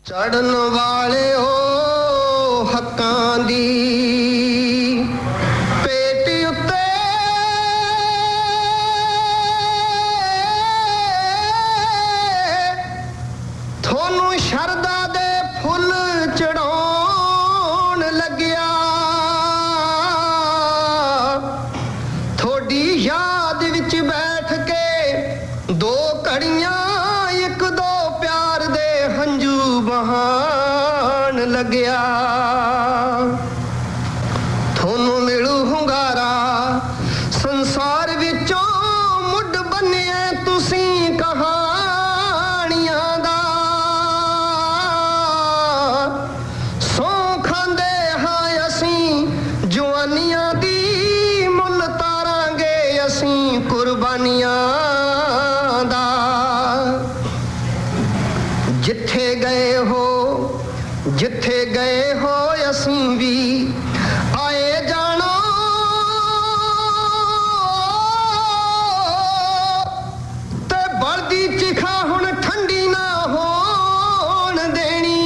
ਚੜਨ ਵਾਲਿਓ ਹੱਕਾਂ ਦੀ ਪੇਟੀ ਉੱਤੇ ਤੁਹਾਨੂੰ ਸ਼ਰਧਾ ਦੇ ਫੁੱਲ ਚੜਾਉਣ ਲੱਗਿਆ ਤੁਹਾਡੀ ਯਾਦ ਵਿੱਚ ਬੈਠ ਕੇ ਦੋ ਘੜੀਆਂ ਇੱਕ ਦੋ ਪਿਆਰ ਦੇ ਹੰਝੂ ਬਹਾਨ ਲੱਗਿਆ ਤੁਹਾਨੂੰ ਮਿਲੂ ਹੁੰਗਾਰਾ ਸੰਸਾਰ ਵਿੱਚੋਂ ਮੁੱਢ ਬੰਨਿਆ ਤੁਸੀਂ ਕਹਾਣੀਆਂ ਦਾ ਸੌ ਖਾਂਦੇ ਹਾਂ ਅਸੀਂ ਜਵਾਨੀਆਂ ਦੀ ਮੁੱਲ ਤਾਰਾਂਗੇ ਅਸੀਂ ਕੁਰਬਾਨੀਆਂ ਦਾ ਜਿੱਥੇ ਗਏ ਹੋ ਅਸੀਂ ਵੀ ਆਏ ਜਾਣੋ ਤੇ ਬਲਦੀ ਚਿਖਾ ਹੁਣ ਠੰਡੀ ਨਾ ਹੋਣ ਦੇਣੀ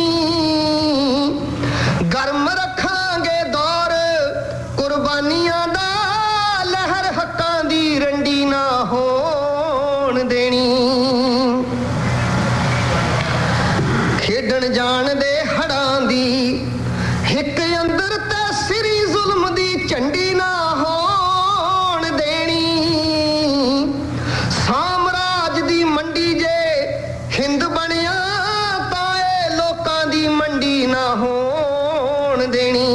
ਗਰਮ ਰੱਖਾਂਗੇ ਦੌਰ ਕੁਰਬਾਨੀਆਂ ਦਾ ਲਹਿਰ ਹੱਕਾਂ ਦੀ ਰੰਡੀ ਨਾ ਹੋਣ ਦੇਣੀ ਖੇਡਣ ਜਾਣ ਦੇ ਹੜਾਂ ਦੀ ਹਿੱਕ ਅੰਦਰ ਤੇ ਸਿਰੀ ਜ਼ੁਲਮ ਦੀ ਝੰਡੀ ਨਾ ਹੋਣ ਦੇਣੀ ਸਾਮਰਾਜ ਦੀ ਮੰਡੀ ਜੇ ਹਿੰਦ ਬਣਿਆ ਤਾਂ ਇਹ ਲੋਕਾਂ ਦੀ ਮੰਡੀ ਨਾ ਹੋਣ ਦੇਣੀ।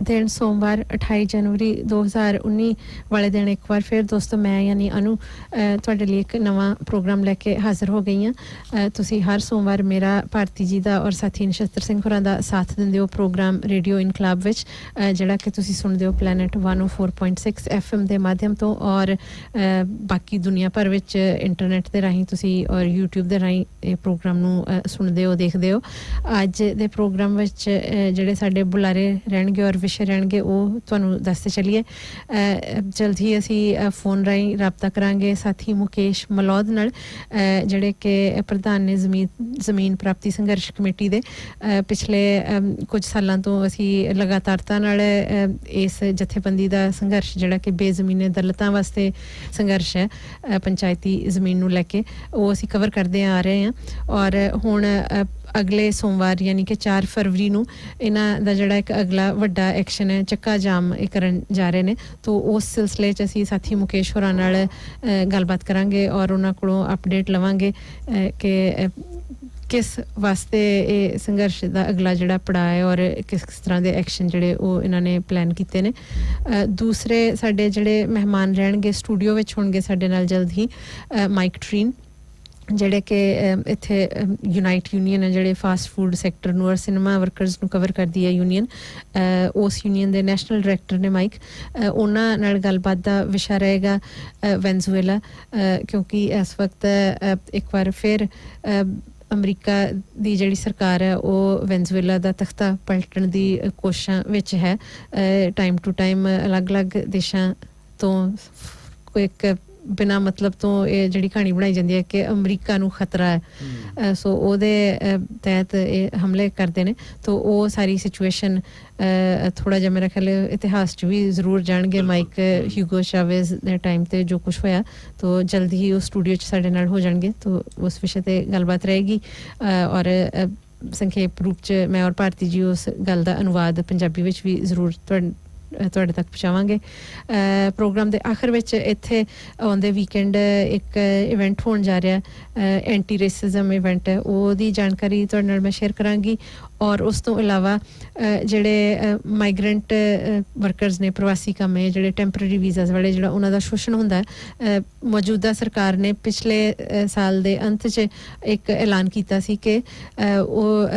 दिन सोमवार 28 जनवरी 2019 वाले दिन एक बार फिर दोस्तों मैं यानी अनु ਤੁਹਾਡੇ ਲਈ ਇੱਕ ਨਵਾਂ ਪ੍ਰੋਗਰਾਮ ਲੈ ਕੇ ਹਾਜ਼ਰ ਹੋ ਗਈ ਹਾਂ ਤੁਸੀਂ ਹਰ ਸੋਮਵਾਰ ਮੇਰਾ ਭਾਰਤੀ ਜੀ ਦਾ ਔਰ ਸਾਥੀ ਨਛੱਤਰ ਸਿੰਘ ਹੋਰਾਂ ਦਾ ਸਾਥ ਦਿੰਦੇ ਹੋ ਪ੍ਰੋਗਰਾਮ ਰੇਡੀਓ ਇਨਕਲਾਬ ਵਿੱਚ ਜਿਹੜਾ ਕਿ ਤੁਸੀਂ ਸੁਣਦੇ ਹੋ ਪਲੈਨਟ 104.6 FM ਦੇ ਮਾਧਿਅਮ ਤੋਂ ਔਰ ਬਾਕੀ ਦੁਨੀਆ ਭਰ ਵਿੱਚ ਇੰਟਰਨੈਟ ਦੇ ਰਾਹੀਂ ਤੁਸੀਂ ਔਰ YouTube ਦੇ ਰਾਹੀਂ ਇਹ ਪ੍ਰੋਗਰਾਮ ਨੂੰ ਸੁਣਦੇ ਹੋ ਦੇਖਦੇ ਹੋ ਅੱਜ ਦੇ ਪ੍ਰੋਗਰਾਮ ਵਿੱਚ ਜਿਹੜੇ ਸਾਡੇ ਬੁਲਾਰੇ ਰਹਿਣਗੇ ਔਰ ਵਿਸ਼ੇ ਰਹਿਣਗੇ ਉਹ ਤੁਹਾਨੂੰ ਦੱਸਦੇ ਚੱਲੀਏ ਜਲਦ ਹੀ ਅਸੀਂ ਫੋਨ ਰਾਹੀਂ ਰਾਬਤਾ ਕਰਾਂਗੇ ਸਾਥੀ ਮੁਕੇਸ਼ ਮਲੌਦ ਨਾਲ ਜਿਹੜੇ ਕਿ ਪ੍ਰਧਾਨ ਨੇ ਜ਼ਮੀਨ ਪ੍ਰਾਪਤੀ ਸੰਘਰਸ਼ ਕਮੇਟੀ ਦੇ ਪਿਛਲੇ ਕੁਝ ਸਾਲਾਂ ਤੋਂ ਅਸੀਂ ਲਗਾਤਾਰਤਾ ਨਾਲ ਇਸ ਜਥੇਬੰਦੀ ਦਾ ਸੰਘਰਸ਼ ਜਿਹੜਾ ਕਿ ਬੇਜ਼ਮੀਨੇ ਦਲਿਤਾਂ ਵਾਸਤੇ ਸੰਘਰਸ਼ ਹੈ ਪੰਚਾਇਤੀ ਜ਼ਮੀਨ ਨੂੰ ਲੈ ਕੇ ਉਹ ਅਸੀਂ ਕਵਰ ਕਰਦੇ ਆ ਰਹੇ ਹਾਂ ਔਰ ਹੁਣ ਅਗਲੇ ਸੋਮਵਾਰ ਯਾਨੀ ਕਿ 4 ਫਰਵਰੀ ਨੂੰ ਇਹਨਾਂ ਦਾ ਜਿਹੜਾ ਇੱਕ ਅਗਲਾ ਵੱਡਾ ਐਕਸ਼ਨ ਹੈ ਚੱਕਾ ਜਾਮ ਕਰਨ ਜਾ ਰਹੇ ਨੇ ਤਾਂ ਉਸ ਸਿਲਸਿਲੇ 'ਚ ਅਸੀਂ ਸਾਥੀ ਮੁਕੇਸ਼ ਹੋਰਾਂ ਨਾਲ ਗੱਲਬਾਤ ਕਰਾਂਗੇ ਔਰ ਉਹਨਾਂ ਕੋਲੋਂ ਅਪਡੇਟ ਲਵਾਂਗੇ ਕਿ ਕਿਸ ਵਾਸਤੇ ਇਹ ਸੰਘਰਸ਼ ਦਾ ਅਗਲਾ ਜਿਹੜਾ ਪੜਾਅ ਹੈ ਔਰ ਕਿਸ ਤਰ੍ਹਾਂ ਦੇ ਐਕਸ਼ਨ ਜਿਹੜੇ ਉਹ ਇਹਨਾਂ ਨੇ ਪਲਾਨ ਕੀਤੇ ਨੇ ਦੂਸਰੇ ਸਾਡੇ ਜਿਹੜੇ ਮਹਿਮਾਨ ਰਹਿਣਗੇ ਸਟੂਡੀਓ ਵਿੱਚ ਹੋਣਗੇ ਸਾਡੇ ਨਾਲ ਜਲਦ ਹੀ ਮਾਈਕ ਟ੍ਰੀਨ ਜਿਹੜੇ ਕਿ ਇੱਥੇ ਯੂਨਾਈਟ ਯੂਨੀਅਨ ਹੈ ਜਿਹੜੇ ਫਾਸਟ ਫੂਡ ਸੈਕਟਰ ਨੂੰ ਔਰ ਸਿਨੇਮਾ ਵਰਕਰਸ ਨੂੰ ਕਵਰ ਕਰਦੀ ਹੈ ਯੂਨੀਅਨ ਉਸ ਯੂਨੀਅਨ ਦੇ ਨੈਸ਼ਨਲ ਡਾਇਰੈਕਟਰ ਨੇ ਮਾਈਕ ਉਹਨਾਂ ਨਾਲ ਗੱਲਬਾਤ ਦਾ ਵਿਸ਼ਾ ਰਹੇਗਾ ਵੈਨਜ਼ੂਏਲਾ ਕਿਉਂਕਿ ਇਸ ਵਕਤ ਇੱਕ ਵਾਰ ਫਿਰ ਅਮਰੀਕਾ ਦੀ ਜਿਹੜੀ ਸਰਕਾਰ ਹੈ ਉਹ ਵੈਨਜ਼ੂਏਲਾ ਦਾ ਤਖਤਾ ਪਲਟਣ ਦੀ ਕੋਸ਼ਿਸ਼ਾਂ ਵਿੱਚ ਹੈ ਟਾਈਮ ਟੂ ਟਾਈਮ ਅਲੱਗ-ਅਲੱਗ ਦੇਸ਼ਾਂ ਤੋਂ ਕੋਈ ਇੱਕ ਬਿਨਾਂ ਮਤਲਬ ਤੋਂ ਇਹ ਜਿਹੜੀ ਕਹਾਣੀ ਬਣਾਈ ਜਾਂਦੀ ਹੈ ਕਿ ਅਮਰੀਕਾ ਨੂੰ ਖਤਰਾ ਹੈ ਸੋ ਉਹਦੇ ਤਹਿਤ ਇਹ ਹਮਲੇ ਕਰਦੇ ਨੇ ਤਾਂ ਉਹ ਸਾਰੀ ਸਿਚੁਏਸ਼ਨ ਥੋੜਾ ਜਿਹਾ ਮੇਰਾ ਖਿਆਲ ਇਤਿਹਾਸ 'ਚ ਵੀ ਜ਼ਰੂਰ ਜਾਣਗੇ ਮਾਈਕ ਹਿਊਗੋ ਚਾਵੇਜ਼ ਦੇ ਟਾਈਮ ਤੇ ਜੋ ਕੁਝ ਹੋਇਆ ਤਾਂ ਜਲਦੀ ਹੀ ਉਹ ਸਟੂਡੀਓ 'ਚ ਸਾਡੇ ਨਾਲ ਹੋ ਜਾਣਗੇ ਤਾਂ ਉਸ ਵਿਸ਼ੇ ਤੇ ਗੱਲਬਾਤ ਰਹੇਗੀ ਔਰ ਸੰਖੇਪ ਰੂਪ 'ਚ ਮੈਂ ਔਰ ਭਾਰਤੀ ਜੀ ਉਸ ਗੱਲ ਦਾ ਅਨੁਵਾਦ ਪੰਜਾਬੀ ਵਿੱਚ ਵੀ ਜ਼ਰੂਰ ਤੁਹਾਡੇ ਤੱਕ ਪਹੁੰਚਾਵਾਂਗੇ ਪ੍ਰੋਗਰਾਮ ਦੇ ਆਖਰ ਵਿੱਚ ਇੱਥੇ ਆਉਂਦੇ ਵੀਕਐਂਡ ਇੱਕ ਇਵੈਂਟ ਹੋਣ ਜਾ ਰਿਹਾ ਐਂਟੀ ਰੇਸਿਜ਼ਮ ਇਵੈਂਟ ਹੈ ਉਹਦੀ ਜਾਣਕਾਰੀ ਤੁਹਾਡੇ ਨਾਲ ਮੈਂ ਸ਼ੇਅਰ ਕਰਾਂਗੀ ਔਰ ਉਸ ਤੋਂ ਇਲਾਵਾ ਜਿਹੜੇ ਮਾਈਗਰੈਂਟ ਵਰਕਰਸ ਨੇ ਪ੍ਰਵਾਸੀ ਕਾਮੇ ਜਿਹੜੇ ਟੈਂਪਰੇਰੀ ਵੀਜ਼ਾਸ ਵਾਲੇ ਜਿਹੜਾ ਉਹਨਾਂ ਦਾ ਸ਼ੋਸ਼ਣ ਹੁੰਦਾ ਮੌਜੂਦਾ ਸਰਕਾਰ ਨੇ ਪਿਛਲੇ ਸਾਲ ਦੇ ਅੰਤ 'ਚ ਇੱਕ ਐਲਾਨ ਕੀਤਾ ਸੀ ਕਿ ਉਹ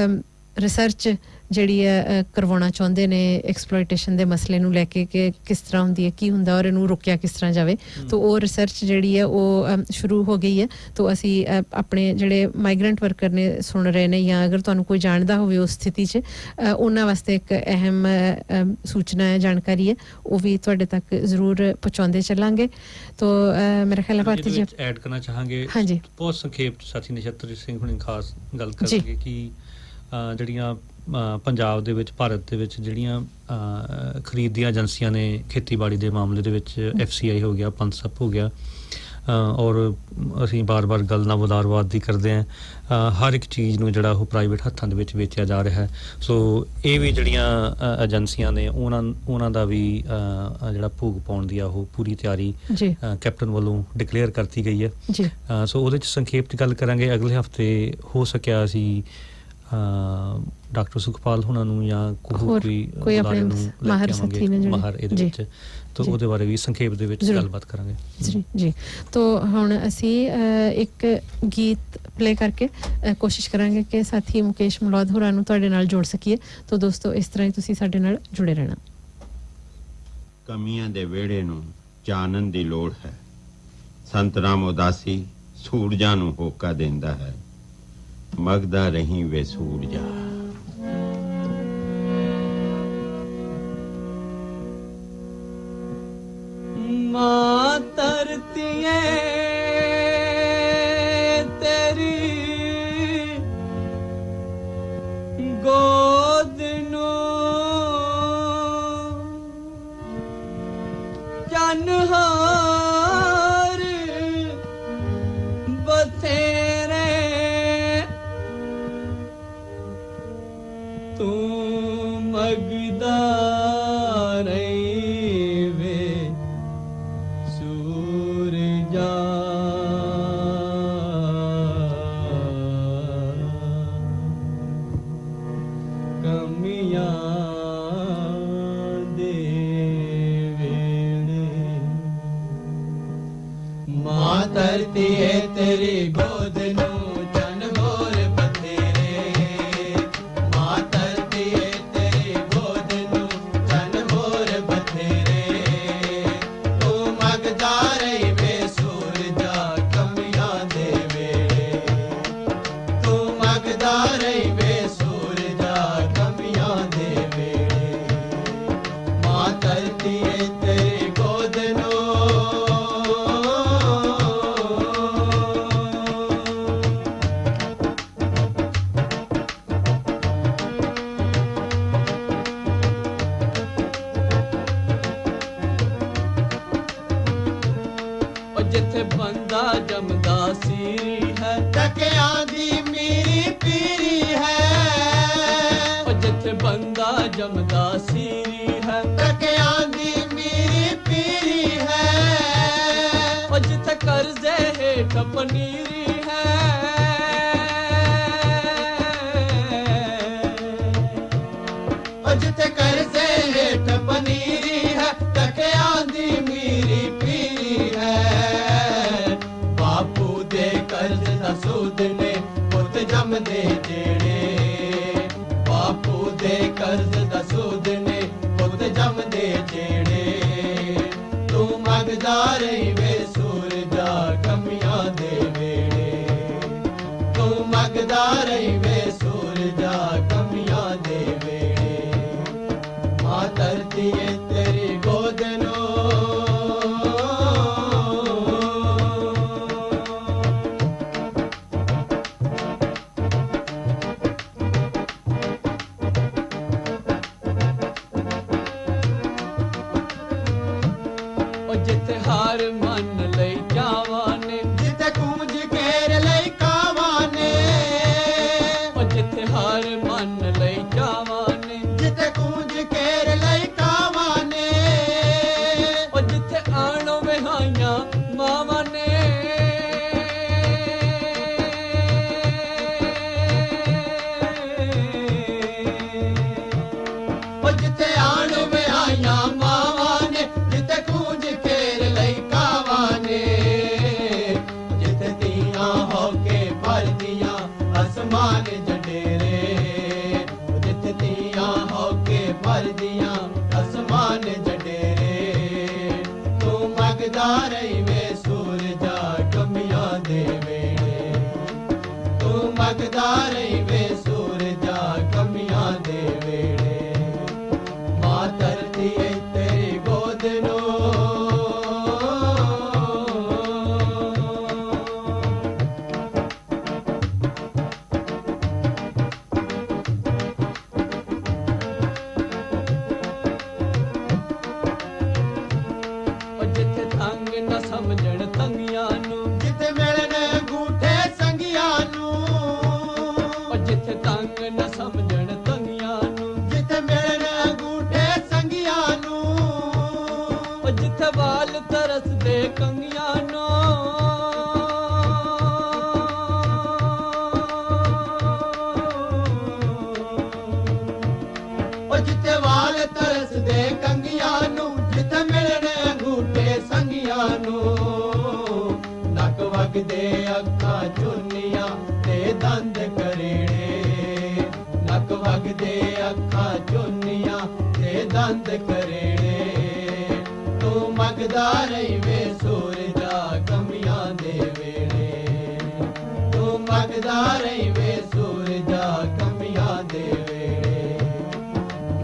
ਰਿਸਰਚ ਜਿਹੜੀ ਹੈ ਕਰਵਾਉਣਾ ਚਾਹੁੰਦੇ ਨੇ ਐਕਸਪਲੋਇਟੇਸ਼ਨ ਦੇ ਮਸਲੇ ਨੂੰ ਲੈ ਕੇ ਕਿ ਕਿਸ ਤਰ੍ਹਾਂ ਹੁੰਦੀ ਹੈ, ਕੀ ਹੁੰਦਾ ਔਰ ਇਹਨੂੰ ਰੋਕਿਆ ਕਿਸ ਤਰ੍ਹਾਂ ਜਾਵੇ। ਤਾਂ ਉਹ ਰਿਸਰਚ ਜਿਹੜੀ ਹੈ ਉਹ ਸ਼ੁਰੂ ਹੋ ਗਈ ਹੈ। ਤਾਂ ਅਸੀਂ ਆਪਣੇ ਜਿਹੜੇ ਮਾਈਗਰੈਂਟ ਵਰਕਰ ਨੇ ਸੁਣ ਰਹੇ ਨੇ, ਜਾਂ ਅਗਰ ਤੁਹਾਨੂੰ ਕੋਈ ਜਾਣਦਾ ਹੋਵੇ ਉਸ ਸਥਿਤੀ 'ਚ, ਉਹਨਾਂ ਵਾਸਤੇ ਇੱਕ ਅਹਿਮ ਸੂਚਨਾ ਹੈ, ਜਾਣਕਾਰੀ ਹੈ, ਉਹ ਵੀ ਤੁਹਾਡੇ ਤੱਕ ਜ਼ਰੂਰ ਪਹੁੰਚਾਉਂਦੇ ਚੱਲਾਂਗੇ। ਤਾਂ ਮੇਰਾ ਖਿਆਲ ਹੈ ਭਾਰਤੀ ਜੀ ਐਡ ਕਰਨਾ ਚਾਹਾਂਗੇ। ਹਾਂਜੀ, ਬਹੁਤ ਸੰਖੇਪ ਸਾਥੀ ਨਛੱਤਰ ਸਿੰਘ ਹੁਣੀ ਖਾਸ ਗੱਲ ਕਰਾਂਗੇ ਕਿ ਜਿਹੜੀਆਂ ਪੰਜਾਬ ਦੇ ਵਿੱਚ, ਭਾਰਤ ਦੇ ਵਿੱਚ ਜਿਹੜੀਆਂ ਖਰੀਦ ਦੀਆਂ ਏਜੰਸੀਆਂ ਨੇ ਖੇਤੀਬਾੜੀ ਦੇ ਮਾਮਲੇ ਦੇ ਵਿੱਚ, FCI ਹੋ ਗਿਆ, ਪਨਸਪ ਹੋ ਗਿਆ, ਔਰ ਅਸੀਂ ਬਾਰ-ਬਾਰ ਗੱਲ ਨਵਉਦਾਰਵਾਦ ਦੀ ਕਰਦੇ ਹਾਂ। ਹਰ ਇੱਕ ਚੀਜ਼ ਨੂੰ ਜਿਹੜਾ ਉਹ ਪ੍ਰਾਈਵੇਟ ਹੱਥਾਂ ਦੇ ਵਿੱਚ ਵੇਚਿਆ ਜਾ ਰਿਹਾ ਹੈ। ਸੋ ਇਹ ਵੀ ਜਿਹੜੀਆਂ ਏਜੰਸੀਆਂ ਨੇ ਉਹਨਾਂ ਦਾ ਵੀ ਜਿਹੜਾ ਭੋਗ ਪਾਉਣ ਦੀ ਆ ਉਹ ਪੂਰੀ ਤਿਆਰੀ ਕੈਪਟਨ ਵੱਲੋਂ ਡਿਕਲੇਅਰ ਕਰਤੀ ਗਈ ਹੈ। ਸੋ ਉਹਦੇ 'ਚ ਸੰਖੇਪ 'ਚ ਗੱਲ ਕਰਾਂਗੇ। ਅਗਲੇ ਹਫ਼ਤੇ ਹੋ ਸਕਿਆ ਅਸੀਂ ਡਾਕਟਰ ਸੁਖਪਾਲ ਹੁਣਾਂ ਨੂੰ ਜਾਂ ਕੋਈ ਆਪਣੇ ਮਾਹਰ ਸਾਥੀ ਨੇ ਮਾਹਰ ਇਹਦੇ ਵਿੱਚ, ਤਾਂ ਉਹਦੇ ਬਾਰੇ ਵੀ ਸੰਖੇਪ ਦੇ ਵਿੱਚ ਗੱਲਬਾਤ ਕਰਾਂਗੇ ਜੀ। ਤਾਂ ਹੁਣ ਅਸੀਂ ਇੱਕ ਗੀਤ ਪਲੇ ਕਰਕੇ ਕੋਸ਼ਿਸ਼ ਕਰਾਂਗੇ ਕਿ ਸਾਥੀ ਮੁਕੇਸ਼ ਮਲੌਦ ਹੋਰਾਂ ਨੂੰ ਤੁਹਾਡੇ ਨਾਲ ਜੋੜ ਸਕੀਏ। ਤਾਂ ਦੋਸਤੋ, ਇਸ ਤਰ੍ਹਾਂ ਹੀ ਤੁਸੀਂ ਸਾਡੇ ਨਾਲ ਜੁੜੇ ਰਹਿਣਾ। ਕਮੀਆਂ ਦੇ ਵਿਹੜੇ ਨੂੰ ਚਾਨਣ ਦੀ ਲੋੜ ਹੈ। ਸੰਤ ਰਾਮ ਉਦਾਸੀ ਸੂਰਜਾਂ ਨੂੰ ਹੋਕਾ ਦਿੰਦਾ ਹੈ, ਮਗਦਾ ਰਹੀ ਵੇ ਸੂਰਜਾ। ਮਾਂ ਧਰਤੀਏ ਤੇਰੀ ਗੋਦ ਨੂੰ ਚੰਨਹਾਰ ਬਥੇਰੇ ਤੂੰ ਮਗਦਾ ਰਹੀ ਵੇ ਸੂਰਜਾ। ਕਮੀਆਂ ਦੇ ਵੇਲੇ ਮਾਂ ਧਰਤੀ ਏ ਤੇਰੀ ਗੋਦ ਨੂੰ ਜਿੱਥੇ ਬੰਦਾ ਜੰਮਦਾ ਸੀਰੀ ਹੈ, ਟਕਿਆਂ ਦੀ ਮੇਰੀ ਪੀਰੀ ਹੈ। ਉਹ ਜਿੱਥੇ ਬੰਦਾ ਜੰਮਦਾ ਸੀਰੀ ਹੈ, ਟਕਿਆਂ ਦੀ ਮੇਰੀ ਪੀਰੀ ਹੈ। ਉਹ ਜਿੱਥੇ ਕਰਜ਼ੇ ਹੇਠ ਪਨੀਰੀ ਹੈ, ਉਹ ਜਿੱਥੇ ਕਰਜ਼ੇ ਹੇਠ ਪਨੀਰੀ ਹੈ, ਟਕਿਆਂ ਦੀ ਮੇਰੀ ਪੀਰੀ ਹੈ। ਬਾਪੂ ਦੇ ਕਰਜ਼ ਦਾ ਸੂਦ ਨੇ ਪੁੱਤ ਜੰਮਦੇ ਜਿਹੜੇ, ਬਾਪੂ ਦੇ ਕਰਜ਼ ਦਾ ਸੂਦ ਨੇ ਪੁੱਤ ਜੰਮਦੇ ਜਿਹੜੇ। ਤੂੰ ਮੰਗਦਾ ਰਹੀ ਵੇ ਸੂਰਜਾ ਕਮੀਆਂ ਦੇ ਵੇੜੇ, ਤੂੰ ਮੰਗਦਾ ਰਹੀ ਵੇ ਸੂਰਜਾ ਕਮੀਆਂ ਦੇ ਵੇੜੇ। ਮਾਂ ਧਰਤੀ ਏ ਤੇਰੀ ਗੋਦ ਨੂੰ ਜਿੱਥੇ ਹਾਰ ਮੰਨ ਲਈ ਜਾਵਾਂ ਨੇ, ਜਿੱਥੇ ਕੂੰਜ ਘੇਰ ਲਈ ਕਾਵਾਂ ਨੇ। ਉਹ ਜਿੱਥੇ ਹਾਰ ਮੰਨ ਲਈ ਜਾਵਾਂ ਨੇ, ਜਿੱਥੇ ਕੂੰਜ ਘੇਰ ਲਈ ਕਾਵਾਂ ਨੇ। ਉਹ ਜਿੱਥੇ ਆਣੋ ਵਿਹਾਈਆਂ ਮਾਵਾਂ ਨੇ, ਉਹ ਜਿੱਥੇ ਆਣੋ ਵਿਹਾਈਆਂ ਮਾਵਾਂ ਨੇ, ਜਿੱਥੇ ਕੂੰਜ ਘੇਰ ਲਈ ਕਾਵਾਂ ਨੇ। ਜਿੱਥੇ ਧੀਆਂ ਹੋ ਕੇ ਭਰਦੀਆਂ ਅਸਮਾਨ ਜਡੇਰੇ, ਮੰਗਦਾ ਰਹੀ ਵੇ ਸੂਰਜਾ ਕਮੀਆਂ ਦੇ ਵੇੜੇ ਤੂੰ ਮੰਗਦਾ ਰਹੀ ਵੇ ਸੂਰਜਾ ਕਮੀਆਂ ਦੇ ਵੇੜੇ ਮਾਂ ਧਰਤੀ ਏ ਤੇਰੀ ਗੋਦ ਨੂੰ ਸਮਝਣ ਤੰਗੀਆਂ ਨੂੰ ਜਿੱਥੇ ਮਿਲਣ ਗੂਠੇ ਸੰਗੀਆਂ ਨੂੰ ਉਹ ਜਿੱਥੇ ਤੰਗ ਨਾ ਸਮਝਣ ਤੰਗੀਆਂ ਨੂੰ ਜਿੱਥੇ ਮਿਲਣ ਗੂਠੇ ਸੰਗੀਆਂ ਨੂੰ ਉਹ ਜਿੱਥੇ ਵਾਲ ਤਰਸਦੇ ਕੰਗੀਆਂ ਨੂੰ ਉਹ ਜਿੱਥੇ ਵਾਲ ਤਰਸਦੇ ਕੰਗੀਆਂ ਨੂੰ ਜਿੱਥੇ ਮਿਲਣ ਗੂਠੇ ਸੰਗੀਆਂ ਨੂੰ ਨੱਕ ਵਗਦੇ ਅੱਖਾਂ ਚੁੰਨੀਆਂ ਤੇ ਦੰਦ ਕਰੇੜੇ ਨੱਕ ਵਗਦੇ ਅੱਖਾਂ ਚੁੰਨੀਆਂ ਤੇ ਦੰਦ ਕਰੇੜੇ ਤੂੰ ਮੰਗਦਾ ਰਹੀ ਵੇ ਸੂਰਜਾ ਕਮੀਆਂ ਦੇ ਵੇੜੇ ਤੂੰ ਮੰਗਦਾ ਰਹੀ ਵੇ ਸੂਰਜਾ ਕਮੀਆਂ ਦੇ ਵੇੜੇ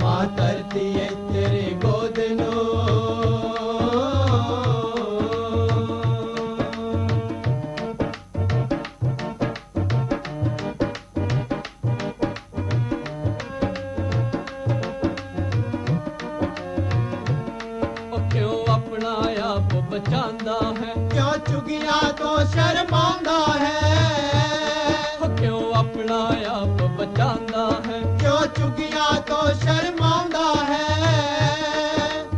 ਮਾਂ ਧਰਤੀ ਏ ਤੇਰੀ ਗੋਦ ਨੂੰ ਬਚਾਉਂਦਾ ਹੈ ਕਿਉਂ ਚੁਗੀਆਂ ਤੋਂ ਸ਼ਰਮਾਉਂਦਾ ਹੈ ਕਿਉਂ ਆਪਣਾ ਆਪ ਬਚਾਉਂਦਾ ਹੈ ਕਿਉਂ ਚੁਗੀਆਂ ਤੋਂ ਸ਼ਰਮਾਉਂਦਾ ਹੈ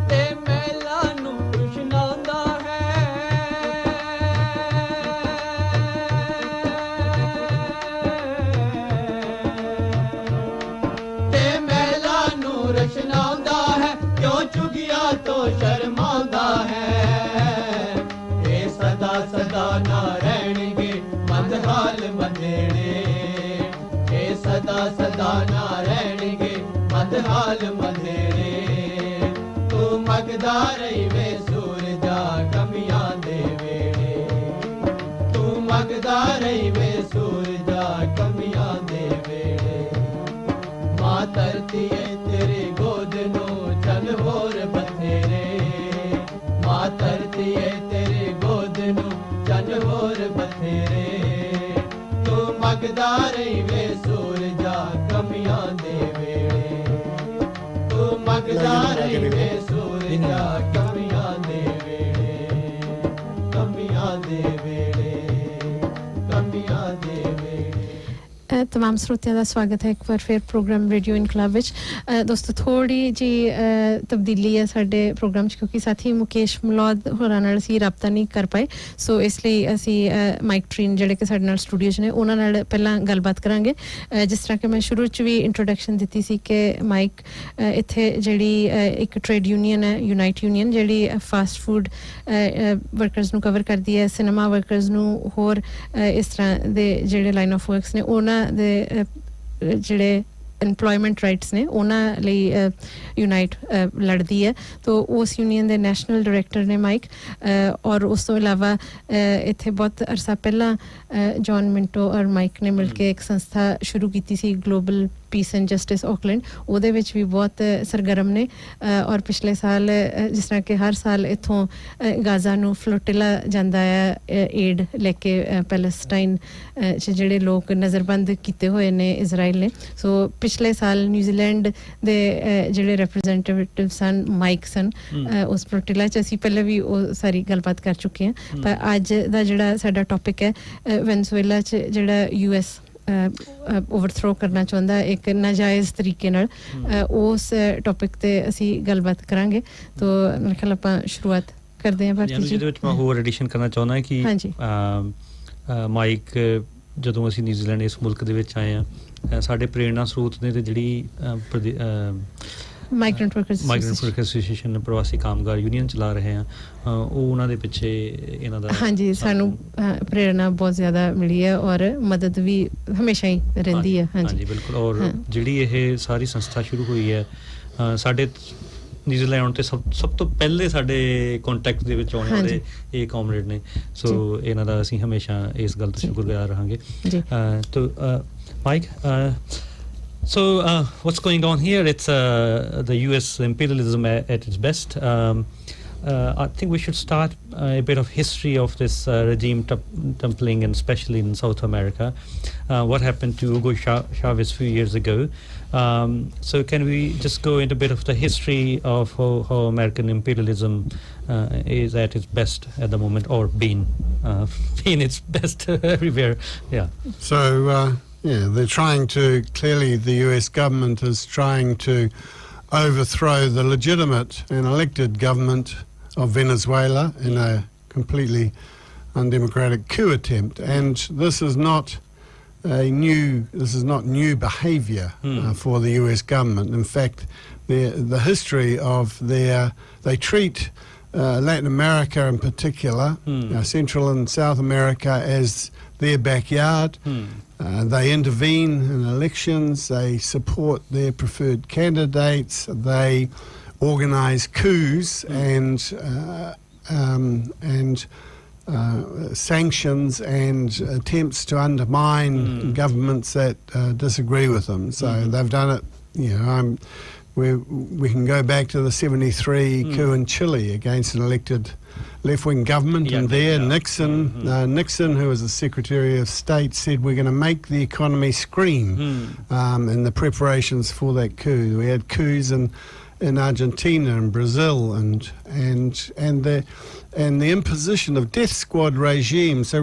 ਤੇ ਮਹਿਲਾ ਨੂੰ ਰੁਸ਼ਨਾਉਂਦਾ ਹੈ ਤੇ ਮਹਿਲਾ ਨੂੰ ਰੁਸ਼ਨਾਉਂਦਾ ਹੈ ਕਿਉਂ ਚੁਗੀਆਂ ਤੋਂ ਸ਼ਰਮਾਉਂਦਾ ਹੈ ਸਦਾ ਨਾ ਰਹਿਣਗੇ ਮੰਦਹਾਲ ਮੰਦੇੜੇ ਇਹ ਸਦਾ ਨਾ ਰਹਿਣਗੇ ਮੰਦਹਾਲ ਮੰਦੇੜੇ ਤੂੰ ਮੰਗਦਾ ਰਹੀ ਵੇ ਸੂਰਜਾ ਕਮੀਆਂ ਦੇ ਵੇੜੇ ਤੂੰ ਮੰਗਦਾ ਰਹੀ ਵੇ ਸੂਰਜਾ ਕਮੀਆਂ ਦੇ ਵੇੜੇ ਮਾਂ ਧਰਤੀ ਏ ਤੇਰੀ ਗੋਦ ਨੂੰ ਚਲ ਹੋਰ ਬਥੇਰੇ ਮਾਂ ਧਰਤੀ ਏ ਤੇਰੀ ਗੋਦ ਨੂੰ ਚੰਨ ਹੋਰ ਬਥੇਰੇ ਤੂੰ ਮੰਗਦਾ ਰਹੀ ਵੇ ਸੂਰਜਾ ਕਮੀਆਂ ਦੇ ਵੇੜੇ ਤੂੰ ਮੰਗਦਾ ਰਹੀ ਵੇ ਸੂਰਜਾ ਕਮੀਆਂ ਦੇ ਵੇੜੇ ਕਮੀਆਂ ਦੇ ਵੇੜੇ ਕਮੀਆਂ ਦੇ ਵੇੜੇ तमाम श्रोतियां का स्वागत है एक बार फिर प्रोग्राम रेडियो इनकलाब विच दोस्तों थोड़ी जी तब्दीली है साडे प्रोग्राम च क्योंकि साथी मुकेश मलौद होरां नाल असीं राबता नहीं कर पाए सो इसलिए असीं माइक ट्रीन जिहड़े कि साडे नाल स्टूडियो च ने उन्हां नाल पहलां गलबात करांगे जिस तरह कि मैं शुरू च भी इंट्रोडक्शन दित्ती सी कि माइक इत्थे जिहड़ी एक ट्रेड यूनियन है यूनाइट यूनियन जिहड़ी फास्ट फूड वर्कर्स नूं कवर करदी है सिनेमा वर्कर्स नूं होर इस तरह दे जिहड़े लाइन ऑफ वर्क्स ने उन्हां ਦੇ ਜਿਹੜੇ एम्प्लॉयमेंट राइट्स ने उन्हां ਲਈ यूनाइट लड़दी है तो उस यूनियन ਦੇ ਨੈਸ਼ਨਲ डायरेक्टर ने माइक और उस ਤੋਂ ਇਲਾਵਾ ਇੱਥੇ ਬਹੁਤ ਅਰਸਾ ਪਹਿਲਾਂ ਜੌਨ ਮਿੰਟੋ ਔਰ ਮਾਈਕ ਨੇ ਮਿਲ ਕੇ ਇੱਕ ਸੰਸਥਾ ਸ਼ੁਰੂ ਕੀਤੀ ਸੀ global peace and justice Auckland ਉਹਦੇ ਵਿੱਚ ਵੀ ਬਹੁਤ ਸਰਗਰਮ ਨੇ ਔਰ ਪਿਛਲੇ ਸਾਲ ਜਿਸ ਤਰ੍ਹਾਂ ਕਿ ਹਰ ਸਾਲ ਇਥੋਂ ਗਾਜ਼ਾ ਨੂੰ ਫਲੋਟਿਲਾ ਜਾਂਦਾ ਹੈ ਏਡ ਲੈ ਕੇ ਪੈਲੇਸਟਾਈਨ ਚ ਜਿਹੜੇ ਲੋਕ ਨਜ਼ਰਬੰਦ ਕੀਤੇ ਹੋਏ ਨੇ ਇਜ਼ਰਾਈਲ ਨੇ ਸੋ ਪਿਛਲੇ ਸਾਲ ਨਿਊਜ਼ੀਲੈਂਡ ਦੇ ਜਿਹੜੇ ਰਿਪਰੈਜ਼ੈਂਟੇਟਿਵ ਸਨ ਮਾਈਕ ਸਨ ਉਸ ਫਲੋਟਿਲਾ ਚ ਅਸੀਂ ਪਹਿਲੇ ਵੀ ਉਹ ਸਾਰੀ ਗੱਲਬਾਤ ਕਰ ਚੁੱਕੇ ਹਾਂ ਪਰ ਅੱਜ ਦਾ ਜਿਹੜਾ ਸਾਡਾ ਟੌਪਿਕ ਹੈ ਵੈਨਜ਼ੂਏਲਾ ਚ ਜਿਹੜਾ ਯੂਐਸ ओवरथ्रो करना चाहता है एक नाजायज़ तरीके नाल उस टॉपिक ते असी गलबात करांगे तो मेरे ख्याल आपां शुरुआत करदे हां भारती जी ਜਿਹਦੇ ਵਿੱਚ ਮੈਂ ਹੋਰ ਐਡੀਸ਼ਨ ਕਰਨਾ ਚਾਹੁੰਦਾ ਹਾਂ ਕਿ ਮਾਈਕ ਜਦੋਂ ਅਸੀਂ ਨਿਊਜ਼ੀਲੈਂਡ ਇਸ ਮੁਲਕ ਦੇ ਵਿੱਚ ਆਏ ਆ ਸਾਡੇ ਪ੍ਰੇਰਣਾ ਸਰੋਤ ਨੇ ਤੇ ਜਿਹੜੀ migrant workers association ਪ੍ਰਵਾਸੀ ਕਾਮਗਾਰ ਯੂਨੀਅਨ ਚਲਾ ਰਹੇ ਆ ਉਹ ਉਹਨਾਂ ਦੇ ਪਿੱਛੇ ਇਹਨਾਂ ਦਾ ਹਾਂਜੀ ਸਾਨੂੰ ਪ੍ਰੇਰਣਾ ਬਹੁਤ ਜ਼ਿਆਦਾ ਮਿਲੀ ਹੈ ਔਰ ਮਦਦ ਵੀ ਹਮੇਸ਼ਾ ਹੀ ਰਹਿੰਦੀ ਹੈ ਹਾਂਜੀ ਬਿਲਕੁਲ ਔਰ ਜਿਹੜੀ ਇਹ ਸਾਰੀ ਸੰਸਥਾ ਸ਼ੁਰੂ ਹੋਈ ਹੈ ਸਾਡੇ ਨਿਊਜ਼ੀਲੈਂਡ ਤੇ ਸਭ ਤੋਂ ਪਹਿਲੇ ਸਾਡੇ ਕੰਟੈਕਟ ਦੇ ਵਿੱਚ ਆਉਣ ਵਾਲੇ ਇਹ ਕਾਮਰੇਡ ਨੇ ਸੋ ਇਹਨਾਂ ਦਾ ਅਸੀਂ ਹਮੇਸ਼ਾ ਇਸ ਗੱਲ ਤੋਂ ਸ਼ੁਕਰਗੁਜ਼ਾਰ ਰਹਾਂਗੇ ਤੋ mic So what's going on here? It's the U.S. imperialism at its best. I think we should start a bit of history of this regime tumbling, and especially in South America. What happened to Hugo Chavez a few years ago? So can we just go into a bit of the history of how American imperialism is at its best at the moment, or been its best everywhere? Yeah. So. Yeah, they're trying to, clearly the US government is trying to overthrow the legitimate and elected government of Venezuela in a completely undemocratic coup attempt. And this is not new behaviour for the US government. In fact, the history of they treat Latin America in particular, Central and South America, as their backyard. They intervene in elections, they support their preferred candidates, they organise coups and sanctions and attempts to undermine governments that disagree with them. So they've done it, we can go back to the 73 coup in Chile against an elected left-wing government, and there Nixon, who was the Secretary of State, said we're going to make the economy scream in the preparations for that coup. We had coups in Argentina and Brazil and the imposition of death squad regimes, so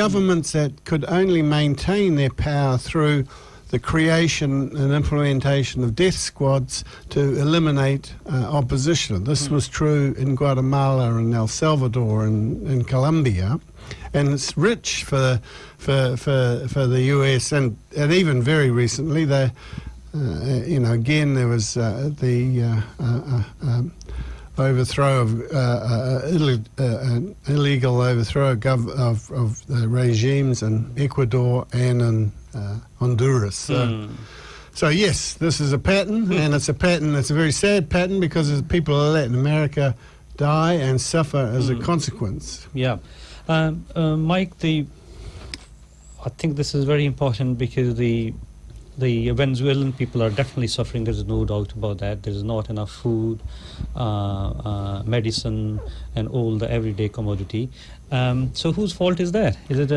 governments that could only maintain their power through the creation and implementation of death squads to eliminate opposition. This was true in Guatemala and El Salvador and in Colombia, and it's rich for the US and even very recently again there was the overthrow of illegal overthrow of the regimes in Ecuador and in Honduras. So yes, this is a pattern, and it's a very sad pattern, because people in Latin America die and suffer as a consequence. Yeah. Mike, I think this is very important, because the Venezuelan people are definitely suffering. There's no doubt about that. There's not enough food, medicine, and all the everyday commodity. So whose fault is that? Is it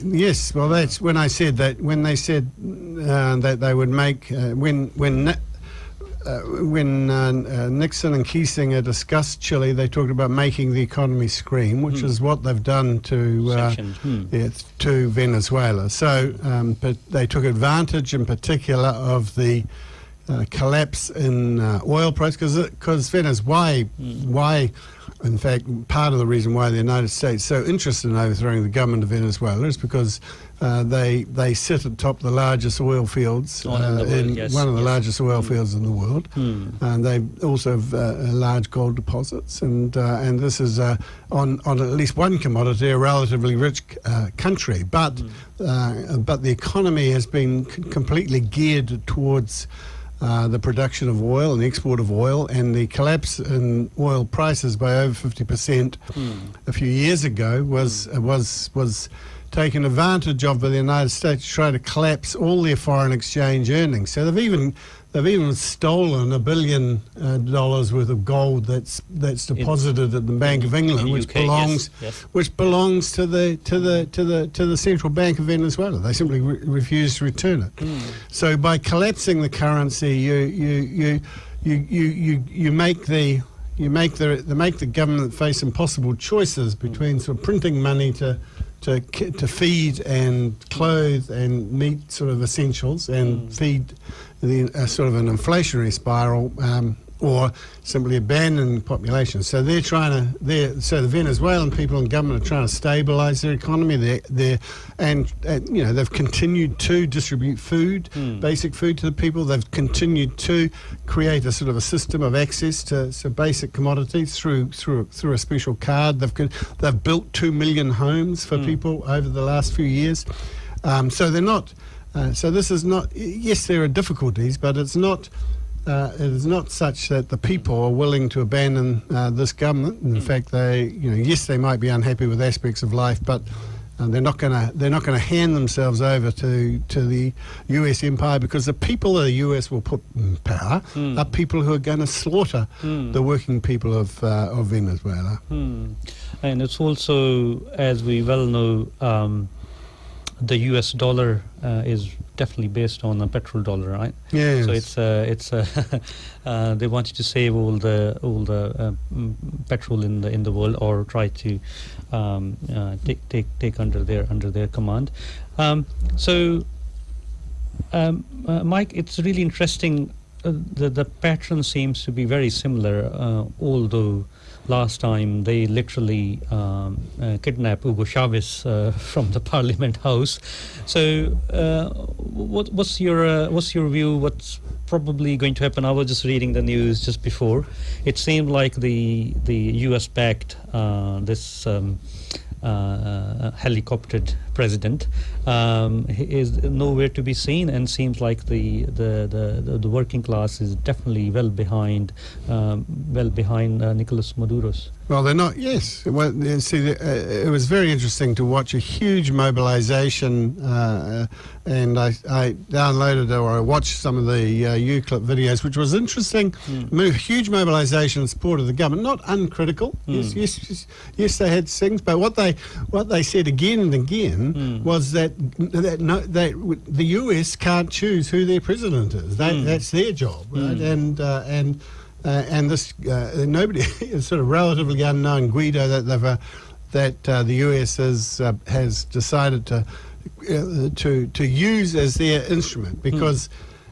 yes. Well, that's when I said that. When they said that they would make when Nixon and Kissinger discussed Chile, they talked about making the economy scream, which is what they've done to Venezuela. So, but they took advantage, in particular, of the collapse in oil price, because why? In fact, part of the reason why the United States is so interested in overthrowing the government of Venezuela is because they sit atop the largest oil fields, one of the largest oil fields in the world, and they also have large gold deposits, and this is on at least one commodity a relatively rich country, but the economy has been completely geared towards the production of oil and export of oil, and the collapse in oil prices by over 50% a few years ago was taken advantage of by the United States to try to collapse all their foreign exchange earnings. So they've even stolen $1 billion worth of gold that's deposited at the Bank of England, which belongs to the Central Bank of Venezuela. They simply refuse to return it. So by collapsing the currency, you make the government face impossible choices between sort of printing money to feed and clothe and meet sort of essentials and feed sort of an inflationary spiral, or simply abandon population. So so the Venezuelan people and government are trying to stabilise their economy. They've continued to distribute food, basic food to the people. They've continued to create a sort of a system of access to basic commodities through a special card. They've built 2 million homes for people over the last few years. So they're not. So this is not. Yes, there are difficulties, but it's not. it is not such that the people are willing to abandon this government. In fact, yes, they might be unhappy with aspects of life, but they're not going to hand themselves over to the U.S. empire, because the people of the U.S. will put in power are people who are going to slaughter the working people of Venezuela. And it's also, as we well know, the U.S. dollar is definitely based on a petrol dollar, right? Yes. So it's they want you to save all the petrol in the world, or try to take under their command. Mike, it's really interesting. The pattern seems to be very similar, although last time they literally kidnapped Hugo Chavez from the Parliament House. So, what's your view? What's probably going to happen? I was just reading the news just before. It seemed like the U.S. backed this helicoptered president is nowhere to be seen, and seems like the working class is definitely well behind Nicolas Maduro's. Well, they're not. Yes. Well, see, it was very interesting to watch a huge mobilisation, and I downloaded or I watched some of the UClip videos, which was interesting. Huge mobilisation in support of the government, not uncritical. Yes, they had things, but what they said again and again was that the US can't choose who their president is. That's their job, right? And this nobody is sort of relatively unknown Guido that the US has decided to use as their instrument, because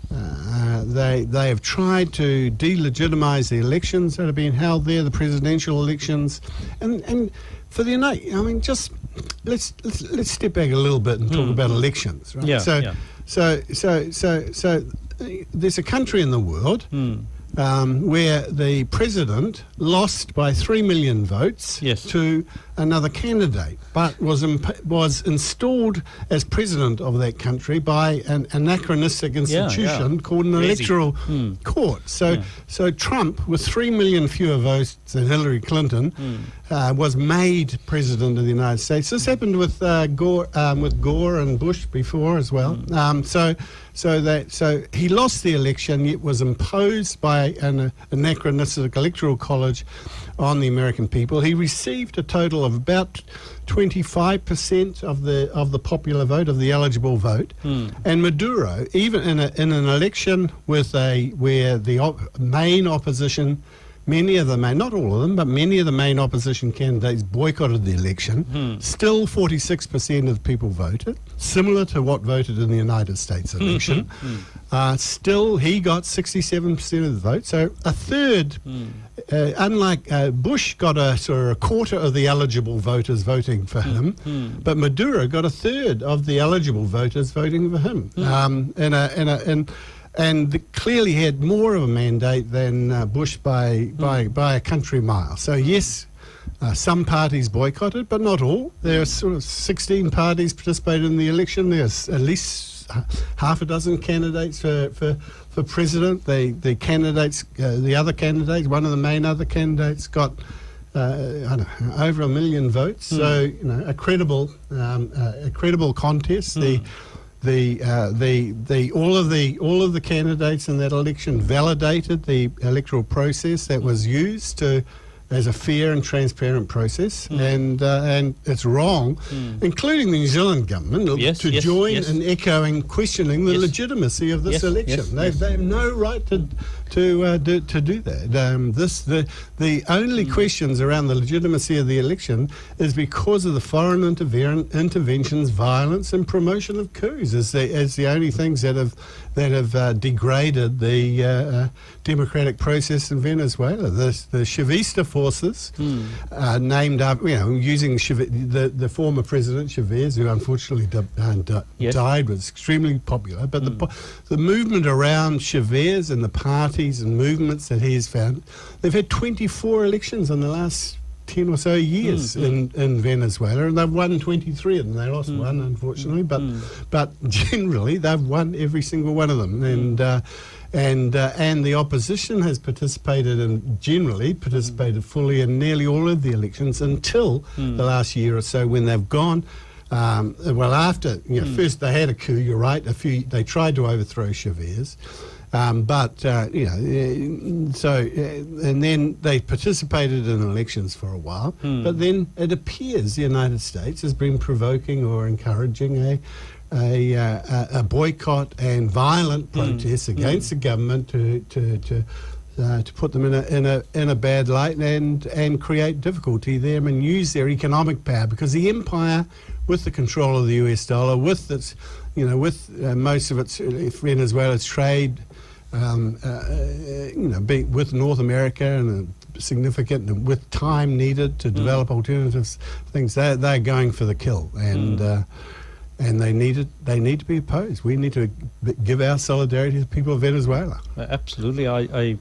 they have tried to delegitimize the elections that have been held there, the presidential elections, and for the United, I mean, just let's step back a little bit and talk about elections, right? Yeah. So there's a country in the world where the president lost by 3 million votes to another candidate, but was installed as president of that country by an anachronistic institution called an electoral court. So Trump, with 3 million fewer votes than Hillary Clinton, was made president of the United States. This happened with Gore and Bush before as well. So he lost the election, yet was imposed by an anachronistic electoral college on the American people. He received a total of about 25% of the popular vote, of the eligible vote. And Maduro, even in an election where the main opposition, many of the main, not all of them, but many of the main opposition candidates boycotted the election. Still 46% of people voted, similar to what voted in the United States election. Still, he got 67% of the vote. So a third, unlike Bush got a sort of a quarter of the eligible voters voting for him, but Maduro got a third of the eligible voters voting for him. And clearly had more of a mandate than Bush by a country mile. So yes, some parties boycotted, but not all. There are sort of 16 parties participated in the election. There's at least half a dozen candidates for president. The candidates, the other candidates, one of the main other candidates got over 1 million votes. So a credible contest. All of the candidates in that election validated the electoral process that was used as a fair and transparent process, and it's wrong, including the New Zealand government, to join in echoing, questioning the legitimacy of this election. They have no right to do that. The only questions around the legitimacy of the election is because of the foreign interventions, violence, and promotion of coups as the only things that have degraded the democratic process in Venezuela. The Chavista forces, named after, using the former President Chavez, who unfortunately died, was extremely popular. But the movement around Chavez and the parties and movements that he has found, they've had 24 elections in the last 10 or so years in Venezuela, and they've won 23 of them. They lost one, unfortunately, but generally they've won every single one of them. And the opposition has generally participated fully in nearly all of the elections until the last year or so, when they've gone. After first they had a coup. You're right. They tried to overthrow Chavez. And then they participated in elections for a while, but then it appears the United States has been provoking or encouraging a boycott and violent protests against the government to put them in a bad light and create difficulty there and use their economic power, because the empire, with the control of the US dollar, with its most of its Venezuela's trade, with North America and significant, and with time needed to develop alternatives things, they're going for the kill, and they need to be opposed. We need to give our solidarity to the people of Venezuela. Absolutely. I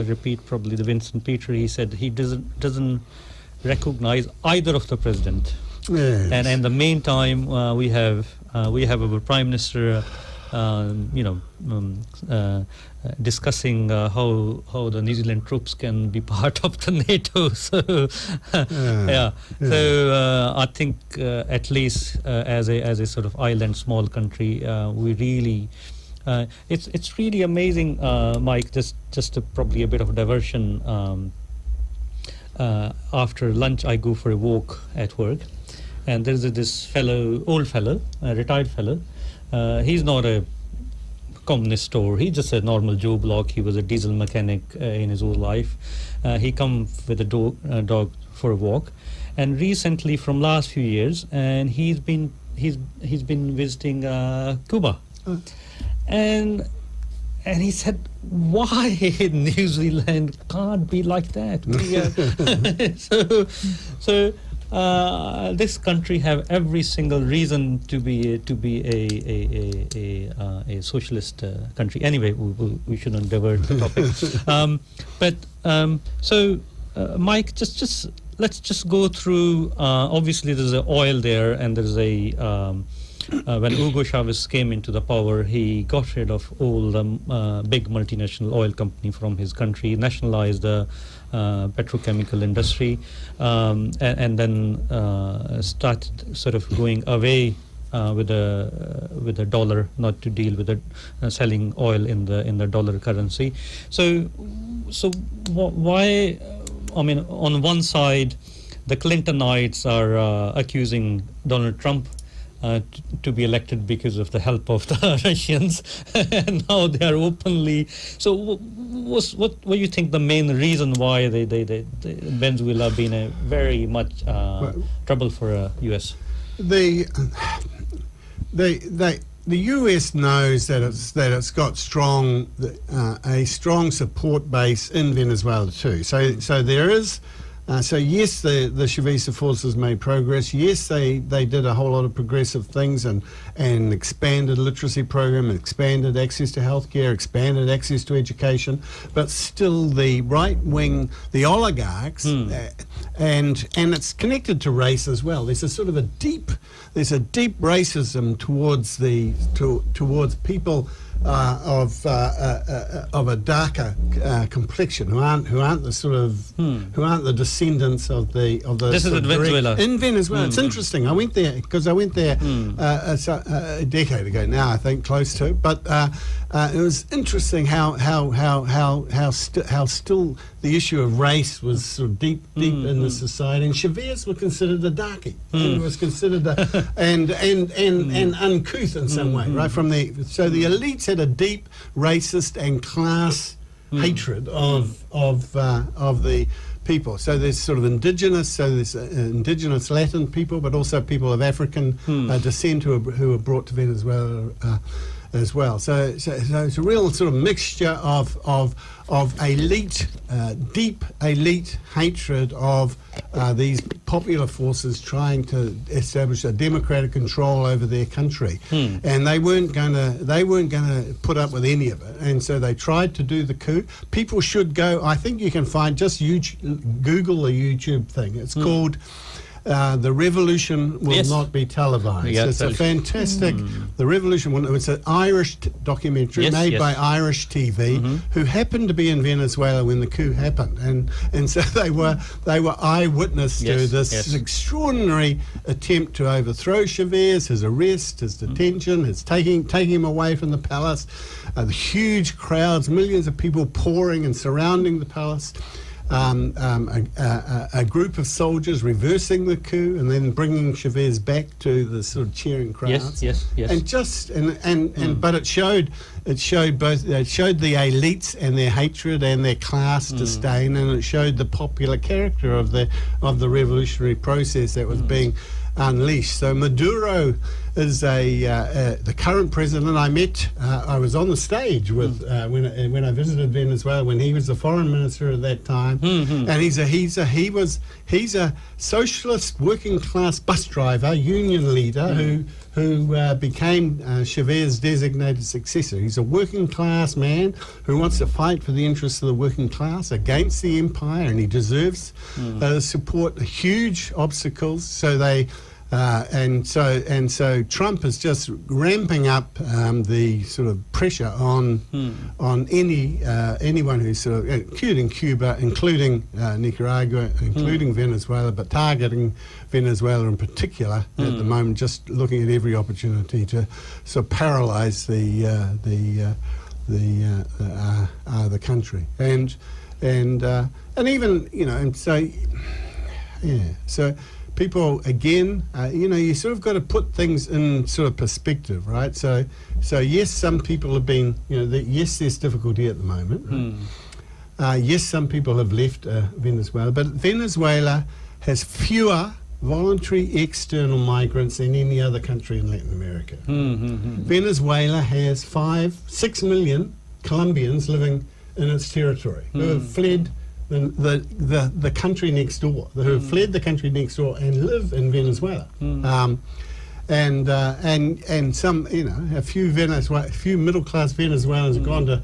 repeat probably the Vincent Peter. He said he doesn't recognize either of the president. Yes. And in the meantime, we have our Prime Minister, discussing how the New Zealand troops can be part of the NATO. So I think at least as a sort of island, small country, we really. It's really amazing, Mike. Just probably a bit of diversion. After lunch, I go for a walk at work, and there's this old fellow, a retired fellow. He's not a communist, or he's just a normal Joe Block. He was a diesel mechanic in his whole life. He come with a dog for a walk, and recently, from last few years, and he's been visiting Cuba. And he said, why New Zealand can't be like that? So this country have every single reason to be a socialist country. Anyway, we shouldn't divert the topic. Mike, let's just go through. Obviously, there's a oil there, and there's a. When Hugo Chavez came into the power, he got rid of all the big multinational oil company from his country, nationalized the petrochemical industry, and then started sort of going away with the dollar, not to deal with the selling oil in the dollar currency. So why? I mean, on one side, the Clintonites are accusing Donald Trump to be elected because of the help of the Russians, and now they are openly. So, what do you think the main reason why they Venezuela been a very much trouble for U.S.? The U.S. knows that it's got a strong support base in Venezuela too. So there is. So yes, the Chavez forces made progress. Yes, they did a whole lot of progressive things and expanded literacy program, expanded access to healthcare, expanded access to education. But still, the right wing, the oligarchs, and it's connected to race as well. There's a sort of deep racism towards people of a darker complexion who aren't the descendants of the. This is in Venezuela. In Venezuela, it's interesting. I went there a decade ago now, I think, close to. But it was interesting how still the issue of race was sort of deep in the society. And Chavez was considered a darkie, and was considered and uncouth in some way, right? So the elites had a deep racist and class hatred of the people. So there's sort of indigenous Latin people, but also people of African descent who were brought to Venezuela as well. So it's a real sort of mixture of elite, deep elite hatred of these popular forces trying to establish a democratic control over their country, and they weren't going to put up with any of it, and so they tried to do the coup. People should go. I think you can find just Google the YouTube thing. It's called. The Revolution Will Not Be Televised. Yeah, it's a fantastic. The Revolution. It's an Irish documentary made by Irish TV, who happened to be in Venezuela when the coup happened, and so they were eyewitness to this extraordinary attempt to overthrow Chavez, his arrest, his detention, his taking him away from the palace, the huge crowds, millions of people pouring and surrounding the palace. A group of soldiers reversing the coup and then bringing Chavez back to the sort of cheering crowds. Yes. And but it showed the elites and their hatred and their class disdain, and it showed the popular character of the revolutionary process that was being unleashed. So Maduro is the current president. I met. I was on the stage with when I visited Venezuela when he was the foreign minister at that time, and he's a socialist working class bus driver, union leader who became Chavez's designated successor. He's a working class man who wants to fight for the interests of the working class against the empire, and he deserves support. Huge obstacles. So they. And so Trump is just ramping up the sort of pressure on anyone who's sort of, including Cuba, including Nicaragua, including Venezuela, but targeting Venezuela in particular at the moment, just looking at every opportunity to sort of paralyze the country, and even and so. People, again, you sort of got to put things in sort of perspective, right? So yes, some people have been, yes, there's difficulty at the moment. Right? Yes, some people have left Venezuela, but Venezuela has fewer voluntary external migrants than any other country in Latin America. Venezuela has 6 million Colombians living in its territory who have fled the country next door, who have fled the country next door and live in Venezuela, and some, a few middle class Venezuelans have gone to,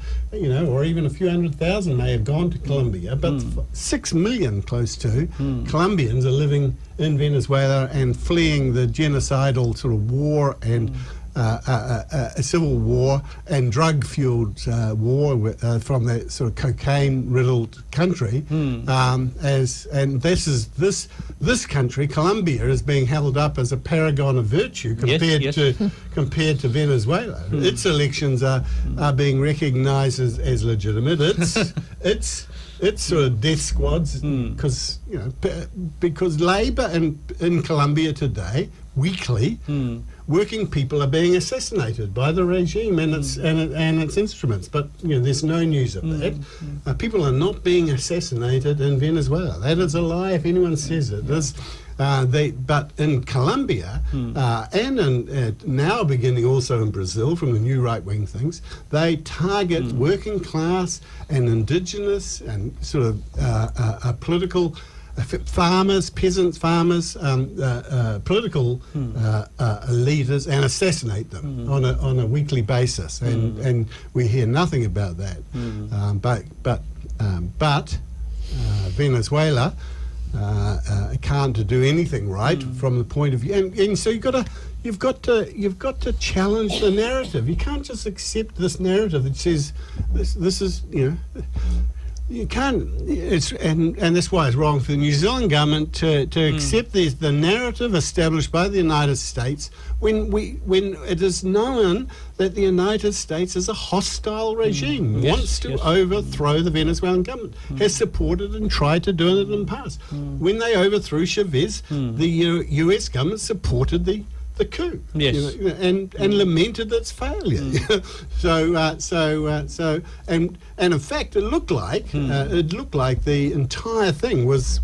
or even a few 100,000 may have gone to Colombia, but 6 million close to Colombians are living in Venezuela and fleeing the genocidal sort of war and. A civil war and drug-fueled war from that sort of cocaine-riddled country, and this country, Colombia, is being held up as a paragon of virtue compared to Venezuela. Its elections are being recognised as legitimate. It's sort of death squads because Labour in Colombia today weekly. Working people are being assassinated by the regime and its instruments, but there's no news of that. People are not being assassinated in Venezuela. That is a lie if anyone says it. But in Colombia and now beginning also in Brazil from the new right-wing things, they target working class and indigenous and sort of political. Farmers, peasants, farmers, political leaders, and assassinate them on a weekly basis, and we hear nothing about that. But Venezuela can't do anything right from the point of view, and so you've got to challenge the narrative. You can't just accept this narrative that says this is You can't. And that's why it's wrong for the New Zealand government to accept the narrative established by the United States when it is known that the United States is a hostile regime, wants to overthrow the Venezuelan government, has supported and tried to do it in the past. When they overthrew Chavez, the U.S. government supported the the coup, Yes. and lamented its failure. So and in fact, it looked like the entire thing was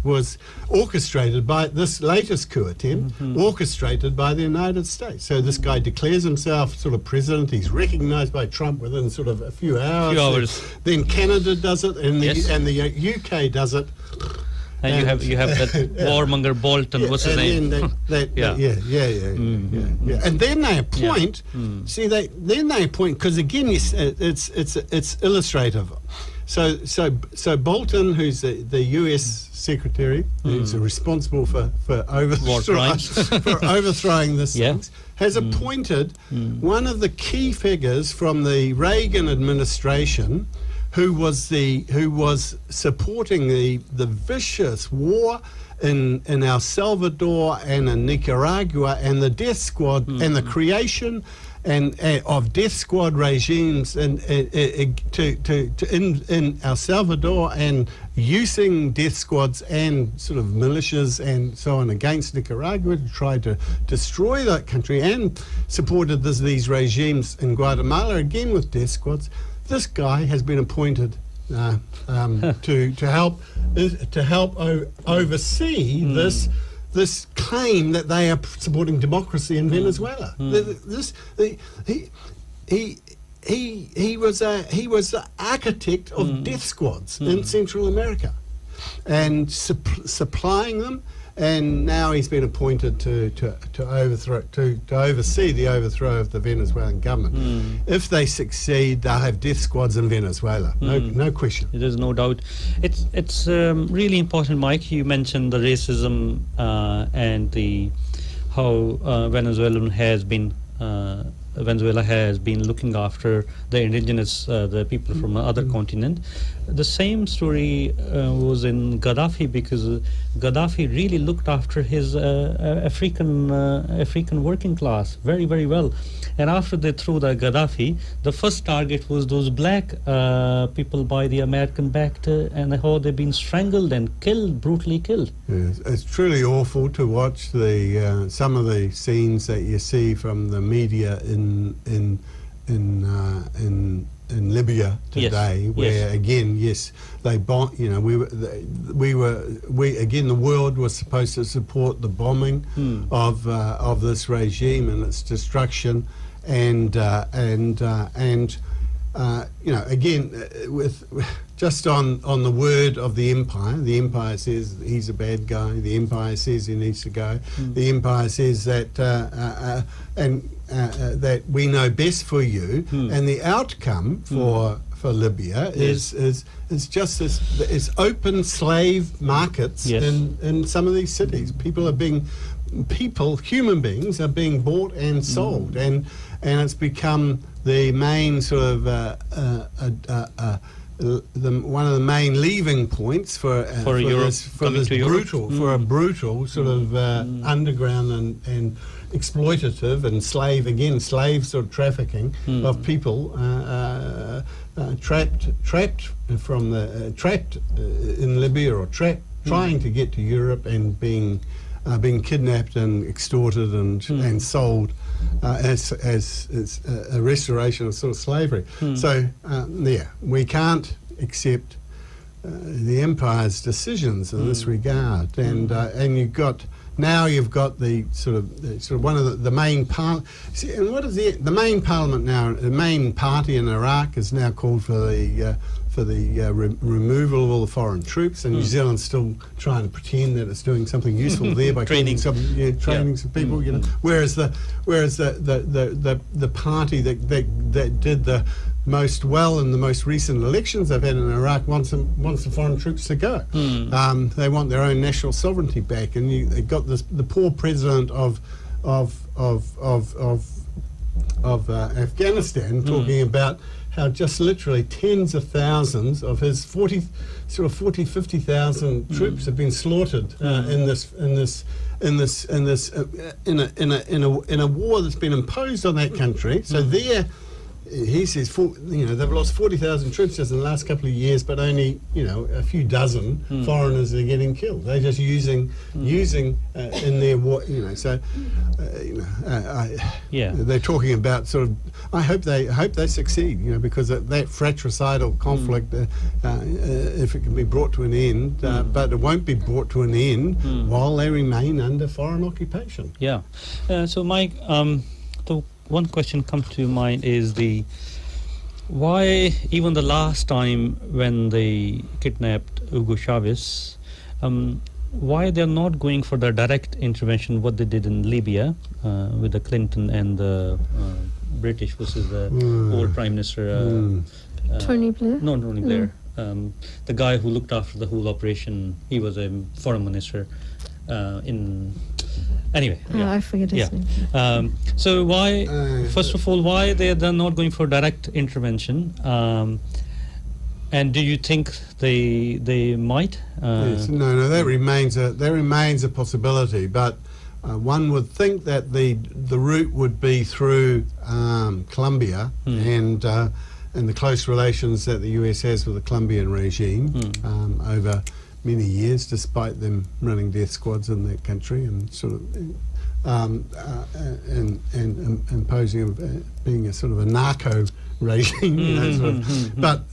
orchestrated by this latest coup attempt, orchestrated by the United States. So this guy declares himself sort of president. He's recognised by Trump within sort of a few hours. Then Canada does it, and the UK does it. And you have that warmonger Bolton. What's his name? And then they appoint. See, then they appoint, because again, it's illustrative. So Bolton, who's the U.S. secretary, who's responsible for overthrowing this things, has appointed one of the key figures from the Reagan administration, who was supporting the vicious war in El Salvador and in Nicaragua, and the death squad and the creation of death squad regimes in El Salvador, and using death squads and sort of militias and so on against Nicaragua to try to destroy that country, and supported these regimes in Guatemala again with death squads. This guy has been appointed to help oversee this claim that they are supporting democracy in Venezuela. He was the architect of death squads in Central America, and supplying them. And now he's been appointed to oversee the overthrow of the Venezuelan government. If they succeed, they'll have death squads in Venezuela. No question. There's no doubt. It's really important, Mike. You mentioned the racism and how Venezuela has been looking after the indigenous, the people from another continent. The same story was in Gaddafi, because Gaddafi really looked after his African working class very, very well. And after they threw the Gaddafi, the first target was those black people by the American-backed, and how they've been strangled and killed, brutally killed. Yes, it's truly awful to watch some of the scenes that you see from the media in Libya today, where again, they bomb. The world was supposed to support the bombing of this regime and its destruction, and again, with just on the word of the Empire says he's a bad guy. The Empire says he needs to go. The Empire says that that we know best for you, and the outcome for Libya is just this open slave markets in some of these cities. Human beings are being bought and sold, and it's become the main sort of one of the main leaving points for a brutal sort of underground and exploitative and slave sort of trafficking of people trapped in Libya, or trying to get to Europe, and being kidnapped and extorted and sold as a restoration of sort of slavery. So we can't accept the Empire's decisions in this regard, and you've got the sort of one of the main parliament. And what is the main parliament now? The main party in Iraq is now called for the removal of all the foreign troops, and New Zealand's still trying to pretend that it's doing something useful there by training some people. Whereas the party that did the most well in the most recent elections they've had in Iraq wants the foreign troops to go. They want their own national sovereignty back, and they got the poor president of Afghanistan talking about how just literally tens of thousands of his 50,000 troops have been slaughtered in a war that's been imposed on that country. So he says, they've lost 40,000 troops just in the last couple of years, but only, a few dozen foreigners are getting killed. They're just using in their war, so, they're talking about sort of, I hope they succeed, because that fratricidal conflict, if it can be brought to an end, but it won't be brought to an end while they remain under foreign occupation. Yeah. So, Mike, the one question comes to mind is why even the last time when they kidnapped Hugo Chavez, why they're not going for the direct intervention what they did in Libya with the Clinton and the British versus the old Prime Minister Tony Blair? No, Tony Blair. The guy who looked after the whole operation, he was a foreign minister Anyway. I forget his name. So why, first of all, why they're not going for direct intervention? And do you think they might? Yes, no, that remains a possibility. But one would think that the route would be through Colombia and the close relations that the US has with the Colombian regime over many years, despite them running death squads in that country and sort of and imposing being a sort of a narco regime, but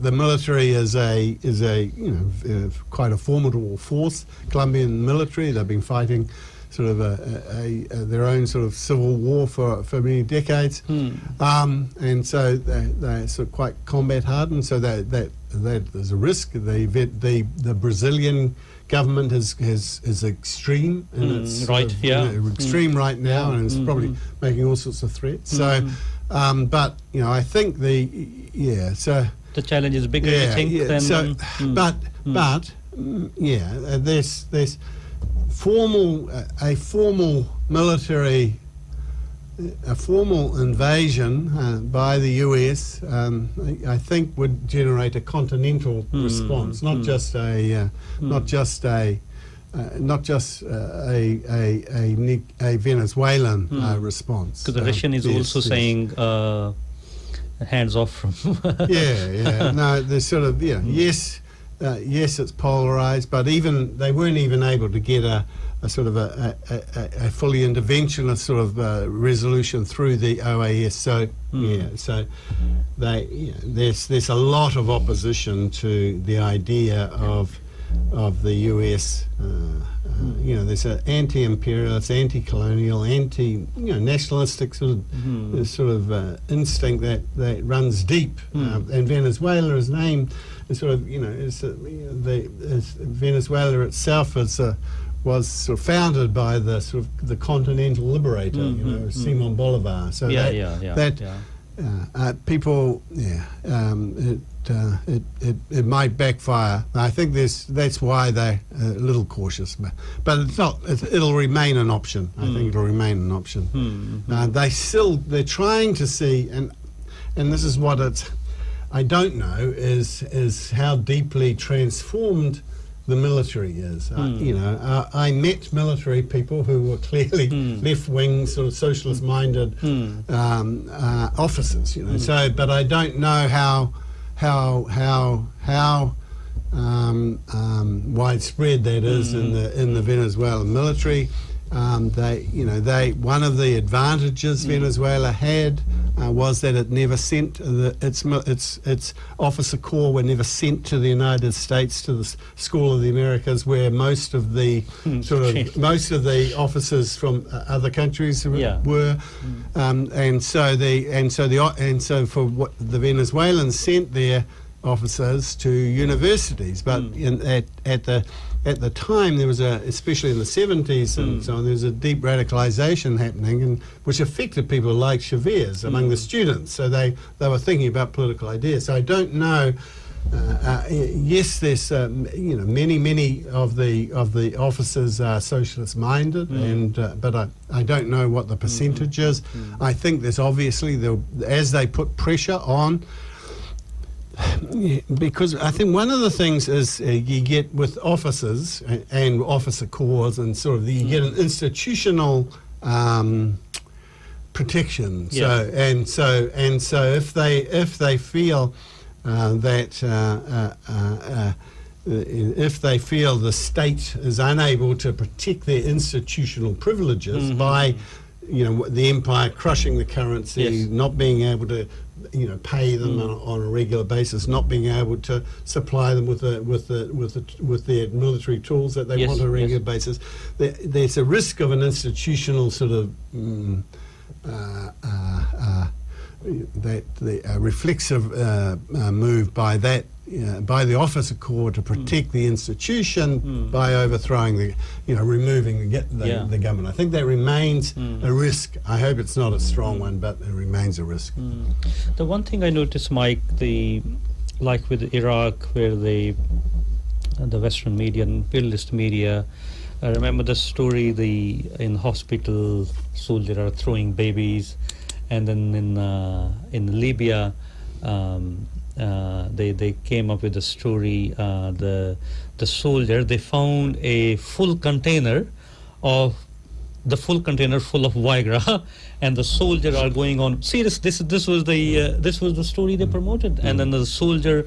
the military is a quite a formidable force. Colombian military, they've been fighting sort of their own sort of civil war for many decades, and so they're sort of quite combat hardened. So that there's a risk. The Brazilian government is extreme in its extreme right now, and it's probably making all sorts of threats. So, but I think the challenge is bigger. You think? Than, so, but there's a formal invasion by the US, I think, would generate a continental response, not just a Venezuelan response. Because the Russian is also saying hands off from. No, there's sort of yes, it's polarized, but they weren't even able to get a sort of a fully interventionist sort of resolution through the OAS. So so there's a lot of opposition to the idea of the US. There's an anti-imperialist, anti-colonial, nationalistic sort of instinct that runs deep. And Venezuela is named sort of Venezuela itself was sort of founded by the sort of the continental liberator, Simon Bolivar. So people, it might backfire. I think that's why they're a little cautious, but it's not. It'll remain an option. I think it'll remain an option. They're trying to see, and this is what I don't know is how deeply transformed the military is. I met military people who were clearly left-wing, sort of socialist-minded officers. So, but I don't know how widespread that is in the Venezuelan military. One of the advantages Venezuela had was that it never sent its officer corps were never sent to the United States to the School of the Americas, where most of the officers from other countries were, and so for what the Venezuelans sent their officers to universities, but at the time there was especially in the 70s and so on, there was a deep radicalization happening, and which affected people like Chavez among the students. So they were thinking about political ideas. So I don't know. Yes, there's many of the officers are socialist minded, but I don't know what the percentage is. I think there's obviously as they put pressure on. Because I think one of the things is you get with officers and officer corps and sort of you get an institutional protection. Yes. So if they feel if they feel the state is unable to protect their institutional privileges by, the empire crushing the currency, Yes. not being able to, pay them on a regular basis, not being able to supply them with their military tools that they Yes, want on a regular yes. basis, there's a risk of an institutional sort of reflexive move by the officer corps to protect the institution by overthrowing removing the government. I think that remains a risk. I hope it's not a strong one, but it remains a risk. The one thing I noticed, Mike, like with Iraq, where the Western media and imperialist media, I remember the story, in hospital soldiers are throwing babies, and then in Libya, they came up with a story. The soldier, they found a full container full of Viagra, and the soldier are going on. See, this was the story they promoted, and then the soldier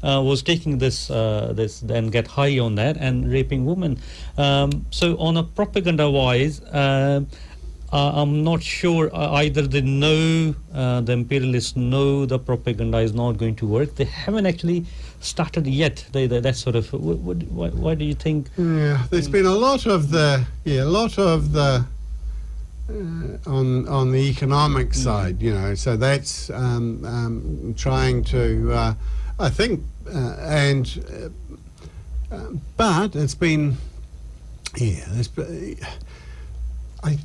was taking this and get high on that and raping women. So on a propaganda wise, I'm not sure either they know, the imperialists know the propaganda is not going to work. They haven't actually started yet. That sort of. Why do you think? Yeah, there's been a lot of the on the economic side, So that's trying to, I think, but it's been,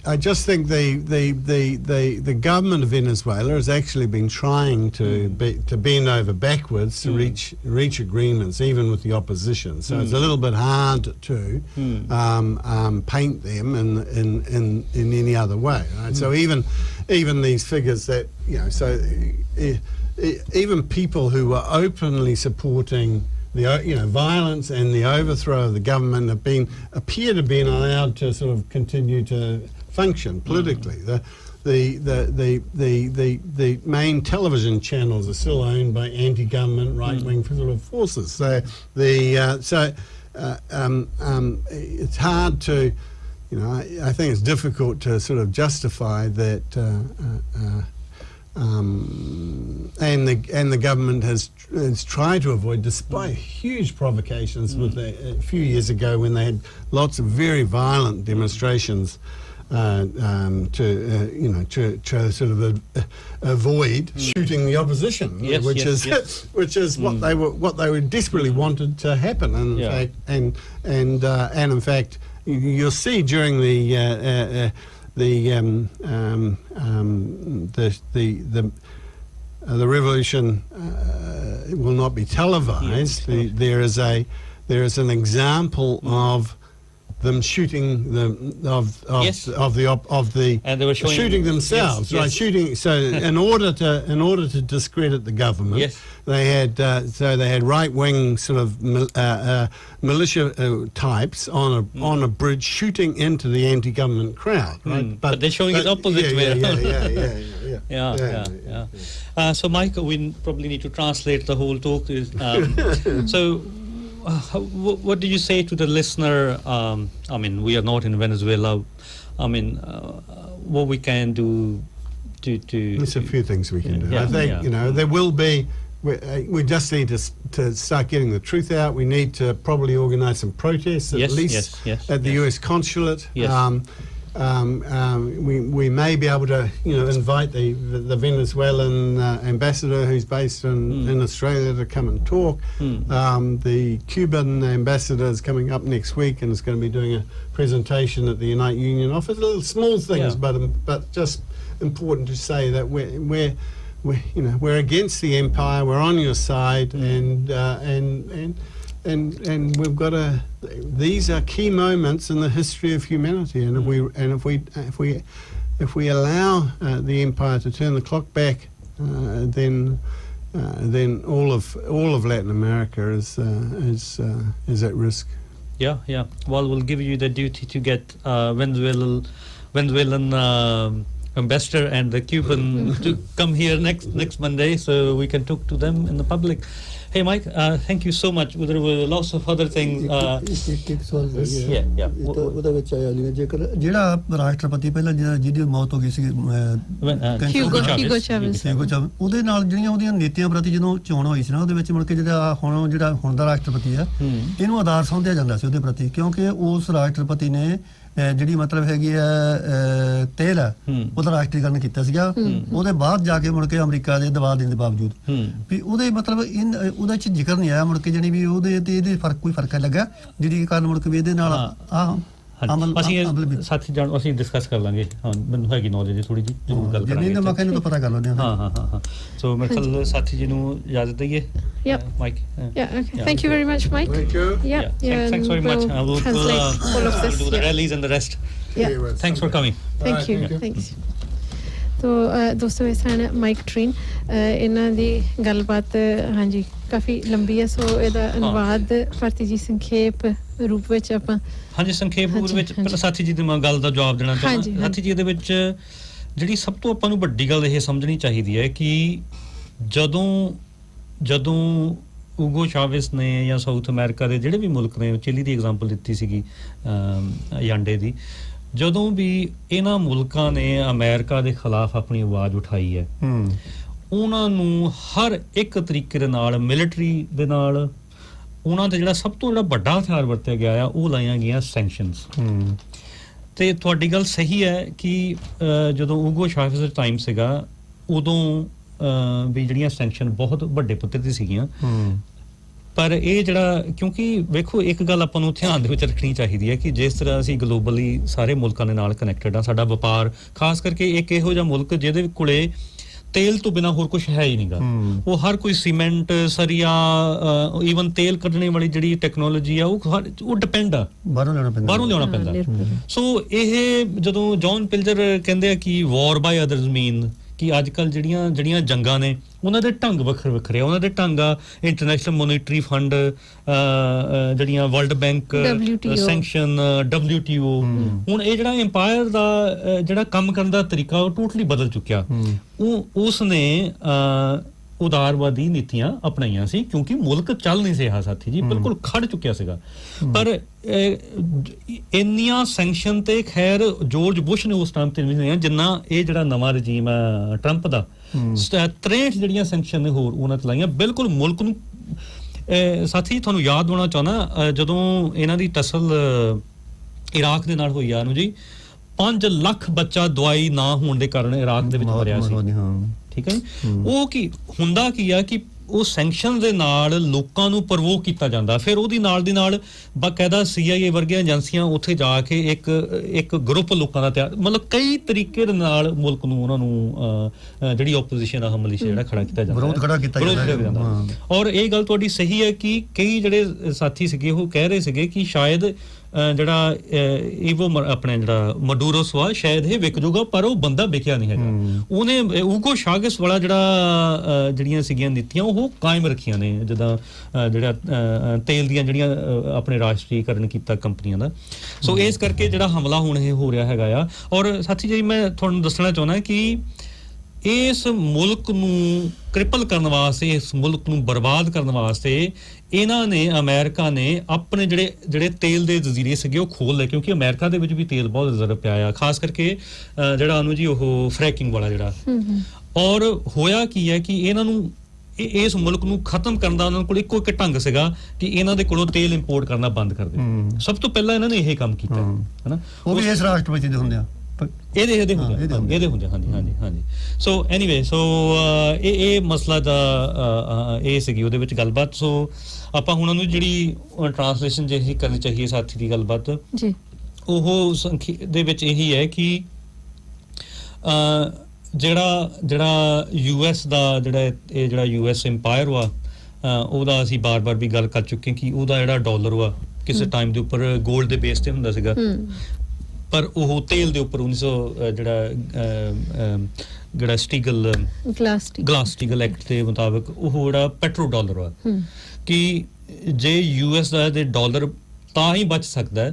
I just think the government of Venezuela has actually been trying to bend over backwards to reach agreements, even with the opposition. So it's a little bit hard to paint them in any other way. Right? So even these figures that even people who were openly supporting the violence and the overthrow of the government appear to be allowed to sort of continue to function politically. The main television channels are still owned by anti-government right-wing sort of forces. So it's hard to, I think it's difficult to sort of justify that. And the government has tried to avoid, despite huge provocations a few years ago when they had lots of very violent demonstrations to sort of avoid shooting the opposition, which is what they were desperately wanted to happen. And in fact, you'll see during the revolution will not be televised. There is an example of them shooting and they were shooting themselves, right? Shooting. So in order to discredit the government, they had right-wing sort of militia types on a bridge shooting into the anti-government crowd, right? But they're showing it opposite way. So, Mike, we probably need to translate the whole talk. So, what do you say to the listener? I mean, we are not in Venezuela. I mean, what we can do to There's a few things we can do. I think there will be. We just need to start getting the truth out. We need to probably organise some protests at least at the US consulate. We may be able to invite the Venezuelan ambassador who's based in Australia to come and talk. The Cuban ambassador is coming up next week and is going to be doing a presentation at the United Union office. Little small things, but just important to say that we're against the empire. We're on your side, and we've got these are key moments in the history of humanity. And if we allow the empire to turn the clock back, then all of Latin America is at risk. Well, we'll give you the duty to get Venezuelan ambassador and the Cuban to come here next Monday, so we can talk to them in the public. Hey, Mike, thank you so much. There were lots of other things. ਇੱਕ ਸਵਾਲ Yeah. ਉਹਦੇ ਵਿੱਚ ਆਇਆ ਨਹੀਂ ਜੇਕਰ ਜਿਹੜਾ ਰਾਸ਼ਟਰਪਤੀ ਪਹਿਲਾਂ ਜਿਹਦੀ ਮੌਤ ਹੋ ਗਈ ਸੀ Hugo Chavez ਉਹਦੇ ਨਾਲ ਜਿਹੜੀਆਂ ਉਹਦੀਆਂ ਨੀਤੀਆਂ ਪ੍ਰਤੀ ਜਦੋਂ ਚੋਣ ਹੋਈ ਸੀ ਨਾ ਉਹਦੇ ਵਿੱਚ ਮੁੜ ਕੇ ਜਿਹੜਾ ਹੁਣ ਦਾ ਰਾਸ਼ਟਰਪਤੀ ਆ ਇਹਨੂੰ ਆਧਾਰ ਸਮਝਿਆ ਜਾਂਦਾ ਸੀ ਉਹਦੇ ਪ੍ਰਤੀ ਕਿਉਂਕਿ ਉਸ ਰਾਸ਼ਟਰਪਤੀ ਨੇ ਜਿਹੜੀ ਮਤਲਬ ਹੈਗੀ ਆ ਤੇਲ ਆ ਉਹਦਾ ਰਾਸ਼ਟਰੀਕਰਨ ਕੀਤਾ ਸੀਗਾ ਉਹਦੇ ਬਾਅਦ ਜਾ ਕੇ ਮੁੜ ਕੇ ਅਮਰੀਕਾ ਦੇ ਦਬਾਅ ਦੇਣ ਦੇ ਬਾਵਜੂਦ ਵੀ ਉਹਦੇ ਮਤਲਬ ਉਹਦੇ ਚ ਜ਼ਿਕਰ ਨਹੀਂ ਆਇਆ ਮੁੜ ਕੇ ਜਾਣੀ ਵੀ ਉਹਦੇ ਤੇ ਇਹਦੇ ਕੋਈ ਫਰਕ ਲੱਗਾ ਜਿਹਦੀ ਕਾਰਨ ਮੁੜ ਕੇ ਵੀ ਇਹਦੇ ਨਾਲ ਅਸੀਂ ਡਿਸਕਸ ਕਰ ਲਾਂਗੇ ਹਾਂ ਮੈਨੂੰ ਹੈਗੀ ਨੌਲੇਜ ਥੋੜੀ ਜੀ ਜ਼ਰੂਰ ਗੱਲ ਕਰਾਂਗੇ ਨਹੀਂ ਮੈਂ ਕਹਿੰਦਾ ਪਤਾ ਕਰ ਲੈਂਦੇ ਹਾਂ ਸੋ ਮੇਰੇ ਖਿਆਲ ਸਾਥੀ ਜੀ ਨੂੰ ਇਜਾਜ਼ਤ ਦਈਏ mic thank you very much Mike. Thank you. Thanks very much. I will translate all of this. do the rallies and the rest. Thanks for coming. Thank you. Thanks. ਤੋ ਦੋਸਤੋ ਇਹ ਸਨ ਮਾਈਕ ਟ੍ਰੀਨ ਇਹਨਾਂ ਦੀ ਗੱਲਬਾਤ ਹਾਂਜੀ ਕਾਫੀ ਲੰਬੀ ਹੈ ਸੋ ਇਹਦਾ ਅਨੁਵਾਦ ਭਾਰਤੀ ਜੀ ਸੰਖੇਪ ਰੂਪ ਵਿੱਚ ਆਪਾਂ ਹਾਂਜੀ ਸੰਖੇਪ ਰੂਪ ਵਿੱਚ ਪਹਿਲਾਂ ਸਾਥੀ ਜੀ ਦੀ ਗੱਲ ਦਾ ਜਵਾਬ ਦੇਣਾ ਚਾਹੁੰਦਾ ਸਾਥੀ ਜੀ ਇਹਦੇ ਵਿੱਚ ਜਿਹੜੀ ਸਭ ਤੋਂ ਆਪਾਂ ਨੂੰ ਵੱਡੀ ਗੱਲ ਇਹ ਸਮਝਣੀ ਚਾਹੀਦੀ ਹੈ ਕਿ ਜਦੋਂ ਊਗੋ ਚਾਵੇਸ ਨੇ ਜਾਂ ਸਾਊਥ ਅਮਰੀਕਾ ਦੇ ਜਿਹੜੇ ਵੀ ਮੁਲਕ ਨੇ ਚਿਲੀ ਦੀ ਐਗਜ਼ਾਮਪਲ ਦਿੱਤੀ ਸੀਗੀ ਯਾਂਡੇ ਦੀ ਜਦੋਂ ਵੀ ਇਹਨਾਂ ਮੁਲਕਾਂ ਨੇ ਅਮਰੀਕਾ ਦੇ ਖਿਲਾਫ ਆਪਣੀ ਆਵਾਜ਼ ਉਠਾਈ ਹੈ ਉਹਨਾਂ ਨੂੰ ਹਰ ਇੱਕ ਤਰੀਕੇ ਦੇ ਨਾਲ ਮਿਲਟਰੀ ਦੇ ਨਾਲ ਉਹਨਾਂ ਦਾ ਜਿਹੜਾ ਸਭ ਤੋਂ ਜਿਹੜਾ ਵੱਡਾ ਹਥਿਆਰ ਵਰਤਿਆ ਗਿਆ ਆ ਉਹ ਲਾਈਆਂ ਗਈਆਂ ਸੈਂਕਸ਼ਨਸ ਤੇ ਤੁਹਾਡੀ ਗੱਲ ਸਹੀ ਹੈ ਕਿ ਜਦੋਂ ਊਗੋ ਚਾਵੇਸ ਦਾ ਟਾਈਮ ਸੀਗਾ ਉਦੋਂ ਵੀ ਜਿਹੜੀਆਂ ਸੈਂਕਸ਼ਨ ਬਹੁਤ ਵੱਡੇ ਪੱਧਰ ਤੇ ਸੀਗੀਆਂ ਪਰ ਇਹ ਜਿਹੜਾ ਕਿਉਂਕਿ ਵੇਖੋ ਇੱਕ ਗੱਲ ਆਪਾਂ ਨੂੰ ਧਿਆਨ ਦੇ ਵਿੱਚ ਰੱਖਣੀ ਚਾਹੀਦੀ ਹੈ ਕਿ ਜਿਸ ਤਰ੍ਹਾਂ ਅਸੀਂ ਗਲੋਬਲੀ ਸਾਰੇ ਮੁਲਕਾਂ ਦੇ ਨਾਲ ਕਨੈਕਟਡ ਆ ਸਾਡਾ ਵਪਾਰ ਖਾਸ ਕਰਕੇ ਇੱਕ ਇਹੋ ਜਿਹਾ ਮੁਲਕ ਜਿਹਦੇ ਕੋਲੇ ਤੇਲ ਤੋਂ ਬਿਨਾ ਹੋਰ ਕੁਝ ਹੈ ਹੀ ਨਹੀਂਗਾ ਉਹ ਹਰ ਕੋਈ ਸੀਮੈਂਟ ਸਰੀਆ ਈਵਨ ਤੇਲ ਕੱਢਣੇ ਵਾਲੀ ਜਿਹੜੀ ਟੈਕਨੋਲੋਜੀ ਆ ਉਹ ਡਿਪੈਂਡ ਆ ਬਾਹਰੋਂ ਲਿਆਉਣਾ ਪੈਂਦਾ ਸੋ ਇਹ ਜਦੋਂ ਜੌਨ ਪਿਲਜਰ ਕਹਿੰਦੇ ਆ ਕਿ ਵਾਰ ਬਾਈ ਅਦਰਸ ਮੀਨ ਕਿ ਅੱਜ ਕੱਲ ਜਿਹੜੀਆਂ ਜੰਗਾਂ ਨੇ ਉਹਨਾਂ ਦੇ ਢੰਗ ਵੱਖਰੇ ਉਹਨਾਂ ਦੇ ਢੰਗ ਆ ਇੰਟਰਨੈਸ਼ਨਲ ਮੋਨੀਟਰੀ ਫੰਡ ਜਿਹੜੀਆਂ ਵਰਲਡ ਬੈਂਕ ਸੈਂਕਸ਼ਨ WTO ਹੁਣ ਇਹ ਜਿਹੜਾ ਇੰਪਾਇਰ ਦਾ ਜਿਹੜਾ ਕੰਮ ਕਰਨ ਦਾ ਤਰੀਕਾ ਉਹ ਟੋਟਲੀ ਬਦਲ ਚੁੱਕਿਆ ਉਸ ਨੇ ਉਦਾਰਵਾਦੀ ਨੀਤੀਆਂ ਅਪਣਾਈਆਂ ਸੀ ਕਿਉਂਕਿ ਮੁਲਕ ਚੱਲ ਨਹੀਂ ਰਿਹਾ ਸਾਥੀ ਜੀ ਬਿਲਕੁਲ ਖੜ ਚੁੱਕਿਆ ਸੀਗਾ ਪਰ ਇੰਨੀਆਂ ਸੈਂਕਸ਼ਨ ਤੇ ਖੈਰ ਜਾਰਜ ਬੁਸ਼ ਨੇ ਉਸ ਟਾਈਮ ਤੇ ਨਹੀਂ ਹੋਈਆਂ ਜਿੰਨਾ ਇਹ ਜਿਹੜਾ ਨਵਾਂ ਰਜੀਮ ਹੈ ਟਰੰਪ ਦਾ 63 ਜਿਹੜੀਆਂ ਸੈਂਕਸ਼ਨ ਨੇ ਹੋਰ ਉਹਨਾਂ ਤੇ ਲਾਈਆਂ ਬਿਲਕੁਲ ਮੁਲਕ ਨੂੰ ਸਾਥੀ ਤੁਹਾਨੂੰ ਯਾਦ ਹੋਣਾ ਚਾਹੁੰਦਾ ਜਦੋਂ ਇਹਨਾਂ ਦੀ ਟਸਲ ਇਰਾਕ ਦੇ ਨਾਲ ਹੋਈ ਆ ਨੂੰ ਜੀ 5 ਲੱਖ ਬੱਚਾ ਦਵਾਈ ਨਾ ਹੋਣ ਦੇ ਕਾਰਨ ਇਰਾਕ ਦੇ ਵਿੱਚ ਮਰਿਆ ਸੀ ਠੀਕ ਹੈ ਉਹ ਕੀ ਹੁੰਦਾ ਕੀ ਆ ਕਿ ਉਹ ਸੈਂਕਸ਼ਨ ਦੇ ਨਾਲ ਲੋਕਾਂ ਨੂੰ ਪ੍ਰਵੋਕ ਕੀਤਾ ਜਾਂਦਾ ਫਿਰ ਉਹਦੀ ਨਾਲ ਦੀ ਨਾਲ ਬਾਕਾਇਦਾ CIA ਵਰਗੀਆਂ ਏਜੰਸੀਆਂ ਉੱਥੇ ਜਾ ਕੇ ਇੱਕ ਗਰੁੱਪ ਲੋਕਾਂ ਦਾ ਤਿਆਰ ਮਤਲਬ ਕਈ ਤਰੀਕੇ ਦੇ ਨਾਲ ਮੁਲਕ ਨੂੰ ਉਹਨਾਂ ਨੂੰ ਜਿਹੜੀ ਆਪੋਜੀਸ਼ਨ ਆ ਮਲੀਸ਼ੀਆ ਜਿਹੜਾ ਖੜਾ ਕੀਤਾ ਜਾਂਦਾ ਵਿਰੋਧ ਖੜਾ ਕੀਤਾ ਜਾਂਦਾ ਔਰ ਇਹ ਗੱਲ ਤੁਹਾਡੀ ਸਹੀ ਹੈ ਕਿ ਕਈ ਜਿਹੜੇ ਸਾਥੀ ਸੀਗੇ ਉਹ ਕਹਿ ਰਹੇ ਸੀਗੇ ਕਿ ਸ਼ਾਇਦ ਜਿਹੜਾ ਇਵੋ ਆਪਣੇ ਜਿਹੜਾ ਮਡੂਰੋਸ ਵਾ ਸ਼ਾਇਦ ਇਹ ਵਿਕ ਜਾਊਗਾ ਪਰ ਉਹ ਬੰਦਾ ਵਿਕਿਆ ਨਹੀਂ ਹੈਗਾ ਉਹਨੇ ਊਗੋ ਚਾਵੇਸ ਵਾਲਾ ਜਿਹੜੀਆਂ ਸੀਗੀਆਂ ਨੀਤੀਆਂ ਉਹ ਕਾਇਮ ਰੱਖੀਆਂ ਨੇ ਜਿੱਦਾਂ ਜਿਹੜਾ ਤੇਲ ਦੀਆਂ ਜਿਹੜੀਆਂ ਆਪਣੇ ਰਾਸ਼ਟਰੀਕਰਨ ਕੀਤਾ ਕੰਪਨੀਆਂ ਦਾ ਸੋ ਇਸ ਕਰਕੇ ਜਿਹੜਾ ਹਮਲਾ ਹੁਣ ਇਹ ਹੋ ਰਿਹਾ ਹੈਗਾ ਆ ਔਰ ਸਾਥੀ ਜੀ ਮੈਂ ਤੁਹਾਨੂੰ ਦੱਸਣਾ ਚਾਹੁੰਦਾ ਕਿ ਇਸ ਮੁਲਕ ਨੂੰ ਕ੍ਰਿਪਲ ਕਰਨ ਵਾਸਤੇ ਇਸ ਮੁਲਕ ਨੂੰ ਬਰਬਾਦ ਕਰਨ ਵਾਸਤੇ ਇਹਨਾਂ ਨੇ ਅਮਰੀਕਾ ਨੇ ਆਪਣੇ ਜਿਹੜੇ ਤੇਲ ਦੇ ਜਜ਼ੀਰੇ ਸੀਗੇ ਉਹ ਖੋਲ ਲਏ ਕਿਉਂਕਿ ਅਮਰੀਕਾ ਦੇ ਵਿੱਚ ਵੀ ਤੇਲ ਬਹੁਤ ਰਿਜ਼ਰਵ ਪਿਆ ਆ ਖਾਸ ਕਰਕੇ ਜਿਹੜਾ ਉਹਨੂੰ ਜੀ ਉਹ ਫ੍ਰੈਕਿੰਗ ਵਾਲਾ ਜਿਹੜਾ ਔਰ ਹੋਇਆ ਕੀ ਹੈ ਕਿ ਇਹਨਾਂ ਨੂੰ ਇਸ ਮੁਲਕ ਨੂੰ ਖਤਮ ਕਰਨ ਦਾ ਉਹਨਾਂ ਕੋਲ ਇੱਕੋ ਇੱਕ ਢੰਗ ਸੀਗਾ ਕਿ ਇਹਨਾਂ ਦੇ ਕੋਲੋਂ ਤੇਲ ਇੰਪੋਰਟ ਕਰਨਾ ਬੰਦ ਕਰ ਦੇ ਸਭ ਤੋਂ ਪਹਿਲਾਂ ਇਹਨਾਂ ਨੇ ਇਹ ਕੰਮ ਕੀਤਾ ਹੈ ਨਾ ਉਹ ਵੀ ਇਸ ਰਾਸ਼ਟਰਪਤੀ ਦੇ ਹੁੰਦੇ ਆ ਇਹਦੇ ਹੁੰਦੇ ਹਾਂਜੀ ਸੋ ਐਨੀਵੇ ਸੋ ਇਹ ਮਸਲਾ ਦਾ ਇਹ ਸੀਗੀ ਉਹਦੇ ਵਿੱਚ ਗੱਲਬਾਤ ਸੋ ਆਪਾਂ ਹੁਣ ਉਹਨੂੰ ਜਿਹੜੀ ਟ੍ਰਾਂਸਲੇਸ਼ਨ ਜਿਹੀ ਕਰਨੀ ਚਾਹੀਏ ਸਾਥੀ ਦੀ ਗੱਲਬਾਤ ਜੀ ਉਹ ਦੇ ਵਿੱਚ ਇਹੀ ਹੈ ਕਿ ਜਿਹੜਾ US ਦਾ ਜਿਹੜਾ US ਇੰਪਾਇਰ ਵਾ ਉਹਦਾ ਅਸੀਂ ਬਾਰ-ਬਾਰ ਵੀ ਗੱਲ ਕਰ ਚੁੱਕੇ ਕਿ ਉਹਦਾ ਜਿਹੜਾ ਡਾਲਰ ਵਾ ਕਿਸੇ ਟਾਈਮ ਦੇ ਉੱਪਰ 골ਡ ਦੇ ਬੇਸ ਤੇ ਹੁੰਦਾ ਸੀਗਾ ਪਰ ਉਹ ਤੇਲ ਦੇ ਉੱਪਰ 1900 ਜਿਹੜਾ ਸਟੀਗਲ ਗਲਾਸ-ਸਟੀਗਲ ਐਕਟ ਦੇ ਮੁਤਾਬਕ ਉਹ ਜਿਹੜਾ ਪੈਟਰੋ ਡਾਲਰ ਵਾ ਕਿ ਜੇ US ਦਾ ਦੇ ਡਾਲਰ ਤਾਂ ਹੀ ਬਚ ਸਕਦਾ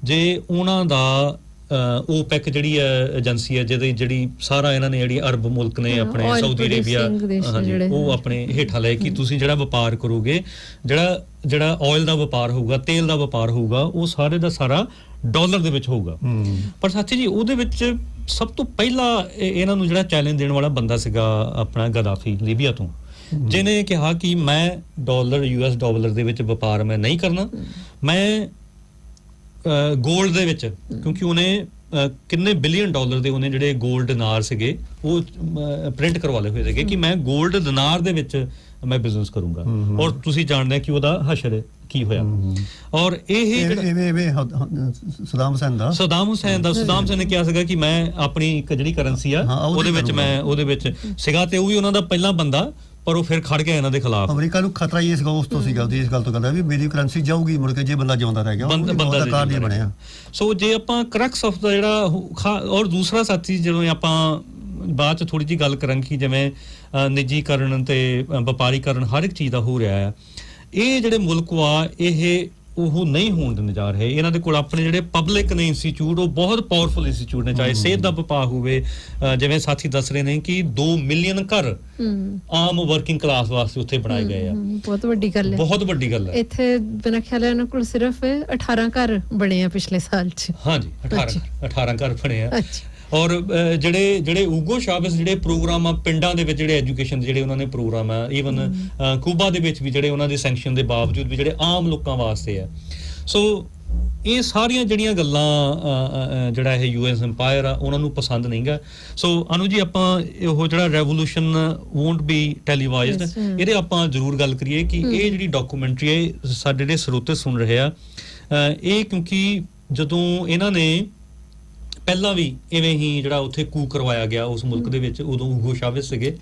ਜੇ ਉਹਨਾਂ ਦਾ OPEC ਜਿਹੜੀ ਏਜੰਸੀ ਹੈ ਜਿਹੜੀ ਸਾਰਾ ਇਹਨਾਂ ਨੇ ਜਿਹੜੀ ਅਰਬ ਮੁਲਕ ਨੇ ਆਪਣੇ ਸਾਊਦੀ ਅਰੇਬੀਆ ਉਹ ਆਪਣੇ ਹੇਠਾਂ ਲੈ ਕੇ ਤੁਸੀਂ ਜਿਹੜਾ ਵਪਾਰ ਕਰੋਗੇ ਜਿਹੜਾ ਆਇਲ ਦਾ ਵਪਾਰ ਹੋਊਗਾ ਤੇਲ ਦਾ ਵਪਾਰ ਹੋਊਗਾ ਉਹ ਸਾਰੇ ਦਾ ਸਾਰਾ ਡਾਲਰ ਦੇ ਵਿੱਚ ਹੋਊਗਾ। ਪਰ ਸਾਥੀ ਜੀ ਉਹਦੇ ਵਿੱਚ ਸਭ ਤੋਂ ਪਹਿਲਾਂ ਇਹਨਾਂ ਨੂੰ ਜਿਹੜਾ ਚੈਲੰਜ ਦੇਣ ਵਾਲਾ ਬੰਦਾ ਸੀਗਾ ਆਪਣਾ ਗਦਾਫੀ ਲੀਬੀਆ ਤੋਂ, ਜਿਹਨੇ ਕਿਹਾ ਕਿ ਮੈਂ US ਡਾਲਰ ਦੇ ਵਿੱਚ ਵਪਾਰ ਮੈਂ ਨਹੀਂ ਕਰਨਾ, ਮੈਂ ਗੋਲਡ ਦੇ ਵਿੱਚ, ਕਿਉਂਕਿ ਉਹਨੇ ਕਿੰਨੇ ਬਿਲੀਅਨ ਡਾਲਰ ਦੇ ਉਹਨੇ ਜਿਹੜੇ ਗੋਲਡ ਦਿਨਾਰ ਸੀਗੇ ਉਹ ਪ੍ਰਿੰਟ ਕਰਵਾ ਲਏ ਹੋਏ ਸੀਗੇ ਕਿ ਮੈਂ ਗੋਲਡ ਦਿਨਾਰ ਦੇ ਵਿੱਚ ਮੈਂ ਬਿਜ਼ਨਸ ਕਰੂੰਗਾ। ਔਰ ਤੁਸੀਂ ਜਾਣਦੇ ਕਿ ਉਹਦਾ ਹਸ਼ਰ ਕੀ ਹੋਇਆ। ਔਰ ਸਦਾਮ ਹੁਸੈਨ ਨੇ ਕਿਹਾ ਸੀਗਾ ਕਿ ਮੈਂ ਆਪਣੀ ਇੱਕ ਜਿਹੜੀ ਕਰੰਸੀ ਆ ਉਹਦੇ ਵਿੱਚ ਸੀਗਾ, ਤੇ ਉਹ ਵੀ ਉਹਨਾਂ ਦਾ ਪਹਿਲਾ ਬੰਦਾ, ਪਰ ਉਹ ਫਿਰ ਖੜ ਗਿਆ ਇਹਨਾਂ ਦੇ ਖਿਲਾਫ। ਅਮਰੀਕਾ ਨੂੰ ਖਤਰਾ ਹੀ ਇਸ ਗੱਲ ਤੋਂ ਕਰਦਾ ਵੀ ਮੇਰੀ ਕਰੰਸੀ ਜਾਊਗੀ ਮੁੜ ਕੇ ਜੇ ਬੰਦਾ ਜਿਉਂਦਾ ਰਹਿ ਗਿਆ ਬੰਦਾ ਕਾਰ ਨਹੀਂ ਬਣਿਆ। ਸੋ ਜੇ ਆਪਾਂ ਕਰਕਸ ਆਫ ਦਾ ਜਿਹੜਾ ਔਰ ਦੂਸਰਾ ਸਾਥੀ ਜਦੋਂ ਆਪਾਂ ਬਾਅਦ ਚ ਥੋੜੀ ਜਿਹੀ ਗੱਲ ਕਰਾਂਗੇ ਜਿਵੇਂ ਨਿੱਜੀਕਰਨ ਤੇ ਵਪਾਰੀਕਰਨ ਹਰ ਇੱਕ ਚੀਜ਼ ਦਾ ਹੋ ਰਿਹਾ ਹੈ, ਇਹ ਜਿਹੜੇ ਮੁਲਕ ਆ ਇਹ ਉਹ ਨਹੀਂ ਹੋਣ ਦਿੰਦੇ ਜਾ ਰਹੇ। ਇਹਨਾਂ ਦੇ ਕੋਲ ਆਪਣੇ ਜਿਹੜੇ ਪਬਲਿਕ ਨੇ ਇੰਸਟੀਚਿਊਟ ਉਹ ਬਹੁਤ ਪਾਵਰਫੁਲ ਇੰਸਟੀਚਿਊਟ ਨੇ, ਚਾਹੇ ਸਿਹਤ ਦਾ ਵਿਭਾਗ ਹੋਵੇ, ਜਿਵੇਂ ਸਾਥੀ ਦੱਸ ਰਹੇ ਨੇ ਕਿ 2 ਮਿਲੀਅਨ ਘਰ ਆਮ ਵਰਕਿੰਗ ਕਲਾਸ ਵਾਸਤੇ ਉੱਥੇ ਬਣਾਏ ਗਏ ਆ। ਬਹੁਤ ਵੱਡੀ ਗੱਲ ਹੈ, ਬਹੁਤ ਵੱਡੀ ਗੱਲ ਹੈ। ਇੱਥੇ ਬਿਨਾਂ ਖਿਆਲ ਇਹਨਾਂ ਕੋਲ ਸਿਰਫ 18 ਘਰ ਬਣੇ ਆ ਪਿਛਲੇ ਸਾਲ ਚ। ਹਾਂਜੀ 18 ਘਰ ਬਣੇ ਆ। ਔਰ ਜਿਹੜੇ ਊਗੋ ਸ਼ਾਵੇਜ਼ ਜਿਹੜੇ ਪ੍ਰੋਗਰਾਮ ਆ ਪਿੰਡਾਂ ਦੇ ਵਿੱਚ ਜਿਹੜੇ ਐਜੂਕੇਸ਼ਨ ਦੇ ਜਿਹੜੇ ਉਹਨਾਂ ਨੇ ਪ੍ਰੋਗਰਾਮ ਆ, ਈਵਨ ਕੂਬਾ ਦੇ ਵਿੱਚ ਵੀ ਜਿਹੜੇ ਉਹਨਾਂ ਦੇ ਸੈਂਕਸ਼ਨ ਦੇ ਬਾਵਜੂਦ ਵੀ ਜਿਹੜੇ ਆਮ ਲੋਕਾਂ ਵਾਸਤੇ ਆ। ਸੋ ਇਹ ਸਾਰੀਆਂ ਜਿਹੜੀਆਂ ਗੱਲਾਂ ਜਿਹੜਾ ਇਹ US ਐਮਪਾਇਰ ਆ ਉਹਨਾਂ ਨੂੰ ਪਸੰਦ ਨਹੀਂਗਾ। ਸੋ ਅਨੂ ਜੀ ਆਪਾਂ ਉਹ ਜਿਹੜਾ ਰੈਵੋਲੂਸ਼ਨ ਵੋਂਟ ਬੀ ਟੈਲੀਵਾਈਜ਼ਡ ਇਹਦੇ ਆਪਾਂ ਜ਼ਰੂਰ ਗੱਲ ਕਰੀਏ ਕਿ ਇਹ ਜਿਹੜੀ ਡਾਕੂਮੈਂਟਰੀ ਹੈ ਸਾਡੇ ਜਿਹੜੇ ਸਰੋਤੇ ਸੁਣ ਰਹੇ ਆ ਇਹ, ਕਿਉਂਕਿ ਜਦੋਂ ਇਹਨਾਂ ਨੇ ਪਹਿਲਾਂ ਵੀ ਇਵੇਂ ਹੀ ਜਿਹੜਾ ਉੱਥੇ ਕੂ ਕਰਵਾਇਆ ਗਿਆ ਉਸ ਮੁਲਕ ਦੇ ਵਿੱਚ, ਉਦੋਂ ਊਗੋ ਸ਼ਾਵੇਜ਼ ਸੀਗੇ,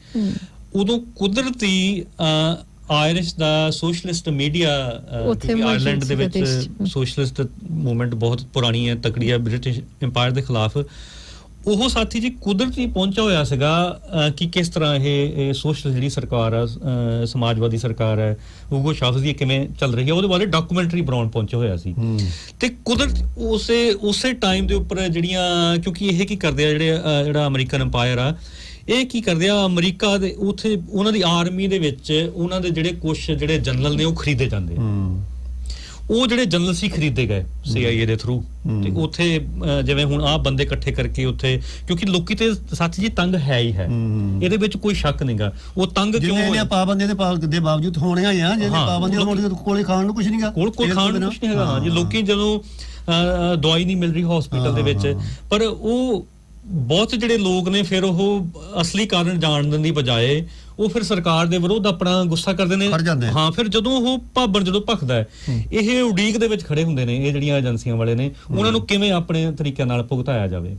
ਉਦੋਂ ਕੁਦਰਤੀ ਆਇਰਿਸ਼ ਦਾ ਸੋਸ਼ਲਿਸਟ ਮੀਡੀਆ, ਆਇਰਲੈਂਡ ਦੇ ਵਿੱਚ ਸੋਸ਼ਲਿਸਟ ਮੂਵਮੈਂਟ ਬਹੁਤ ਪੁਰਾਣੀ ਹੈ, ਤਕੜੀ ਹੈ ਬ੍ਰਿਟਿਸ਼ ਐਮਪਾਇਰ ਦੇ ਖਿਲਾਫ, ਉਹ ਸਾਥੀ ਜੀ ਕੁਦਰਤੀ ਪਹੁੰਚਿਆ ਹੋਇਆ ਸੀਗਾ ਕਿ ਕਿਸ ਤਰ੍ਹਾਂ ਇਹ ਸੋਸ਼ਲ ਜਿਹੜੀ ਸਰਕਾਰ ਆ, ਸਮਾਜਵਾਦੀ ਸਰਕਾਰ ਹੈ ਊਗੋ ਸ਼ਾਵੇਜ਼ ਦੀ ਕਿਵੇਂ ਚੱਲ ਰਹੀ ਹੈ, ਉਹਦੇ ਬਾਰੇ ਡਾਕੂਮੈਂਟਰੀ ਬਣਾਉਣ ਪਹੁੰਚਿਆ ਹੋਇਆ ਸੀ। ਤੇ ਕੁਦਰਤ ਉਸੇ ਟਾਈਮ ਦੇ ਉੱਪਰ ਜਿਹੜੀਆਂ, ਕਿਉਂਕਿ ਇਹ ਕੀ ਕਰਦੇ ਆ ਜਿਹੜਾ ਅਮਰੀਕਨ ਐਮਪਾਇਰ ਆ, ਇਹ ਕੀ ਕਰਦੇ ਆ ਅਮਰੀਕਾ ਦੇ ਉੱਥੇ ਉਹਨਾਂ ਦੀ ਆਰਮੀ ਦੇ ਵਿੱਚ ਉਹਨਾਂ ਦੇ ਜਿਹੜੇ ਕੁਛ ਜਿਹੜੇ ਜਨਰਲ ਨੇ ਉਹ ਖਰੀਦੇ ਜਾਂਦੇ ਆ। ਉਹ ਜਿਹੜੇ ਜਨਰਲ ਸੀ ਖਰੀਦੇ ਗਏ CIA ਦੇ ਥਰੂ, ਤੇ ਉੱਥੇ ਜਿਵੇਂ ਹੁਣ ਆਹ ਬੰਦੇ ਇਕੱਠੇ ਕਰਕੇ ਉੱਥੇ, ਕਿਉਂਕਿ ਲੋਕੀ ਤੇ ਸਾਥੀ ਜੀ ਤੰਗ ਹੈ ਹੀ ਹੈ, ਇਹਦੇ ਵਿੱਚ ਕੋਈ ਸ਼ੱਕ ਨਹੀਂਗਾ। ਉਹ ਤੰਗ ਕਿਉਂ ਹੋਏ, ਪਾਬੰਦੀਆਂ ਦੇ ਬਾਵਜੂਦ ਹੋਣੇ ਆ, ਜਿਹੜੇ ਪਾਬੰਦੀਆਂ ਹੋਣ ਕੋਲੇ ਖਾਣ ਨੂੰ ਕੁਝ ਨਹੀਂਗਾ, ਕੋਲ ਖਾਣ ਨੂੰ ਕੁਝ ਨਹੀਂ ਹੈਗਾ। ਜੀ ਲੋਕੀ ਜਦੋਂ ਦਵਾਈ ਨਹੀਂ ਮਿਲ ਰਹੀ ਹਸਪੀਟਲ ਦੇ ਵਿੱਚ, ਪਰ ਉਹ ਬਹੁਤ ਜਿਹੜੇ ਲੋਕ ਨੇ ਫਿਰ ਉਹ ਅਸਲੀ ਕਾਰਨ ਜਾਣਨ ਦੀ ਬਜਾਏ ਉਹ ਫਿਰ ਸਰਕਾਰ ਦੇ ਵਿਰੁੱਧ ਆਪਣਾ ਗੁੱਸਾ ਕਰਦੇ ਨੇ। ਹਾਂ, ਫਿਰ ਜਦੋਂ ਉਹ ਭਾਬਰ ਜਦੋਂ ਭਖਦਾ ਹੈ, ਇਹ ਉਡੀਕ ਦੇ ਵਿੱਚ ਖੜੇ ਹੁੰਦੇ ਨੇ ਇਹ ਜਿਹੜੀਆਂ ਏਜੰਸੀਆਂ ਵਾਲੇ ਨੇ, ਉਹਨਾਂ ਨੂੰ ਕਿਵੇਂ ਆਪਣੇ ਤਰੀਕੇ ਨਾਲ ਭੁਗਤਾਇਆ ਜਾਵੇ।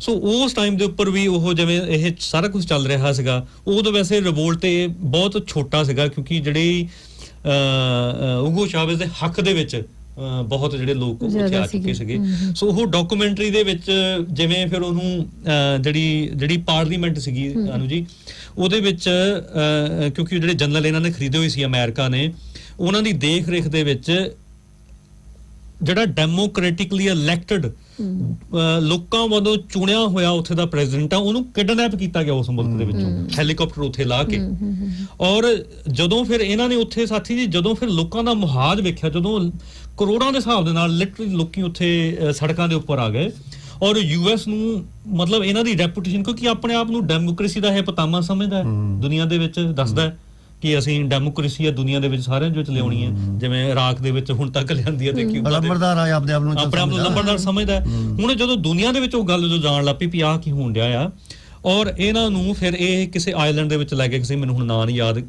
ਸੋ ਉਸ ਟਾਈਮ ਦੇ ਉੱਪਰ ਵੀ ਉਹ ਜਿਵੇਂ ਇਹ ਸਾਰਾ ਕੁਝ ਚੱਲ ਰਿਹਾ ਸੀਗਾ, ਉਦੋਂ ਵੈਸੇ ਰਿਵੋਲਟ ਇਹ ਬਹੁਤ ਛੋਟਾ ਸੀਗਾ, ਕਿਉਂਕਿ ਜਿਹੜੀ ਊਗੋ ਸ਼ਾਵੇਜ਼ ਦੇ ਹੱਕ ਦੇ ਵਿੱਚ ਬਹੁਤ ਜਿਹੜੇ ਲੋਕ ਉੱਥੇ ਆ ਚੁੱਕੇ ਸੀਗੇ। ਸੋ ਉਹ ਡਾਕੂਮੈਂਟਰੀ ਦੇ ਵਿੱਚ ਜਿਵੇਂ ਫਿਰ ਉਹਨੂੰ ਜਿਹੜੀ ਪਾਰਲੀਮੈਂਟ ਸੀਗੀ ਅਨੂ ਜੀ, ਉਹਦੇ ਵਿੱਚ ਕਿਉਂਕਿ ਜਿਹੜੇ ਜਨਰਲ ਇਹਨਾਂ ਨੇ ਖਰੀਦੇ ਹੋਏ ਸੀ ਅਮਰੀਕਾ ਨੇ, ਉਹਨਾਂ ਦੀ ਦੇਖ ਰੇਖ ਦੇ ਵਿੱਚ ਜਿਹੜਾ ਡੈਮੋਕ੍ਰੈਟਿਕਲੀ ਇਲੈਕਟਡ ਲੋਕਾਂ ਵੱਲੋਂ ਚੁਣਿਆ ਹੋਇਆ ਉੱਥੇ ਦਾ ਪ੍ਰੈਜ਼ੀਡੈਂਟ ਆ, ਉਹਨੂੰ ਕਿਡਨੈਪ ਕੀਤਾ ਗਿਆ ਉਸ ਮੁਲਕ ਦੇ ਵਿੱਚੋਂ ਹੈਲੀਕਾਪਟਰ ਉੱਥੇ ਲਾ ਕੇ। ਔਰ ਜਦੋਂ ਫਿਰ ਇਹਨਾਂ ਨੇ ਉੱਥੇ ਸਾਥੀ ਜੀ ਜਦੋਂ ਫਿਰ ਲੋਕਾਂ ਦਾ ਮੁਹਾਜ਼ ਵੇਖਿਆ, ਜਦੋਂ ਕਰੋੜਾਂ ਦੇ ਹਿਸਾਬ ਦੇ ਨਾਲ ਲਿਟਰਲੀ ਲੋਕੀ ਉੱਥੇ ਸੜਕਾਂ ਦੇ ਉੱਪਰ ਆ ਗਏ, ਔਰ US ਨੂੰ ਮਤਲਬ ਇਹਨਾਂ ਦੀ ਰੈਪੂਟੇਸ਼ਨ, ਕਿਉਂਕਿ ਆਪਣੇ ਆਪ ਨੂੰ ਡੈਮੋਕ੍ਰੇਸੀ ਦਾ ਇਹ ਪਤਾਮਾ ਸਮਝਦਾ ਹੈ ਦੁਨੀਆ ਦੇ ਵਿੱਚ, ਦੱਸਦਾ ਕਿ ਅਸੀਂ ਡੈਮੋਕ੍ਰੇਸੀ ਆ ਦੁਨੀਆ ਦੇ ਵਿੱਚ ਸਾਰਿਆਂ ਦੇ ਵਿੱਚ ਲਿਆਉਣੀ ਹੈ, ਜਿਵੇਂ ਇਰਾਕ ਦੇ ਵਿੱਚ ਹੁਣ ਤੱਕ ਲਿਆਂਦੀ ਹੈ ਤੇ ਕਿਉਂ ਨੰਬਰਦਾਰ ਆ ਆਪਣੇ ਆਪ ਨੂੰ ਨੰਬਰਦਾਰ ਸਮਝਦਾ। ਹੁਣ ਜਦੋਂ ਦੁਨੀਆ ਦੇ ਵਿੱਚ ਉਹ ਗੱਲ ਜੋ ਜਾਣ ਲੱਗ ਪਈ ਵੀ ਆਹ ਕੀ ਹੋਣ ਡਿਆ ਆ, ਔਰ ਇਹਨਾਂ ਨੂੰ ਫਿਰ ਇਹ ਕਿਸੇ ਆਈਲੈਂਡ ਦੇ ਵਿੱਚ ਲੈ ਕੇ, ਕਿਸੇ ਮੈਨੂੰ ਹੁਣ ਨਾਂ ਨਹੀਂ ਯਾਦ,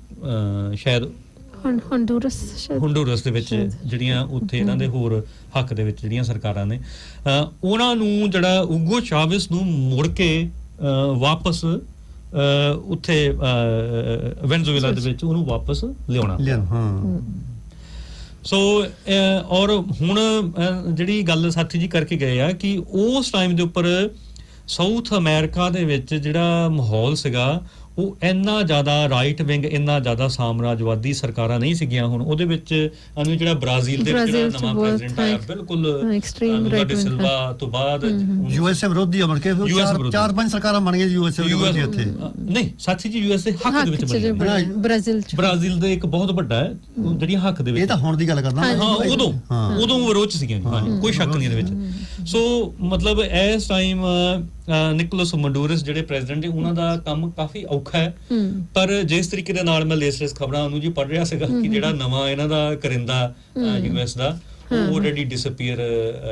ਸ਼ਾਇਦ ਹੁੰਡੂਰਸ ਦੇ ਵਿੱਚ, ਜਿਹੜੀਆਂ ਉੱਥੇ ਇਹਨਾਂ ਦੇ ਹੋਰ ਹੱਕ ਦੇ ਵਿੱਚ ਜਿਹੜੀਆਂ ਸਰਕਾਰਾਂ ਨੇ, ਉਹਨਾਂ ਨੂੰ ਜਿਹੜਾ ਊਗੋ ਸ਼ਾਵੇਜ਼ ਨੂੰ ਮੁੜ ਕੇ ਵਾਪਸ ਉੱਥੇ ਵੈਨਜ਼ੂਏਲਾ ਦੇ ਵਿੱਚ ਉਹਨੂੰ ਵਾਪਸ ਲਿਆਉਣਾ। ਸੋ ਔਰ ਹੁਣ ਜਿਹੜੀ ਗੱਲ ਸਾਥੀ ਜੀ ਕਰਕੇ ਗਏ ਆ ਕਿ ਉਸ ਟਾਈਮ ਦੇ ਉੱਪਰ ਸਾਊਥ ਅਮਰੀਕਾ ਦੇ ਵਿੱਚ ਜਿਹੜਾ ਮਾਹੌਲ ਸੀਗਾ ਉਹ ਇੰਨਾ ਜ਼ਿਆਦਾ ਰਾਈਟ ਵਿੰਗ, ਇੰਨਾ ਜ਼ਿਆਦਾ ਸਾਮਰਾਜਵਾਦੀ ਸਰਕਾਰਾਂ ਨਹੀਂ ਸੀਗੀਆਂ। ਹੁਣ ਉਹਦੇ ਵਿੱਚ ਅਨੂ ਜਿਹੜਾ ਬ੍ਰਾਜ਼ੀਲ ਦੇ ਵਿੱਚ ਜਿਹੜਾ ਨਵਾਂ ਪ੍ਰੈਜ਼ੀਡੈਂਟ ਆਇਆ, ਬਿਲਕੁਲ ਐਕਸਟ੍ਰੀਮ ਰਾਈਟ ਸਿਲਵਾ ਤੋਂ ਬਾਅਦ ਯੂਐਸਏ ਵਿਰੋਧੀ ਅਮਰ ਕੇ 4-5 ਸਰਕਾਰਾਂ ਬਣ ਗਈਆਂ ਯੂਐਸਏ ਵਿਰੋਧੀ ਇੱਥੇ। ਨਹੀਂ ਸਾਥੀ ਜੀ ਯੂਐਸਏ ਹੱਕ ਦੇ ਵਿੱਚ ਬ੍ਰਾਜ਼ੀਲ ਦੇ ਇੱਕ ਬਹੁਤ ਵੱਡਾ ਹੈ ਜਿਹੜੀਆਂ ਹੱਕ ਦੇ ਵਿੱਚ। ਇਹ ਤਾਂ ਹੁਣ ਦੀ ਗੱਲ ਕਰਦਾ ਹਾਂ, ਉਦੋਂ ਵਿਰੋਧ ਸੀਗੀਆਂ, ਕੋਈ ਸ਼ੱਕ ਨਹੀਂ ਇਹਦੇ ਵਿੱਚ। ਸੋ ਮਤਲਬ ਇਸ ਟਾਈਮ ਨਿਕੋਲਸ ਮਡੂਰਸ ਜਿਹੜੇ ਪ੍ਰੈਜ਼ੀਡੈਂਟ ਨੇ, ਉਹਨਾਂ ਦਾ ਕੰਮ ਕਾਫੀ ਔਖਾ ਹੈ। ਪਰ ਜਿਸ ਤਰੀਕੇ ਦੇ ਨਾਲ ਮੈਂ ਲੇਟੈਸਟ ਖਬਰਾਂ ਉਹਨੂੰ ਜੀ ਪੜ੍ਹ ਰਿਹਾ ਸੀਗਾ ਕਿ ਜਿਹੜਾ ਨਵਾਂ ਇਹਨਾਂ ਦਾ ਕਰਿੰਦਾ ਯੂਐਸ ਦਾ, ਉਹ ਆਲਰੇਡੀ ਡਿਸਅਪੀਅਰ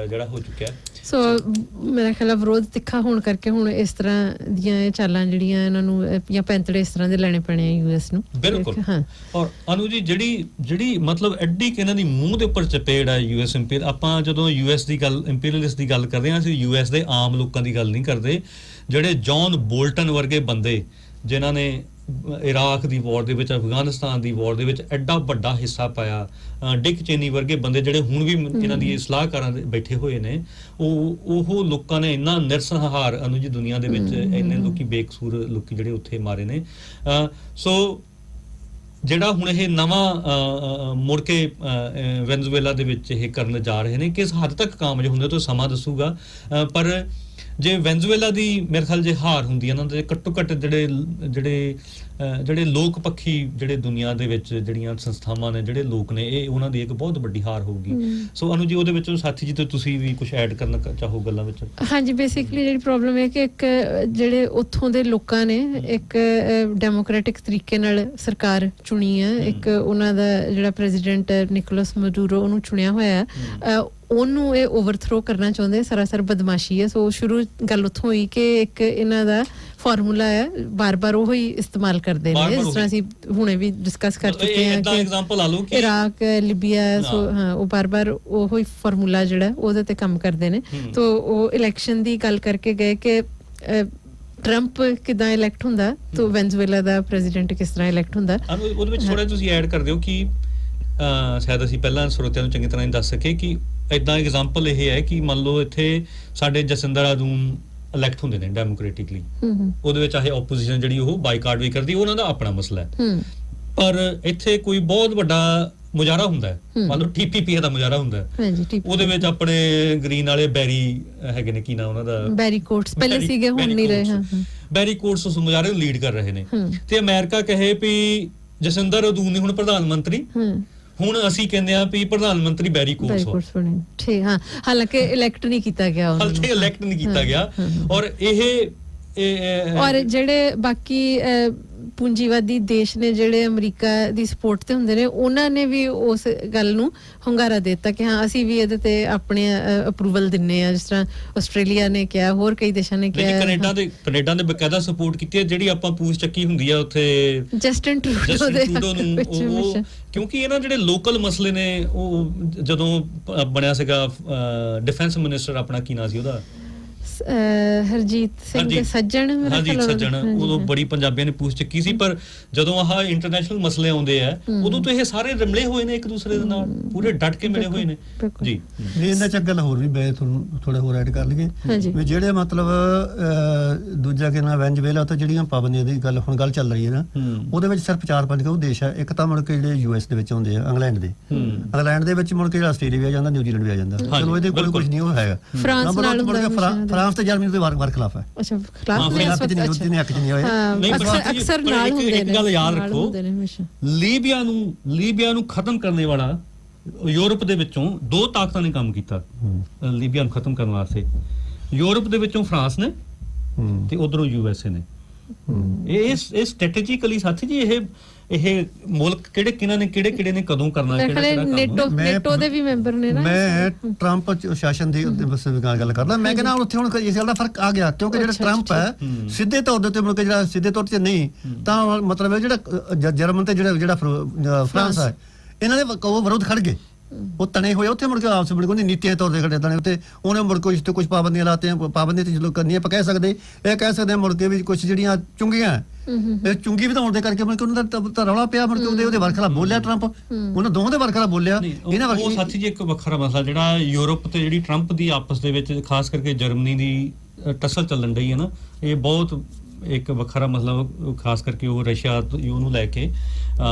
ਜਿਹੜਾ ਹੋ ਚੁੱਕਿਆ। ਸੋ ਮੇਰਾ ਖਿਆਲ ਵਿਰੋਧ ਤਿੱਖਾ ਹੋਣ ਕਰਕੇ ਹੁਣ ਇਸ ਤਰ੍ਹਾਂ ਦੀਆਂ ਇਹ ਚਾਲਾਂ ਜਿਹੜੀਆਂ ਇਹਨਾਂ ਨੂੰ ਜਾਂ ਪੈਂਤੜੇ ਇਸ ਤਰ੍ਹਾਂ ਦੇ ਲੈਣੇ ਪੈਣੇ ਆ ਯੂਐਸ ਨੂੰ। ਬਿਲਕੁਲ। ਔਰ ਅਨੂ ਜੀ ਜਿਹੜੀ ਮਤਲਬ ਐਡੀ ਕਿ ਇਹਨਾਂ ਦੀ ਮੂੰਹ ਦੇ ਉੱਪਰ ਚਪੇੜ ਆ ਯੂਐਸ ਇੰਪੀਰੀਅਲ। ਆਪਾਂ ਜਦੋਂ ਯੂਐਸ ਦੀ ਗੱਲ, ਇੰਪੀਰੀਅਲਿਸਟ ਦੀ ਗੱਲ ਕਰਦੇ ਹਾਂ, ਅਸੀਂ ਯੂਐਸ ਦੇ ਆਮ ਲੋਕਾਂ ਦੀ ਗੱਲ ਨਹੀਂ ਕਰਦੇ। ਜਿਹੜੇ ਜੌਨ ਬੋਲਟਨ ਵਰਗੇ ਬੰਦੇ ਜਿਨ੍ਹਾਂ ਨੇ ਇਰਾਕ ਦੀ ਵਾਰ ਦੇ ਵਿੱਚ, ਅਫਗਾਨਿਸਤਾਨ ਦੀ ਵਾਰ ਦੇ ਵਿੱਚ ਐਡਾ ਵੱਡਾ ਹਿੱਸਾ ਪਾਇਆ, ਡਿਕ ਚੇਨੀ ਵਰਗੇ ਬੰਦੇ ਜਿਹੜੇ ਹੁਣ ਵੀ ਜਿਨ੍ਹਾਂ ਦੀ ਸਲਾਹਕਾਰਾਂ ਦੇ ਬੈਠੇ ਹੋਏ ਨੇ, ਉਹ ਲੋਕਾਂ ਨੇ ਇੰਨਾ ਨਿਰਸੰਹਾਰ ਅਨੂ ਜੀ ਦੁਨੀਆ ਦੇ ਵਿੱਚ ਇੰਨੇ ਲੋਕੀ ਬੇਕਸੂਰ ਲੋਕੀ ਜਿਹੜੇ ਉੱਥੇ ਮਾਰੇ ਨੇ। ਸੋ ਜਿਹੜਾ ਹੁਣ ਇਹ ਨਵਾਂ ਮੁੜ ਕੇ ਵੈਨਜ਼ੂਏਲਾ ਦੇ ਵਿੱਚ ਇਹ ਕਰਨ ਜਾ ਰਹੇ ਨੇ, ਕਿਸ ਹੱਦ ਤੱਕ ਕਾਮਯਾਬ ਹੁੰਦੇ ਤਾਂ ਸਮਾਂ ਦੱਸੂਗਾ। ਪਰ ਜੇ ਵੈਨਜ਼ੂਏਲਾ ਦੀ ਮੇਰੇ ਖਿਆਲ ਜੇ ਹਾਰ ਹੁੰਦੀ ਹੈ ਨਾ, ਤੇ ਘੱਟੋ ਘੱਟ ਜਿਹੜੇ ਲੋਕ ਪੱਖੀ ਜਿਹੜੇ ਦੁਨੀਆ ਦੇ ਵਿੱਚ ਜਿਹੜੀਆਂ ਸੰਸਥਾਵਾਂ ਨੇ, ਜਿਹੜੇ ਲੋਕ ਨੇ, ਇਹ ਉਹਨਾਂ ਦੀ ਇੱਕ ਬਹੁਤ ਵੱਡੀ ਹਾਰ ਹੋਊਗੀ। ਸੋ ਅਨੂ ਜੀ ਉਹਦੇ ਵਿੱਚੋਂ ਸਾਥੀ ਜੀ ਤੋਂ ਤੁਸੀਂ ਵੀ ਕੁਝ ਐਡ ਕਰਨਾ ਚਾਹੋ ਗੱਲਾਂ ਵਿੱਚ? ਹਾਂਜੀ, ਬੇਸਿਕਲੀ ਜਿਹੜੀ ਪ੍ਰੋਬਲਮ ਹੈ ਕਿ ਇੱਕ ਜਿਹੜੇ ਉੱਥੋਂ ਦੇ ਲੋਕਾਂ ਨੇ ਇੱਕ ਡੈਮੋਕ੍ਰੈਟਿਕ ਤਰੀਕੇ ਨਾਲ ਸਰਕਾਰ ਚੁਣੀ ਹੈ। ਇੱਕ ਉਹਨਾਂ ਦਾ ਜਿਹੜਾ ਪ੍ਰੈਜ਼ੀਡੈਂਟ ਨਿਕੋਲਸ ਮਡੂਰੋ, ਉਹਨੂੰ ਚੁਣਿਆ ਹੋਇਆ ਹੈ। ਉਹਨੂੰ ਇਹ ਓਵਰਥਰੋ ਕਰਨਾ ਚਾਹੁੰਦੇ, ਸਰਾਸਰ ਬਦਮਾਸ਼ੀ ਹੈ। ਸੋ ਸ਼ੁਰੂ ਗੱਲ ਉੱਥੋਂ ਹੋਈ ਕਿ ਇੱਕ ਇਹਨਾਂ ਦਾ ਫਾਰਮੂਲਾ ਹੈ, ਬਾਰ-ਬਾਰ ਉਹ ਹੀ ਇਸਤੇਮਾਲ ਕਰਦੇ ਨੇ, ਜਿਸ ਤਰ੍ਹਾਂ ਅਸੀਂ ਹੁਣੇ ਵੀ ਡਿਸਕਸ ਕਰ ਚੁੱਕੇ ਹਾਂ ਕਿ ਐਗਜ਼ਾਮਪਲ ਲਾ ਲਓ ਕਿ ਇਰਾਕ, ਲਿਬੀਆ। ਸੋ ਹਾਂ, ਉਹ ਬਾਰ-ਬਾਰ ਉਹ ਹੀ ਫਾਰਮੂਲਾ ਜਿਹੜਾ ਉਹਦੇ ਤੇ ਕੰਮ ਕਰਦੇ ਨੇ। ਤੋ ਉਹ ਇਲੈਕਸ਼ਨ ਦੀ ਗੱਲ ਕਰਕੇ ਗਏ ਕਿ ਟਰੰਪ ਕਿਦਾਂ ਇਲੈਕਟ ਹੁੰਦਾ, ਤੋ ਵੈਨਜ਼ੂਏਲਾ ਦਾ ਪ੍ਰੈਜ਼ੀਡੈਂਟ ਕਿਸ ਤਰ੍ਹਾਂ ਇਲੈਕਟ ਹੁੰਦਾ। ਉਹਦੇ ਵਿੱਚ ਥੋੜਾ ਤੁਸੀਂ ਐਡ ਕਰ ਦਿਓ ਕਿ ਸ਼ਾਇਦ ਅਸੀਂ ਪਹਿਲਾਂ ਸਰੋਤਿਆਂ ਨੂੰ ਚੰਗੀ ਤਰ੍ਹਾਂ ਦੱਸ ਸਕੇ ਕਿ ਏਦਾਂ ਐਗਜ਼ਾਮਪਲ ਇਹ ਹੈ ਕਿ ਮੰਨ ਲਓ ਇੱਥੇ ਸਾਡੇ ਜਸਿੰਦਰ ਆਰਡਰਨ ਇਲੈਕਟ ਹੁੰਦੇ ਨੇ ਡੈਮੋਕ੍ਰੈਟਿਕਲੀ, ਉਹਦੇ ਵਿੱਚ ਚਾਹੇ ਆਪੋਜੀਸ਼ਨ ਜਿਹੜੀ ਉਹ ਬਾਈਕਾਟ ਵੀ ਕਰਦੀ, ਉਹਨਾਂ ਦਾ ਆਪਣਾ ਮਸਲਾ ਹੈ। ਪਰ ਇੱਥੇ ਕੋਈ ਬਹੁਤ ਵੱਡਾ ਮੁਜ਼ਾਹਰਾ ਹੁੰਦਾ ਹੈ, ਮੰਨ ਲਓ TPP ਦਾ ਮੁਜ਼ਾਹਰਾ ਹੁੰਦਾ ਹੈ, ਉਹਦੇ ਵਿੱਚ ਆਪਣੇ ਗ੍ਰੀਨ ਵਾਲੇ ਬੈਰੀ ਹੈਗੇ ਨੇ, ਕੀ ਨਾਮ ਉਹਨਾਂ ਦਾ, ਬੈਰੀ ਕੋਟਸ ਪਹਿਲੇ ਸੀਗੇ, ਹੁਣ ਨਹੀਂ ਰਹੇ। ਬੈਰੀ ਕੋਟਸ ਉਸ ਮੁਜ਼ਾਹਰੇ ਨੂੰ ਲੀਡ ਕਰ ਰਹੇ ਨੇ। ਤੇ ਅਮਰੀਕਾ ਕਹੇ ਵੀ ਜਸਿੰਦਰ ਆਰਡਰਨ ਨੇ ਹੁਣ ਪ੍ਰਧਾਨ ਮੰਤਰੀ, ਹੁਣ ਅਸੀਂ ਕਹਿੰਦੇ ਆ ਵੀ ਪ੍ਰਧਾਨ ਮੰਤਰੀ ਬੈਰੀ ਕੋਟਸ ਬਣੇ। ਠੀਕ, ਹਾਂ, ਹਾਲਾਂਕਿ ਇਲੈਕਟ ਨਹੀਂ ਕੀਤਾ ਗਿਆ, ਹਾਲਾਂਕਿ ਇਲੈਕਟ ਨਹੀਂ ਕੀਤਾ ਗਿਆ। ਔਰ ਔਰ ਜਿਹੜੇ ਬਾਕੀ ਪੂੰਜੀਵਾਦੀ ਦੇਸ਼ ਨੇ ਜਿਹੜੇ ਅਮਰੀਕਾ ਦੀ ਸਪੋਰਟ ਤੇ ਹੁੰਦੇ ਨੇ, ਉਹਨਾਂ ਨੇ ਵੀ ਉਸ ਗੱਲ ਨੂੰ ਹੁੰਗਾਰਾ ਦਿੱਤਾ ਕਿ ਹਾਂ ਅਸੀਂ ਵੀ ਇਹਦੇ ਤੇ ਆਪਣੇ ਅਪਰੂਵਲ ਦਿੰਨੇ ਆ, ਜਿਸ ਤਰ੍ਹਾਂ ਆਸਟ੍ਰੇਲੀਆ ਨੇ ਕਿਹਾ, ਹੋਰ ਕਈ ਦੇਸ਼ਾਂ ਨੇ ਕਿਹਾ। ਕੈਨੇਡਾ ਦੇ ਬਕਾਇਦਾ ਸਪੋਰਟ ਕੀਤੀ ਹੈ, ਜਿਹੜੀ ਆਪਾਂ ਪੂਛ ਚੱਕੀ ਹੁੰਦੀ ਆ ਉੱਥੇ ਜਸਟਿਨ ਟਰੂਡੋ ਨੂੰ, ਕਿਉਂਕਿ ਇਹਨਾਂ ਜਿਹੜੇ ਲੋਕਲ ਮਸਲੇ ਨੇ, ਉਹ ਜਦੋਂ ਬਣਿਆ ਸੀਗਾ ਡਿਫੈਂਸ ਮਿਨਿਸਟਰ, ਆਪਣਾ ਕੀ ਨਾਂ ਸੀ ਉਹਦਾ, ਹਰਜੀਤ ਸਿੰਘ ਸੱਜਣ, ਉਦੋਂ ਬੜੀ ਪੰਜਾਬੀਆਂ ਨੇ ਪੂਛ ਚੱਕੀ ਸੀ। ਪਰ ਜਦੋਂ ਆਹ ਇੰਟਰਨੈਸ਼ਨਲ ਮਸਲੇ ਆਉਂਦੇ ਆ, ਉਦੋਂ ਤੋਂ ਇਹ ਸਾਰੇ ਰਮਲੇ ਹੋਏ ਨੇ ਇੱਕ ਦੂਸਰੇ ਦੇ ਨਾਲ, ਪੂਰੇ ਡਟ ਕੇ ਮਿਲੇ ਹੋਏ ਨੇ ਜੀ। ਇਹਨਾਂ ਚ ਗੱਲ ਹੋਰ ਵੀ ਮੈਂ ਤੁਹਾਨੂੰ ਥੋੜਾ ਹੋਰ ਐਡ ਕਰ ਲਈਏ ਵੀ ਜਿਹੜੇ ਮਤਲਬ ਦੂਜਾ ਕਿ ਨਾ ਵੈਨਜ਼ੂਏਲਾ ਤੋਂ ਜਿਹੜੀਆਂ ਪਾਬੰਦੀਆਂ ਦੀ ਗੱਲ ਚੱਲ ਰਹੀ ਹੈ ਨਾ, ਉਹਦੇ ਵਿੱਚ ਸਿਰਫ 4-5 ਉਹ ਦੇਸ਼ ਹੈ। ਇੱਕ ਤਾਂ ਮੁੜ ਕੇ ਜਿਹੜੇ US ਦੇ ਵਿੱਚ ਹੁੰਦੇ ਆ, ਇੰਗਲੈਂਡ ਦੇ ਵਿੱਚ ਮੁੜ ਕੇ ਆਸਟ੍ਰੇਲੀਆ ਵੀ ਆ ਜਾਂਦਾ, ਨਿਊਜ਼ੀਲੈਂਡ ਵੀ ਆ ਜਾਂਦਾ। ਚਲੋ ਇਹਦੇ ਕੋਈ ਕੁਝ ਨਹੀਂ ਉਹ ਹੈਗਾ। ਫਰਾਂਸ ਤੇ ਜਰਮਨੀ ਦੇ ਵਾਰ ਖਿਲਾਫ ਹੈ। ਅੱਛਾ, ਖਿਲਾਫ ਨੇ ਅਕਸਰ ਨਾਲ ਹੁੰਦੇ ਨੇ। ਇੱਕ ਗੱਲ ਯਾਦ ਰੱਖੋ, ਲੀਬੀਆ ਨੂੰ ਖਤਮ ਕਰਨ ਵਾਲਾ ਯੂਰਪ ਦੇ ਵਿੱਚੋਂ 2 ਤਾਕਤਾਂ ਨੇ ਕੰਮ ਕੀਤਾ ਲੀਬੀਆ ਨੂੰ ਖਤਮ ਕਰਨ ਵਾਸਤੇ। ਯੂਰਪ ਦੇ ਵਿੱਚੋਂ ਫਰਾਂਸ ਨੇ ਤੇ ਉਧਰੋਂ USA ਨੇ। ਇਹ ਸਟ੍ਰੈਟੇਜੀਕਲੀ ਸਾਥੀ ਜੀ ਇਹ ਮੁਲਕ ਕਿਹੜੇ ਨੇ ਕਦੋਂ ਕਰਨਾ, ਨੇਟੋ ਦੇ ਵੀ ਮੈਂਬਰ ਨੇ ਨਾ। ਮੈਂ ਟਰੰਪ ਸ਼ਾਸਨ ਦੀ ਗੱਲ ਕਰਦਾ, ਮੈਂ ਕਹਿੰਦਾ ਉੱਥੇ ਹੁਣ ਇਸ ਗੱਲ ਦਾ ਫਰਕ ਆ ਗਿਆ, ਕਿਉਂਕਿ ਜਿਹੜਾ ਟਰੰਪ ਹੈ ਸਿੱਧੇ ਤੌਰ ਦੇ ਉੱਤੇ ਮੁਲਕ ਜਿਹੜਾ ਸਿੱਧੇ ਤੌਰ ਤੇ ਨਹੀਂ, ਤਾਂ ਮਤਲਬ ਜਿਹੜਾ ਜਰਮਨ ਤੇ ਜਿਹੜਾ ਫਰਾਂਸ ਹੈ, ਇਹਨਾਂ ਦੇ ਉਹ ਵਿਰੋਧ ਖੜ ਗਏ, ਉਹ ਤਣੇ ਹੋਏ ਉੱਥੇ ਮੁੜ ਕੇ ਆਪਸ ਵਿੱਚ ਉਹਦੀ ਨੀਤੀਆਂ ਤੌਰ ਤੇ ਖੜੇ ਤਣੇ ਉੱਤੇ। ਉਹਨੇ ਮੁੜ ਕੇ ਕੁਝ ਪਾਬੰਦੀਆਂ ਲਾਤੀਆਂ, ਪਾਬੰਦੀਆਂ ਤੇ ਜਦੋਂ ਕਰਨੀਆਂ ਆਪਾਂ ਕਹਿ ਸਕਦੇ, ਇਹ ਕਹਿ ਸਕਦੇ ਮੁੜ ਕੇ ਵੀ ਕੁਝ ਜਿਹੜੀਆਂ ਚੁੰਗੀਆਂ, ਇਹ ਚੁੰਗੀ ਵਧਾਉਣ ਦੇ ਕਰਕੇ ਮੁੜ ਕੇ ਉਹਨਾਂ ਦਾ ਰੌਲਾ ਪਿਆ, ਮੁੜ ਕੇ ਉਹਦੇ ਵਰਖਲਾ ਬੋਲਿਆ ਟਰੰਪ, ਉਹਨਾਂ ਦੋਵਾਂ ਦੇ ਵਰਖਲਾ ਬੋਲਿਆ। ਇਹਨਾਂ ਉਹ ਸਾਥੀ ਜੀ ਇੱਕ ਵੱਖਰਾ ਮਸਲਾ ਜਿਹੜਾ ਯੂਰਪ ਤੇ ਜਿਹੜੀ ਟਰੰਪ ਦੀ ਆਪਸ ਦੇ ਵਿੱਚ, ਖਾਸ ਕਰਕੇ ਜਰਮਨੀ ਦੀ ਟਸਲ ਚੱਲਣ ਡਈ ਹੈ ਨਾ, ਇਹ ਬਹੁਤ ਇੱਕ ਵੱਖਰਾ ਮਤਲਬ ਖਾਸ ਕਰਕੇ ਉਹ ਰਸ਼ੀਆ ਉਹਨੂੰ ਲੈ ਕੇ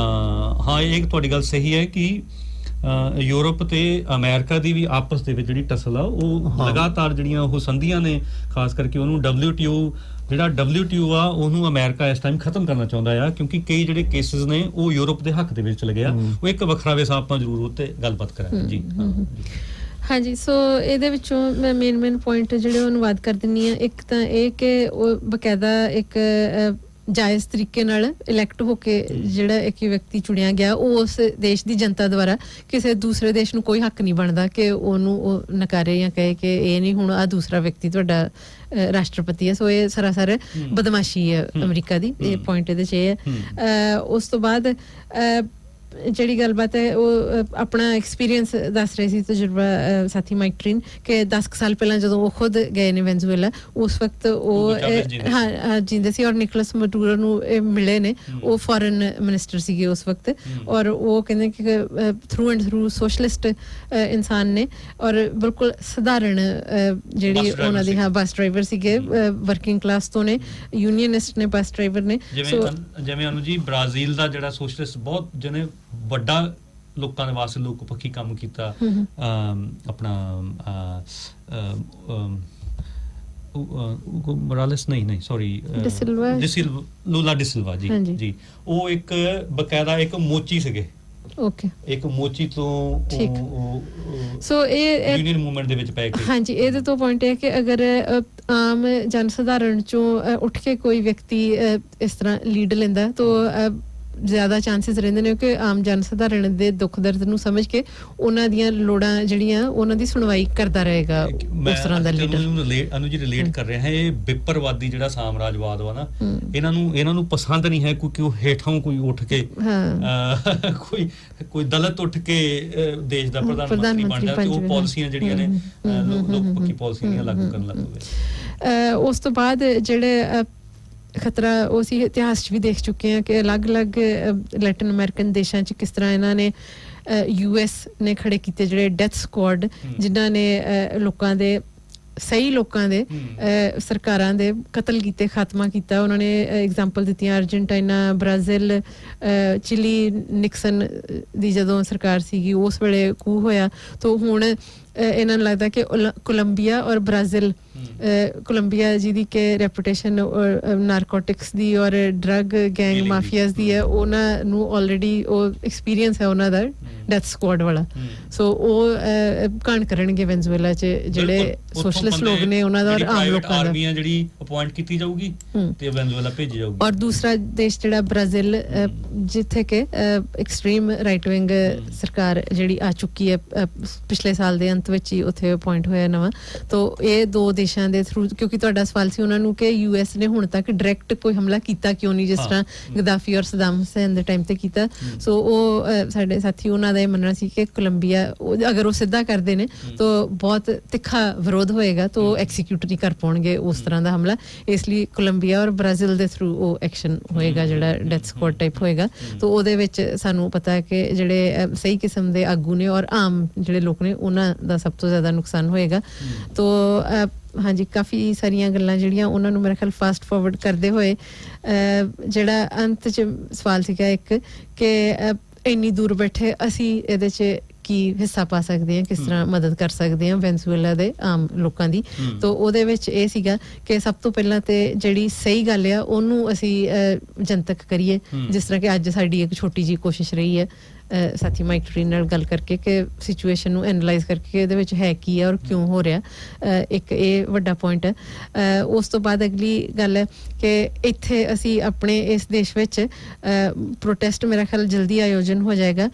ਹਾਂ ਇਹ ਤੁਹਾਡੀ ਗੱਲ ਸਹੀ ਹੈ ਕਿ ਯੂਰਪ ਤੇ ਅਮਰੀਕਾ ਦੀ ਵੀ ਆਪਸ ਦੇ ਵਿੱਚ ਜਿਹੜੀ ਟਸਲ ਆ ਉਹ ਲਗਾਤਾਰ ਜਿਹੜੀਆਂ ਉਹ ਸੰਧੀਆਂ ਨੇ ਖਾਸ ਕਰਕੇ ਉਹਨੂੰ WTO ਆ ਉਹਨੂੰ ਅਮਰੀਕਾ ਇਸ ਟਾਈਮ ਖਤਮ ਕਰਨਾ ਚਾਹੁੰਦਾ ਆ ਕਿਉਂਕਿ ਕਈ ਜਿਹੜੇ ਕੇਸਿਸ ਨੇ ਉਹ ਯੂਰਪ ਦੇ ਹੱਕ ਦੇ ਵਿੱਚ ਚਲੇ ਗਿਆ ਉਹ ਇੱਕ ਵੱਖਰਾ ਵੇਸਾ ਆਪਾਂ ਜ਼ਰੂਰ ਉੱਤੇ ਗੱਲਬਾਤ ਕਰਾਂਗੇ ਜੀ ਹਾਂਜੀ ਸੋ ਇਹਦੇ ਵਿੱਚੋਂ ਮੈਂ ਮੇਨ ਪੁਆਇੰਟ ਜਿਹੜੇ ਉਹ ਅਨੁਵਾਦ ਕਰ ਦਿੰਨੀ ਆ ਇੱਕ ਤਾਂ ਇਹ ਕਿ ਉਹ ਬਕਾਇਦਾ ਇੱਕ ਜਾਇਜ਼ ਤਰੀਕੇ ਨਾਲ ਇਲੈਕਟ ਹੋ ਕੇ ਜਿਹੜਾ ਇੱਕ ਵਿਅਕਤੀ ਚੁਣਿਆ ਗਿਆ ਉਹ ਉਸ ਦੇਸ਼ ਦੀ ਜਨਤਾ ਦੁਆਰਾ ਕਿਸੇ ਦੂਸਰੇ ਦੇਸ਼ ਨੂੰ ਕੋਈ ਹੱਕ ਨਹੀਂ ਬਣਦਾ ਕਿ ਉਹਨੂੰ ਉਹ ਨਕਾਰੇ ਜਾਂ ਕਹੇ ਕਿ ਇਹ ਨਹੀਂ ਹੁਣ ਆ ਦੂਸਰਾ ਵਿਅਕਤੀ ਤੁਹਾਡਾ ਰਾਸ਼ਟਰਪਤੀ ਹੈ ਸੋ ਇਹ ਸਰਾਸਰ ਬਦਮਾਸ਼ੀ ਹੈ ਅਮਰੀਕਾ ਦੀ ਇਹ ਪੁਆਇੰਟ ਇਹਦੇ 'ਚ ਇਹ ਹੈ ਉਸ ਤੋਂ ਬਾਅਦ ਜਿਹੜੀ ਗੱਲਬਾਤ ਹੈ ਉਹ ਆਪਣਾ ਐਕਸਪੀਰੀਅੰਸ ਦੱਸ ਰਹੇ ਸੀ ਤਜਰਬਾ ਸਾਥੀ ਮਾਈਕ ਟ੍ਰੀਨ ਕਿ 10 ਸਾਲ ਪਹਿਲਾਂ ਜਦੋਂ ਉਹ ਖੁਦ ਗਏ ਨੇ ਵੈਨਜ਼ੂਏਲਾ ਉਸ ਵਕਤ ਉਹ ਹਾਂ ਜਿੰਦੇ ਸੀ ਔਰ ਨਿਕੋਲਸ ਮਡੂਰੋ ਨੂੰ ਮਿਲੇ ਨੇ ਉਹ ਫੋਰਨ ਮਿਨਿਸਟਰ ਸੀਗੇ ਉਸ ਵਕਤ ਔਰ ਉਹ ਕਹਿੰਦੇ ਕਿ ਥਰੂ ਐਂਡ ਥਰੂ ਸੋਸ਼ਲਿਸਟ ਇਨਸਾਨ ਨੇ ਔਰ ਬਿਲਕੁਲ ਸਧਾਰਨ ਜਿਹੜੀ ਉਹਨਾਂ ਦੀ ਹਾਂ ਬੱਸ ਡਰਾਈਵਰ ਸੀਗੇ ਵਰਕਿੰਗ ਕਲਾਸ ਤੋਂ ਨੇ ਯੂਨੀਅਨਿਸਟ ਨੇ ਬੱਸ ਡਰਾਈਵਰ ਨੇ ਜਿਵੇਂ ਅਨੂ ਜੀ ਬ੍ਰਾਜ਼ੀਲ ਦਾ ਜਿਹੜਾ ਸੋਸ਼ਲਿਸਟ ਬਹੁਤ ਜਿਹਨੇ ਵੱਡਾ ਲੋਕਾਂ ਦੇ ਵਾਸਤੇ ਲੋਕ ਪੱਖੀ ਕੰਮ ਕੀਤਾ ਆਪਣਾ ਮੋਰਾਲਿਸ ਨਹੀਂ ਸੌਰੀ ਲੂਲਾ ਡੀ ਸਿਲਵਾ ਜੀ ਉਹ ਇੱਕ ਬਕਾਇਦਾ ਇੱਕ ਮੋਚੀ ਸੀਗੇ ਓਕੇ ਇੱਕ ਮੋਚੀ ਤੋਂ ਸੋ ਇਹ ਯੂਨੀਅਨ ਮੂਵਮੈਂਟ ਦੇ ਵਿੱਚ ਪੈ ਕੇ ਹਾਂਜੀ ਇਹਦੇ ਤੋਂ ਪੁਆਇੰਟ ਹੈ ਕਿ ਅਗਰ ਆਮ ਜਨ ਸਧਾਰਨ ਚੋਂ ਉੱਠ ਕੇ ਕੋਈ ਵਿਅਕਤੀ ਇਸ ਤਰ੍ਹਾਂ ਲੀਡ ਲੈਂਦਾ ਤਾਂ ਜ਼ਿਆਦਾ ਚਾਂਸਸ ਰਹਿੰਦੇ ਨੇ ਕਿ ਆਮ ਜਨ ਸਧਾਰਨ ਦੇ ਦੁੱਖ ਦਰਦ ਨੂੰ ਸਮਝ ਕੇ ਉਹਨਾਂ ਦੀਆਂ ਲੋੜਾਂ ਜਿਹੜੀਆਂ ਉਹਨਾਂ ਦੀ ਸੁਣਵਾਈ ਕਰਦਾ ਰਹੇਗਾ ਉਸ ਤਰ੍ਹਾਂ ਦਾ ਲੀਡਰ ਅਨੂ ਜੀ ਰਿਲੇਟ ਕਰ ਰਿਹਾ ਹੈ ਇਹ ਵਿਪਰਵਾਦੀ ਜਿਹੜਾ ਸਾਮਰਾਜਵਾਦ ਵਾ ਨਾ ਇਹਨਾਂ ਨੂੰ ਪਸੰਦ ਨਹੀਂ ਹੈ ਕਿਉਂਕਿ ਉਹ ਹੇਠੋਂ ਕੋਈ ਉੱਠ ਕੇ ਕੋਈ ਦਲਿਤ ਉੱਠ ਕੇ ਦੇਸ਼ ਦਾ ਪ੍ਰਧਾਨ ਮੰਤਰੀ ਬਣ ਜਾਂਦਾ ਤੇ ਉਹ ਪਾਲਿਸੀਆਂ ਜਿਹੜੀਆਂ ਨੇ ਲੋਕ ਪੱਖੀ ਪਾਲਿਸੀਆਂ ਲਾਗੂ ਕਰਨ ਲੱਗ ਪਏ ਉਸ ਤੋਂ ਬਾਅਦ ਜਿਹੜੇ ਖਤਰਾ ਉਹ ਅਸੀਂ ਇਤਿਹਾਸ 'ਚ ਵੀ ਦੇਖ ਚੁੱਕੇ ਹਾਂ ਕਿ ਅਲੱਗ-ਅਲੱਗ ਲੈਟਨ ਅਮਰੀਕਨ ਦੇਸ਼ਾਂ 'ਚ ਕਿਸ ਤਰ੍ਹਾਂ ਇਹਨਾਂ ਨੇ US ਨੇ ਖੜੇ ਕੀਤੇ ਜਿਹੜੇ ਡੈਥ ਸਕੁਆਡ ਜਿਨ੍ਹਾਂ ਨੇ ਲੋਕਾਂ ਦੇ ਸਹੀ ਲੋਕਾਂ ਦੇ ਸਰਕਾਰਾਂ ਦੇ ਕਤਲ ਕੀਤੇ ਖਾਤਮਾ ਕੀਤਾ ਉਹਨਾਂ ਨੇ ਐਗਜ਼ਾਮਪਲ ਦਿੱਤੀਆਂ ਅਰਜਨਟਾਈਨਾ ਬ੍ਰਾਜ਼ੀਲ ਚਿਲੀ ਨਿਕਸਨ ਦੀ ਜਦੋਂ ਸਰਕਾਰ ਸੀਗੀ ਉਸ ਵੇਲੇ ਕੂ ਹੋਇਆ ਤਾਂ ਹੁਣ ਇਹਨਾਂ ਨੂੰ ਲੱਗਦਾ ਕਿ ਕੋਲੰਬੀਆ ਔਰ ਬ੍ਰਾਜ਼ੀਲ ਕੋਲੰਬੀਆ ਜਿਹਦੀ ਕਿ ਰੈਪੂਟੇਸ਼ਨ ਨਾਰਕੋਟਿਕਸ ਦੀ ਔਰ ਡਰੱਗ ਗੈਂਗ ਮਾਫੀਆਸ ਦੀ ਹੈ ਉਹਨਾਂ ਨੂੰ ਆਲਰੇਡੀ ਉਹ ਐਕਸਪੀਰੀਅੰਸ ਹੈ ਉਹਨਾਂ ਦਾ ਡੈਥ ਸਕੁਆਡ ਵਾਲਾ ਸੋ ਉਹ ਕਾਂਡ ਕਰਨਗੇ ਵੈਨਜ਼ੂਏਲਾ 'ਚ ਜਿਹੜੇ ਸੋਸ਼ਲਿਸਟ ਲੋਕ ਨੇ ਉਹਨਾਂ ਦਾ ਔਰ ਆਮ ਲੋਕਾਂ ਦਾ ਆਰਮੀਆਂ ਜਿਹੜੀ ਅਪਾਇੰਟ ਕੀਤੀ ਜਾਊਗੀ ਤੇ ਵੈਨਜ਼ੂਏਲਾ ਭੇਜੀ ਜਾਊਗੀ ਔਰ ਦੂਸਰਾ ਦੇਸ਼ ਜਿਹੜਾ ਬ੍ਰਾਜ਼ੀਲ ਜਿੱਥੇ ਕਿ ਐਕਸਟ੍ਰੀਮ ਰਾਈਟ ਵਿੰਗ ਸਰਕਾਰ ਜਿਹੜੀ ਆ ਚੁੱਕੀ ਹੈ ਪਿਛਲੇ ਸਾਲ ਦੇ ਅੰਤ ਵਿੱਚ ਹੀ ਉੱਥੇ ਅਪਾਇੰਟ ਹੋਇਆ ਨਵਾਂ ਤਾਂ ਇਹ ਦੋ ਦੇਸ਼ਾਂ ਦੇ ਥਰੂ ਕਿਉਂਕਿ ਤੁਹਾਡਾ ਸਵਾਲ ਸੀ ਉਹਨਾਂ ਨੂੰ ਕਿ US ਨੇ ਹੁਣ ਤੱਕ ਡਾਇਰੈਕਟ ਕੋਈ ਹਮਲਾ ਕੀਤਾ ਕਿਉਂ ਨਹੀਂ ਜਿਸ ਤਰ੍ਹਾਂ ਗਦਾਫੀ ਔਰ ਸਦਾਮ ਹੁਸੈਨ ਦੇ ਟਾਈਮ ਤੇ ਕੀਤਾ ਸੋ ਉਹ ਸਾਡੇ ਸਾਥੀ ਉਹਨਾਂ ਦਾ ਇਹ ਮੰਨਣਾ ਸੀ ਕਿ ਕੋਲੰਬੀਆ ਅਗਰ ਉਹ ਸਿੱਧਾ ਕਰਦੇ ਨੇ ਤਾਂ ਬਹੁਤ ਤਿੱਖਾ ਵਿਰੋਧ ਹੋਏਗਾ ਤਾਂ ਉਹ ਐਕਸੀਕਿਊਟ ਨਹੀਂ ਕਰ ਪਾਉਣਗੇ ਉਸ ਤਰ੍ਹਾਂ ਦਾ ਹਮਲਾ ਇਸ ਲਈ ਕੋਲੰਬੀਆ ਔਰ ਬ੍ਰਾਜ਼ੀਲ ਦੇ ਥਰੂ ਉਹ ਐਕਸ਼ਨ ਹੋਏਗਾ ਜਿਹੜਾ ਡੈਥ ਸਕੁਆਡ ਟਾਈਪ ਹੋਏਗਾ ਤਾਂ ਉਹਦੇ ਵਿੱਚ ਸਾਨੂੰ ਪਤਾ ਹੈ ਕਿ ਜਿਹੜੇ ਸਹੀ ਕਿਸਮ ਦੇ ਆਗੂ ਨੇ ਔਰ ਆਮ ਜਿਹੜੇ ਲੋਕ ਨੇ ਉਹਨਾਂ ਦਾ ਸਭ ਤੋਂ ਜ਼ਿਆਦਾ ਨੁਕਸਾਨ ਹੋਏਗਾ ਤਾਂ ਹਾਂਜੀ ਕਾਫੀ ਸਾਰੀਆਂ ਗੱਲਾਂ ਜਿਹੜੀਆਂ ਉਹਨਾਂ ਨੂੰ ਮੇਰੇ ਖਿਆਲ ਫਾਸਟ ਫਾਰਵਰਡ ਕਰਦੇ ਹੋਏ ਜਿਹੜਾ ਅੰਤ 'ਚ ਸਵਾਲ ਸੀਗਾ ਇੱਕ ਕਿ ਇੰਨੀ ਦੂਰ ਬੈਠੇ ਅਸੀਂ ਇਹਦੇ 'ਚ ਕੀ ਹਿੱਸਾ ਪਾ ਸਕਦੇ ਹਾਂ ਕਿਸ ਤਰ੍ਹਾਂ ਮਦਦ ਕਰ ਸਕਦੇ ਹਾਂ ਵੈਨਜ਼ੂਏਲਾ ਦੇ ਆਮ ਲੋਕਾਂ ਦੀ ਤਾਂ ਉਹਦੇ ਵਿੱਚ ਇਹ ਸੀਗਾ ਕਿ ਸਭ ਤੋਂ ਪਹਿਲਾਂ ਤੇ ਜਿਹੜੀ ਸਹੀ ਗੱਲ ਆ ਉਹਨੂੰ ਅਸੀਂ ਜਨਤਕ ਕਰੀਏ ਜਿਸ ਤਰ੍ਹਾਂ ਕਿ ਅੱਜ ਸਾਡੀ ਇੱਕ ਛੋਟੀ ਜਿਹੀ ਕੋਸ਼ਿਸ਼ ਰਹੀ ਹੈ ਸਾਥੀ ਮਾਈਕ ਟ੍ਰੀਨ ਨਾਲ ਗੱਲ ਕਰਕੇ ਕਿ ਸਿਚੁਏਸ਼ਨ ਨੂੰ ਐਨਾਲਾਈਜ਼ ਕਰਕੇ ਇਹਦੇ ਵਿੱਚ ਹੈ ਕੀ ਹੈ ਔਰ ਕਿਉਂ ਹੋ ਰਿਹਾ ਇੱਕ ਇਹ ਵੱਡਾ ਪੁਆਇੰਟ ਹੈ ਉਸ ਤੋਂ ਬਾਅਦ ਅਗਲੀ ਗੱਲ ਹੈ ਕਿ ਇੱਥੇ ਅਸੀਂ ਆਪਣੇ ਇਸ ਦੇਸ਼ ਵਿੱਚ ਪ੍ਰੋਟੈਸਟ ਮੇਰਾ ਖਿਆਲ ਜਲਦੀ ਆਯੋਜਨ ਹੋ ਜਾਏਗਾ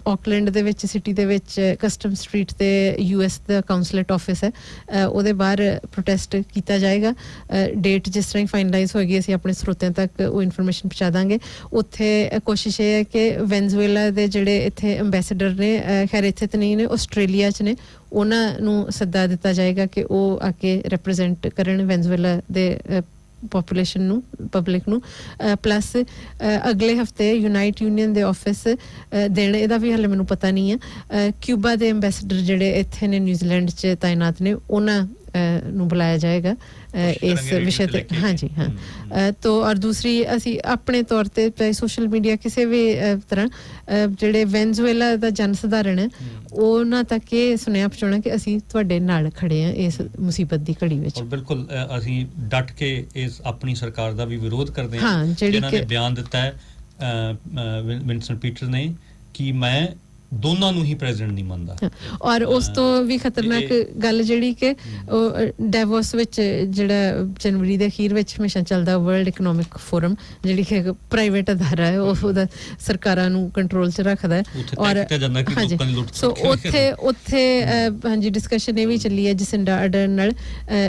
ਆਕਲੈਂਡ ਦੇ ਵਿੱਚ ਸਿਟੀ ਦੇ ਵਿੱਚ ਕਸਟਮ ਸਟਰੀਟ ਤੇ US ਦਾ ਕਾਉਂਸਲੇਟ ਆਫਿਸ ਹੈ ਉਹਦੇ ਬਾਹਰ ਪ੍ਰੋਟੈਸਟ ਕੀਤਾ ਜਾਏਗਾ ਡੇਟ ਜਿਸ ਤਰ੍ਹਾਂ ਹੀ ਫਾਈਨਲਾਈਜ਼ ਹੋਏਗੀ ਅਸੀਂ ਆਪਣੇ ਸਰੋਤਿਆਂ ਤੱਕ ਉਹ ਇਨਫੋਰਮੇਸ਼ਨ ਪਹੁੰਚਾ ਦਾਂਗੇ ਉੱਥੇ ਕੋਸ਼ਿਸ਼ ਇਹ ਹੈ ਕਿ ਵੈਨਜ਼ੂਏਲਾ ਦੇ ਜਿਹੜੇ ਇੱਥੇ ਐਮਬੈਸਡਰ ਨੇ ਖੈਰ ਇੱਥੇ ਤਾਂ ਨਹੀਂ ਨੇ ਆਸਟ੍ਰੇਲੀਆ 'ਚ ਨੇ ਉਹਨਾਂ ਨੂੰ ਸੱਦਾ ਦਿੱਤਾ ਜਾਏਗਾ ਕਿ ਉਹ ਆ ਕੇ ਰਿਪਰੈਜ਼ੈਂਟ ਕਰਨ ਵੈਨਜ਼ੂਏਲਾ ਦੇ ਪੋਪੂਲੇਸ਼ਨ ਨੂੰ ਪਬਲਿਕ ਨੂੰ ਪਲੱਸ ਅਗਲੇ ਹਫਤੇ ਯੂਨਾਈਟ ਯੂਨੀਅਨ ਦੇ ਆਫਿਸ ਦੇਣ ਇਹਦਾ ਵੀ ਹਾਲੇ ਮੈਨੂੰ ਪਤਾ ਨਹੀਂ ਹੈ ਕਿਊਬਾ ਦੇ ਐਮਬੈਸਡਰ ਜਿਹੜੇ ਇੱਥੇ ਨੇ ਨਿਊਜ਼ੀਲੈਂਡ 'ਚ ਤਾਇਨਾਤ ਨੇ ਉਹਨਾਂ ਨੂੰ ਬੁਲਾਇਆ ਜਾਏਗਾ ਇਸ ਵਿਸ਼ੇ ਤੇ। ਹਾਂਜੀ ਹਾਂ ਤੋ ਔਰ ਦੂਸਰੀ ਅਸੀਂ ਆਪਣੇ ਤੌਰ ਤੇ ਚਾਹੇ ਸੋਸ਼ਲ ਮੀਡੀਆ ਕਿਸੇ ਵੀ ਤਰ੍ਹਾਂ ਜਿਹੜੇ ਵੈਨਜ਼ੂਏਲਾ ਦਾ ਜਨ ਸਧਾਰਨ ਹੈ ਉਹਨਾਂ ਤੱਕ ਇਹ ਸੁਨੇਹਾ ਪਹੁੰਚਾਉਣਾ ਕਿ ਅਸੀਂ ਤੁਹਾਡੇ ਨਾਲ ਖੜੇ ਹਾਂ ਇਸ ਮੁਸੀਬਤ ਦੀ ਘੜੀ ਵਿੱਚ। ਬਿਲਕੁਲ ਅਸੀਂ ਡਟ ਕੇ ਇਸ ਆਪਣੀ ਸਰਕਾਰ ਦਾ ਵੀ ਵਿਰੋਧ ਕਰਦੇ ਹਾਂ ਜਿਨ੍ਹਾਂ ਨੇ ਬਿਆਨ ਦਿੱਤਾ ਹੈ ਵਿੰਸਟਨ ਪੀਟਰ ਨੇ ਕਿ ਮੈਂ ਦੋਨਾਂ ਨੂੰ ਹੀ ਪ੍ਰੈਜ਼ੀਡੈਂਟ ਨਹੀਂ ਮੰਨਦਾ। ਔਰ ਉਸ ਤੋਂ ਵੀ ਖਤਰਨਾਕ ਗੱਲ ਜਿਹੜੀ ਕਿ ਡੈਵੋਸ ਵਿੱਚ ਜਿਹੜਾ ਜਨਵਰੀ ਦੇ ਅਖੀਰ ਵਿੱਚ ਹਮੇਸ਼ਾ ਚੱਲਦਾ ਵਰਲਡ ਇਕਨੋਮਿਕ ਫੋਰਮ ਜਿਹੜੀ ਕਿ ਪ੍ਰਾਈਵੇਟ ਅਦਾਰਾ ਹੈ ਉਹਦਾ ਸਰਕਾਰਾਂ ਨੂੰ ਕੰਟਰੋਲ 'ਚ ਰੱਖਦਾ ਹੈ ਔਰ ਹਾਂਜੀ ਸੋ ਉੱਥੇ ਹਾਂਜੀ ਡਿਸਕਸ਼ਨ ਇਹ ਵੀ ਚੱਲੀ ਹੈ ਜਸਿੰਡਾ ਅਰਡਰਨ ਨਾਲ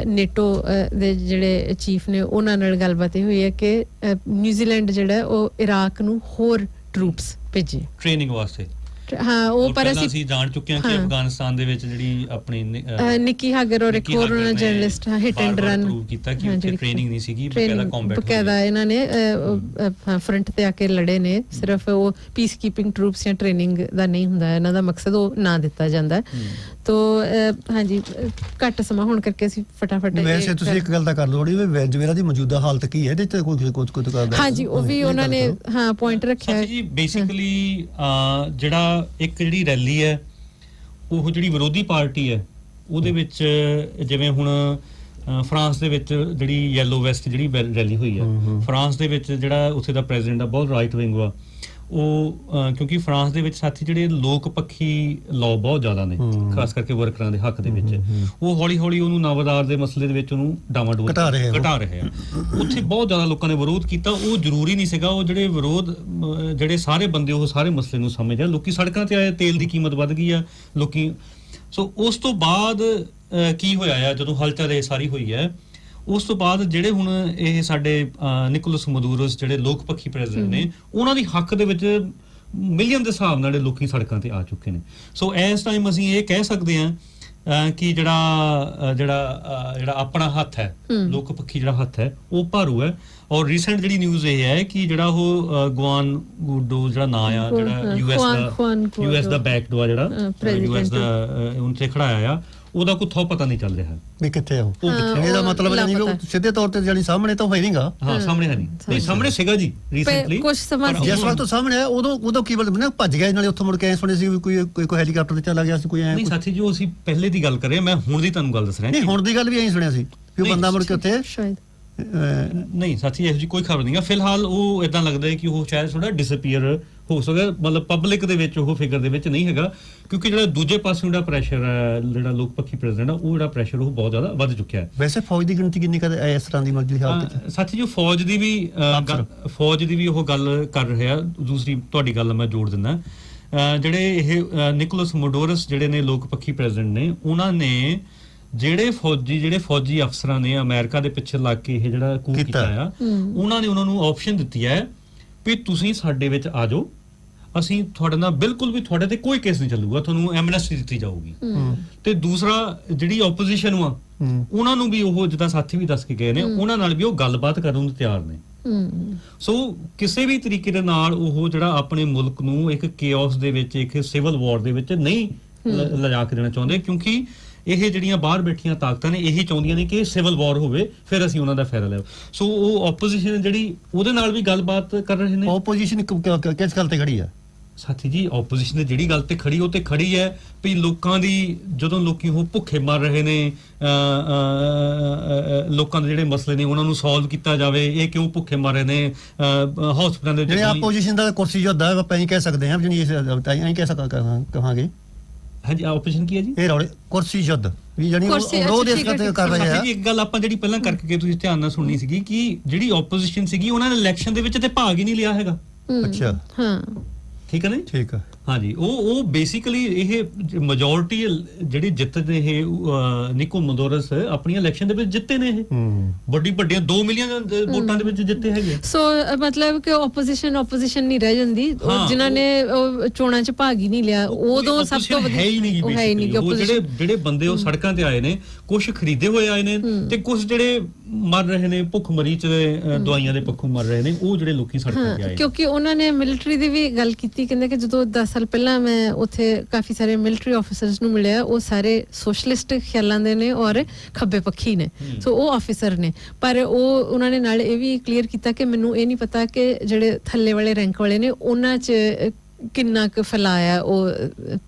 ਨੇਟੋ ਦੇ ਜਿਹੜੇ ਚੀਫ ਨੇ ਉਹਨਾਂ ਨਾਲ ਗੱਲਬਾਤ ਇਹ ਹੋਈ ਹੈ ਕਿ ਨਿਊਜ਼ੀਲੈਂਡ ਜਿਹੜਾ ਉਹ ਇਰਾਕ ਨੂੰ ਹੋਰ ਟਰੂਪਸ ਭੇਜੇ ਟ੍ਰੇਨਿੰਗ ਵਾਸਤੇ। ਹਾਂ ਉਹ ਪਰ ਅਸੀਂ ਜਾਣ ਚੁੱਕੇ ਹਾਂ ਕਿ ਅਫਗਾਨਿਸਤਾਨ ਦੇ ਵਿੱਚ ਜਿਹੜੀ ਆਪਣੀ ਨਿੱਕੀ ਹਾਗਰ ਔਰ ਇੱਕ ਹੋਰ ਜਰਨਲਿਸਟ ਹਿਟ ਐਂਡ ਰਨ ਕੀਤਾ ਕਿ ਉੱਥੇ ਟ੍ਰੇਨਿੰਗ ਨਹੀਂ ਸੀਗੀ ਬਕਾਇਦਾ ਇਹਨਾਂ ਨੇ ਫਰੰਟ ਤੇ ਆ ਕੇ ਲੜੇ ਨੇ ਸਿਰਫ ਉਹ ਪੀਸ ਕੀਪਿੰਗ ਟਰੂਪਸ ਜਾਂ ਟ੍ਰੇਨਿੰਗ ਦਾ ਨਹੀਂ ਹੁੰਦਾ ਇਹਨਾਂ ਦਾ ਮਕਸਦ ਉਹ ਨਾ ਦਿੱਤਾ ਜਾਂਦਾ ਤੋ ਹਾਂਜੀ ਘੱਟ ਸਮਾਂ ਹੋਣ ਕਰਕੇ ਅਸੀਂ ਫਟਾਫਟ ਵੈਸੇ ਤੁਸੀਂ ਇੱਕ ਗੱਲ ਤਾਂ ਕਰ ਲਓ ਵੀ ਵੈਨਜ਼ੂਏਲਾ ਦੀ ਮੌਜੂਦਾ ਹਾਲਤ ਕੀ ਹੈ ਇਹਦੇ ਤੇ ਕੁਝ ਕਰਦਾ ਹਾਂਜੀ ਉਹ ਵੀ ਉਹਨਾਂ ਨੇ ਹਾਂ ਪੁਆਇੰਟ ਰੱਖਿਆ ਜੀ ਬੇਸਿਕਲੀ ਜਿਹੜਾ ਇੱਕ ਜਿਹੜੀ ਰੈਲੀ ਹੈ ਉਹ ਜਿਹੜੀ ਵਿਰੋਧੀ ਪਾਰਟੀ ਹੈ ਉਹਦੇ ਵਿੱਚ ਜਿਵੇਂ ਹੁਣ ਫਰਾਂਸ ਦੇ ਵਿੱਚ ਜਿਹੜੀ ਯੈਲੋ ਵੈਸਟ ਜਿਹੜੀ ਰੈਲੀ ਹੋਈ ਹੈ ਫਰਾਂਸ ਦੇ ਵਿੱਚ ਜਿਹੜਾ ਉੱਥੇ ਦਾ ਪ੍ਰੈਜ਼ੀਡੈਂਟ ਆ ਬਹੁਤ ਰਾਈਟ ਵਿੰਗ ਵਾ ਉਹ ਕਿਉਂਕਿ ਫਰਾਂਸ ਦੇ ਵਿੱਚ ਸਾਥੀ ਜਿਹੜੇ ਲੋਕ ਪੱਖੀ ਲਾਅ ਬਹੁਤ ਜ਼ਿਆਦਾ ਨੇ ਖਾਸ ਕਰਕੇ ਵਰਕਰਾਂ ਦੇ ਹੱਕ ਦੇ ਵਿੱਚ ਉਹ ਹੌਲੀ ਹੌਲੀ ਉਹਨੂੰ ਨਵਾਦਾਰ ਦੇ ਮਸਲੇ ਦੇ ਵਿੱਚ ਉਹਨੂੰ ਡਾਵਾਡੋਲ ਘਟਾ ਰਹੇ ਆ ਉੱਥੇ ਬਹੁਤ ਜ਼ਿਆਦਾ ਲੋਕਾਂ ਨੇ ਵਿਰੋਧ ਕੀਤਾ। ਉਹ ਜ਼ਰੂਰੀ ਨਹੀਂ ਸੀਗਾ ਉਹ ਜਿਹੜੇ ਵਿਰੋਧ ਜਿਹੜੇ ਸਾਰੇ ਬੰਦੇ ਉਹ ਸਾਰੇ ਮਸਲੇ ਨੂੰ ਸਮਝਦੇ ਆ। ਲੋਕੀ ਸੜਕਾਂ ਤੇ ਆਏ ਤੇਲ ਦੀ ਕੀਮਤ ਵੱਧ ਗਈ ਆ ਲੋਕੀ ਸੋ ਉਸ ਤੋਂ ਬਾਅਦ ਕੀ ਹੋਇਆ ਆ ਜਦੋਂ ਹਲਚਲ ਇਹ ਸਾਰੀ ਹੋਈ ਹੈ ਉਸ ਤੋਂ ਬਾਅਦ ਜਿਹੜੇ ਹੁਣ ਇਹ ਸਾਡੇ ਨਿਕੋਲਸ ਮਦੂਰੋਸ ਜਿਹੜੇ ਲੋਕ ਪੱਖੀ ਪ੍ਰੈਜ਼ੀਡੈਂਟ ਨੇ ਉਹਨਾਂ ਦੀ ਹੱਕ ਦੇ ਵਿੱਚ ਮਿਲੀਅਨ ਦੇ ਹਿਸਾਬ ਨਾਲ ਲੋਕੀ ਸੜਕਾਂ ਤੇ ਆ ਚੁੱਕੇ ਨੇ। ਸੋ ਇਸ ਟਾਈਮ ਅਸੀਂ ਇਹ ਕਹਿ ਸਕਦੇ ਹਾਂ ਕਿ ਜਿਹੜਾ ਆਪਣਾ ਹੱਥ ਹੈ ਲੋਕ ਪੱਖੀ ਜਿਹੜਾ ਹੱਥ ਹੈ ਉਹ ਭਾਰੂ ਹੈ। ਔਰ ਰੀਸੈਂਟ ਜਿਹੜੀ ਨਿਊਜ਼ ਇਹ ਹੈ ਕਿ ਜਿਹੜਾ ਉਹ ਗੁਆਨ ਗੁਡੋ ਜਿਹੜਾ ਨਾਂ ਆ ਜਿਹੜਾ ਯੂਐਸ ਦਾ ਬੈਕਡੋਰ ਜਿਹੜਾ ਯੂਐਸ ਦਾ ਉਹਨਾਂ ਤੇ ਖੜਾਇਆ ਆ ਉਹਦਾ ਕੋਈ ਥੋ ਪਤਾ ਨਹੀਂ ਚੱਲ ਰਿਹਾ ਵੀ ਕਿੱਥੇ ਉਹ ਇਹਦਾ ਮਤਲਬ ਨਹੀਂ ਵੀ ਸਿੱਧੇ ਤੌਰ ਤੇ ਜਿਹੜੀ ਸਾਹਮਣੇ ਤਾਂ ਹੋਈ ਨਹੀਂਗਾ। ਹਾਂ ਸਾਹਮਣੇ ਹੈ ਨਹੀਂ ਸਾਹਮਣੇ ਸੀਗਾ ਜੀ ਰੀਸੈਂਟਲੀ ਕੁਝ ਸਮਾਂ ਜਿਸ ਵਕਤ ਸਾਹਮਣੇ ਆਇਆ ਉਦੋਂ ਕੀ ਬਲ ਨਾ ਭੱਜ ਗਿਆ ਨਾਲੇ ਉੱਥੋਂ ਮੁੜ ਕੇ ਐ ਸੁਣੇ ਸੀ ਕੋਈ ਹੈਲੀਕਾਪਟਰ ਤੇ ਚਲਾ ਗਿਆ ਸੀ ਕੋਈ ਐ ਨਹੀਂ ਸਾਥੀ ਜੀ ਅਸੀਂ ਪਹਿਲੇ ਦੀ ਗੱਲ ਕਰ ਰਹੇ ਮੈਂ ਹੁਣ ਦੀ ਤੁਹਾਨੂੰ ਗੱਲ ਦੱਸ ਰਿਹਾ। ਨਹੀਂ ਹੁਣ ਦੀ ਗੱਲ ਵੀ ਐਂ ਸੁਣਿਆ ਸੀ ਕਿ ਉਹ ਬੰਦਾ ਮੁੜ ਕੇ ਉੱਥੇ ਸ਼ਾਇਦ ਨਹੀਂ ਸਾਥੀ ਇਹੋ ਜਿਹੀ ਕੋਈ ਖਬਰ ਨਹੀਂ ਹੈ ਫਿਲਹਾਲ ਉਹ ਇਦਾਂ ਲੱਗਦਾ ਹੈ ਕਿ ਉਹ ਸ਼ਾਇਦ ਥੋੜਾ ਡਿਸਅਪੀਅਰ ਹੋ ਸਕਦਾ ਮਤਲਬ ਪਬਲਿਕ ਦੇ ਵਿੱਚ ਉਹ ਫਿਗਰ ਦੇ ਵਿੱਚ ਨਹੀਂ ਹੈਗਾ ਕਿਉਂਕਿ ਜਿਹੜਾ ਦੂਜੇ ਪਾਸੇ ਜਿਹੜਾ ਪ੍ਰੈਸ਼ਰ ਹੈ ਜਿਹੜਾ ਲੋਕ ਪੱਖੀ ਪ੍ਰੈਜ਼ੀਡੈਂਟ ਆ ਉਹ ਜਿਹੜਾ ਪ੍ਰੈਸ਼ਰ ਉਹ ਬਹੁਤ ਜ਼ਿਆਦਾ ਵੱਧ ਚੁੱਕਿਆ ਹੈ। ਵੈਸੇ ਫੌਜ ਦੀ ਗਿਣਤੀ ਕਿੰਨੀ ਕਦੇ ਇਸ ਤਰ੍ਹਾਂ ਦੀ ਮਰਜ਼ੀ ਹਾਲਤ ਸਾਥੀ ਜੀ ਫੌਜ ਦੀ ਵੀ ਉਹ ਗੱਲ ਕਰ ਰਿਹਾ ਦੂਸਰੀ ਤੁਹਾਡੀ ਗੱਲ ਮੈਂ ਜੋੜ ਦਿੰਦਾ ਜਿਹੜੇ ਇਹ ਨਿਕੋਲਸ ਮੋਡੋਰਸ ਜਿਹੜੇ ਨੇ ਲੋਕ ਪੱਖੀ ਪ੍ਰੈਜ਼ੀਡੈਂਟ ਨੇ ਉਹਨਾਂ ਨੇ ਜਿਹੜੇ ਫੌਜੀ ਅਫਸਰਾਂ ਨੇ ਅਮਰੀਕਾ ਦੇ ਪਿੱਛੇ ਲੱਗ ਕੇ ਇਹ ਜਿਹੜਾ ਕੂ ਕੀਤਾ ਆ ਉਹਨਾਂ ਨੂੰ ਆਪਸ਼ਨ ਦਿੱਤੀ ਹੈ ਵੀ ਤੁਸੀਂ ਸਾਡੇ ਵਿੱਚ ਆ ਜਾਓ ਅਸੀਂ ਤੁਹਾਡੇ ਨਾਲ ਬਿਲਕੁਲ ਵੀ ਤੁਹਾਡੇ ਤੇ ਕੋਈ ਕੇਸ ਨਹੀਂ ਚੱਲੂਗਾ ਤੁਹਾਨੂੰ ਐਮਨੈਸਟੀ ਦਿੱਤੀ ਜਾਊਗੀ। ਤੇ ਦੂਸਰਾ ਜਿਹੜੀ ਆਪੋਜੀਸ਼ਨ ਆ ਉਹਨਾਂ ਨੂੰ ਵੀ ਉਹ ਜਿੱਦਾਂ ਸਾਥੀ ਵੀ ਦੱਸ ਕੇ ਗਏ ਨੇ ਉਹਨਾਂ ਨਾਲ ਵੀ ਉਹ ਗੱਲਬਾਤ ਕਰਨ ਨੂੰ ਤਿਆਰ ਨੇ। ਸੋ ਕਿਸੇ ਵੀ ਤਰੀਕੇ ਦੇ ਨਾਲ ਉਹ ਜਿਹੜਾ ਆਪਣੇ ਮੁਲਕ ਨੂੰ ਇੱਕ ਕੇਓਸ ਦੇ ਵਿੱਚ ਇੱਕ ਸਿਵਲ ਵਾਰ ਦੇ ਵਿੱਚ ਨਹੀਂ ਲਿਜਾ ਕੇ ਦੇਣਾ ਚਾਹੁੰਦੇ ਕਿਉਂਕਿ ਇਹ ਜਿਹੜੀਆਂ ਬਾਹਰ ਬੈਠੀਆਂ ਤਾਕਤਾਂ ਨੇ ਇਹੀ ਚਾਹੁੰਦੀਆਂ ਨੇ ਕਿ ਸਿਵਲ ਵਾਰ ਹੋਵੇ ਫਿਰ ਅਸੀਂ ਉਹਨਾਂ ਦਾ ਫਾਇਦਾ ਲਵਾਂ। ਸੋ ਉਹ ਆਪੋਜੀਸ਼ਨ ਜਿਹੜੀ ਉਹਦੇ ਨਾਲ ਵੀ ਗੱਲਬਾਤ ਕਰ ਰਹੇ ਨੇ। ਆਪੋਜੀਸ਼ਨ ਕਿਸ ਗੱਲ ਤੇ ਖੜੀ ਆ ਸਾਥੀ ਜੀ ਆਪੋਜੀਸ਼ਨ ਦੀ ਜਿਹੜੀ ਗੱਲ ਤੇ ਖੜੀ ਉਹ ਤੇ ਖੜੀ ਹੈ ਵੀ ਲੋਕਾਂ ਦੀ ਜਦੋਂ ਲੋਕੀ ਉਹ ਭੁੱਖੇ ਮਰ ਰਹੇ ਨੇ ਲੋਕਾਂ ਦੇ ਜਿਹੜੇ ਮਸਲੇ ਨੇ ਉਹਨਾਂ ਨੂੰ ਸੋਲਵ ਕੀਤਾ ਜਾਵੇ ਇਹ ਕਿਉਂ ਭੁੱਖੇ ਮਰ ਰਹੇ ਨੇ ਹਸਪਤਾਲਾਂ ਦੇ ਜਿਹੜੇ ਆਪੋਜੀਸ਼ਨ ਦਾ ਕੁਰਸੀ ਯੁੱਧ ਹੈ ਆਪਾਂ ਇਹੀ ਕਹਿ ਸਕਦੇ ਹਾਂ ਜਿਹੜੀ ਅਸੀਂ ਕਹਿ ਕਹਾਂਗੇ ਹਾਂਜੀ ਆਪੋਜੀਸ਼ਨ ਕੀ ਹੈ ਜੀ ਇਹ ਕੁਰਸੀ ਯੁੱਧ ਵੀ ਜਾਨੀ ਵਿਰੋਧ ਇਸ ਕਰਕੇ ਕਰ ਰਹੇ ਆ। ਇੱਕ ਗੱਲ ਆਪਾਂ ਜਿਹੜੀ ਪਹਿਲਾਂ ਕਰਕੇ ਤੁਸੀਂ ਧਿਆਨ ਨਾਲ ਸੁਣਨੀ ਸੀਗੀ ਕਿ ਜਿਹੜੀ ਆਪੋਜੀਸ਼ਨ ਸੀਗੀ ਉਹਨਾਂ ਨੇ ਇਲੈਕਸ਼ਨ ਦੇ ਵਿੱਚ ਤੇ ਭਾਗ ਹੀ ਨਹੀਂ ਲਿਆ ਹੈਗਾ। ਅੱਛਾ ਹਾਂ ਠੀਕ ਹੈ ਨਾ ਠੀਕ ਹੈ ਹਾਂਜੀ ਉਹ ਬੇਸਿਕਲੀ ਇਹ ਮੈਜੋਰਿਟੀ ਜਿਹੜੀ ਜਿੱਤਦੇ ਇਹ ਨਿਕੋ ਮਦੋਰਸ ਆਪਣੀਆਂ ਇਲੈਕਸ਼ਨ ਦੇ ਵਿੱਚ ਜਿੱਤੇ ਨੇ ਇਹ ਵੱਡੀਆਂ 2 ਮਿਲੀਅਨ ਵੋਟਾਂ ਦੇ ਵਿੱਚ ਜਿੱਤੇ ਹੈਗੇ। ਸੋ ਮਤਲਬ ਕਿ ਆਪੋਜੀਸ਼ਨ ਨਹੀਂ ਰਹਿ ਜਾਂਦੀ ਜਿਨ੍ਹਾਂ ਨੇ ਚੋਣਾਂ 'ਚ ਭਾਗ ਹੀ ਨਹੀਂ ਲਿਆ ਉਦੋਂ ਸਭ ਤੋਂ ਵਧੀਆ ਹੈ ਹੀ ਨਹੀਂ ਉਹ ਜਿਹੜੇ ਬੰਦੇ ਉਹ ਸੜਕਾਂ ਤੇ ਆਏ ਨੇ ਕੁਝ ਖਰੀਦੇ ਹੋਏ ਆਏ ਨੇ ਤੇ ਕੁਝ ਜਿਹੜੇ ਮਰ ਰਹੇ ਨੇ ਭੁੱਖ ਮਰੀ 'ਚ ਦਵਾਈਆਂ ਦੇ ਪੱਖੋਂ ਮਰ ਰਹੇ ਨੇ ਉਹ ਜਿਹੜੇ ਲੋਕੀ ਸੜਕਾਂ ਤੇ ਆਏ ਕਿਉਂਕਿ ਉਹਨਾਂ ਨੇ ਮਿਲਟਰੀ ਦੀ ਵੀ ਗੱਲ ਕੀਤੀ ਕੀਤੀ, ਕਹਿੰਦੇ ਕਿ ਜਦੋਂ 10 ਸਾਲ ਪਹਿਲਾਂ ਮੈਂ ਉੱਥੇ ਕਾਫੀ ਸਾਰੇ ਮਿਲਟਰੀ ਆਫੀਸਰਸ ਨੂੰ ਮਿਲਿਆ, ਉਹ ਸਾਰੇ ਸੋਸ਼ਲਿਸਟ ਖਿਆਲਾਂ ਦੇ ਨੇ ਔਰ ਖੱਬੇ ਪੱਖੀ ਨੇ, ਸੋ ਉਹ ਆਫੀਸਰ ਨੇ। ਪਰ ਉਹਨਾਂ ਨੇ ਨਾਲ ਇਹ ਵੀ ਕਲੀਅਰ ਕੀਤਾ ਕਿ ਮੈਨੂੰ ਇਹ ਨਹੀਂ ਪਤਾ ਕਿ ਜਿਹੜੇ ਥੱਲੇ ਵਾਲੇ ਰੈਂਕ ਵਾਲੇ ਨੇ ਉਹਨਾਂ 'ਚ ਕਿੰਨਾ ਕੁ ਫੈਲਾਇਆ ਉਹ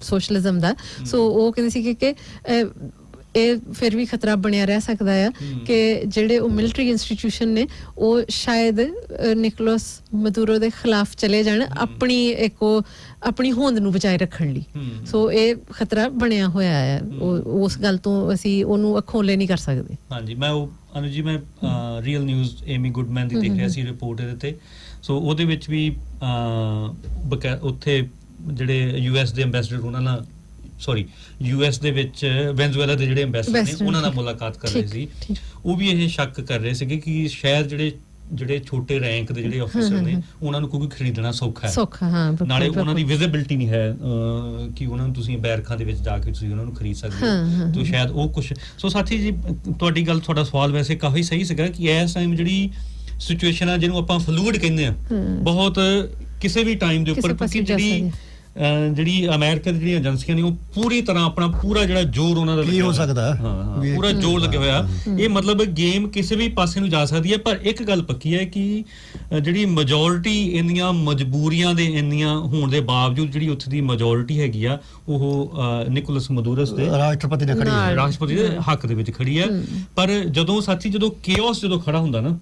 ਸੋਸ਼ਲਿਜ਼ਮ ਦਾ। ਸੋ ਉਹ ਕਹਿੰਦੇ ਸੀ ਕਿ ਇਹ ਫਿਰ ਵੀ ਖਤਰਾ ਬਣਿਆ ਰਹਿ ਸਕਦਾ ਆ ਕਿ ਜਿਹੜੇ ਉਹ ਮਿਲਟਰੀ ਇੰਸਟੀਟਿਊਸ਼ਨ ਨੇ ਉਹ ਸ਼ਾਇਦ ਨਿਕੋਲਸ ਮਦੂਰੋ ਦੇ ਖਿਲਾਫ ਚਲੇ ਜਾਣ ਆਪਣੀ ਹੋਂਦ ਨੂੰ ਬਚਾਏ ਰੱਖਣ ਲਈ। ਸੋ ਇਹ ਖਤਰਾ ਬਣਿਆ ਹੋਇਆ ਹੈ, ਉਸ ਗੱਲ ਤੋਂ ਅਸੀਂ ਉਹਨੂੰ ਅੱਖੋਂ ਲੈ ਨਹੀਂ ਕਰ ਸਕਦੇ। ਹਾਂਜੀ, ਮੈਂ ਅਨੂ ਜੀ ਮੈਂ ਰੀਅਲ ਨਿਊਜ਼ ਏਮੀ ਗੁੱਡਮੈਨ ਦੀ ਦੇਖ ਰਿਹਾ ਸੀ ਰਿਪੋਰਟ ਇਹਦੇ ਤੇ। ਸੋ ਉਹਦੇ ਵਿੱਚ ਵੀ ਉੱਥੇ ਜਿਹੜੇ US ਦੇ ਐਮਬੈਸਡਰ ਉਹਨਾਂ ਨਾਲ US ਦੇ ਵਿੱਚ ਵੈਨਜ਼ੂਏਲਾ ਦੇ ਜਿਹੜੇ ਐਮਬੈਸਡਰ ਨੇ ਉਹਨਾਂ ਨਾਲ ਮੁਲਾਕਾਤ ਕਰ ਰਹੇ ਸੀ। ਉਹ ਵੀ ਇਹ ਸ਼ੱਕ ਕਰ ਰਹੇ ਸੀਗੇ ਕਿ ਸ਼ਾਇਦ ਜਿਹੜੇ ਛੋਟੇ ਰੈਂਕ ਦੇ ਜਿਹੜੇ ਆਫੀਸਰ ਨੇ ਉਹਨਾਂ ਨੂੰ ਕੋਈ ਖਰੀਦਣਾ ਸੌਖਾ ਹੈ, ਨਾਲੇ ਉਹਨਾਂ ਦੀ ਵਿਜ਼ਿਬਿਲਿਟੀ ਨਹੀਂ ਹੈ ਕਿ ਉਹਨਾਂ ਨੂੰ ਤੁਸੀਂ ਬੈਰਕਾਂ ਦੇ ਵਿੱਚ ਜਾ ਕੇ ਤੁਸੀਂ ਉਹਨਾਂ ਨੂੰ ਖਰੀਦ ਸਕਦੇ ਹੋ। ਤਾਂ ਸ਼ਾਇਦ ਉਹ ਕੁਝ। ਸੋ ਸਾਥੀ ਜੀ, ਤੁਹਾਡਾ ਸਵਾਲ ਵੈਸੇ ਕਾਫੀ ਸਹੀ ਸੀਗਾ ਕਿ ਇਸ ਟਾਈਮ ਜਿਹੜੀ ਸਿਚੁਏਸ਼ਨ ਆ ਜਿਹਨੂੰ ਆਪਾਂ ਫਲੂਇਡ ਕਹਿੰਦੇ ਆ, ਬਹੁਤ ਕਿਸੇ ਵੀ ਟਾਈਮ ਦੇ ਉੱਪਰ, ਕਿਉਂਕਿ ਜਿਹੜੀ ਅਮਰੀਕਾ ਦੀ ਜਿਹੜੀਆਂ ਏਜੰਸੀਆਂ ਨੇ ਉਹ ਪੂਰੀ ਤਰ੍ਹਾਂ ਆਪਣਾ ਪੂਰਾ ਜਿਹੜਾ ਜ਼ੋਰ ਉਹਨਾਂ ਦਾ ਕੀ ਹੋ ਸਕਦਾ, ਪੂਰਾ ਜ਼ੋਰ ਲੱਗਿਆ ਹੋਇਆ। ਇਹ ਮਤਲਬ ਗੇਮ ਕਿਸੇ ਵੀ ਪਾਸੇ ਨੂੰ ਜਾ ਸਕਦੀ ਹੈ। ਪਰ ਇੱਕ ਗੱਲ ਪੱਕੀ ਹੈ ਕਿ ਜਿਹੜੀ ਮੈਜੋਰਿਟੀ ਇੰਨੀਆਂ ਮਜਬੂਰੀਆਂ ਦੇ ਇੰਨੀਆਂ ਹੋਣ ਦੇ ਬਾਵਜੂਦ ਜਿਹੜੀ ਉੱਥੇ ਦੀ ਮੈਜੋਰਿਟੀ ਹੈਗੀ ਆ ਉਹ ਨਿਕੋਲਸ ਮਦੂਰਸ ਦੇ ਰਾਸ਼ਟਰਪਤੀ ਦੇ ਹੱਕ ਦੇ ਵਿੱਚ ਖੜੀ ਹੈ। ਪਰ ਜਦੋਂ ਕੇਓਸ ਖੜਾ ਹੁੰਦਾ ਨਾ,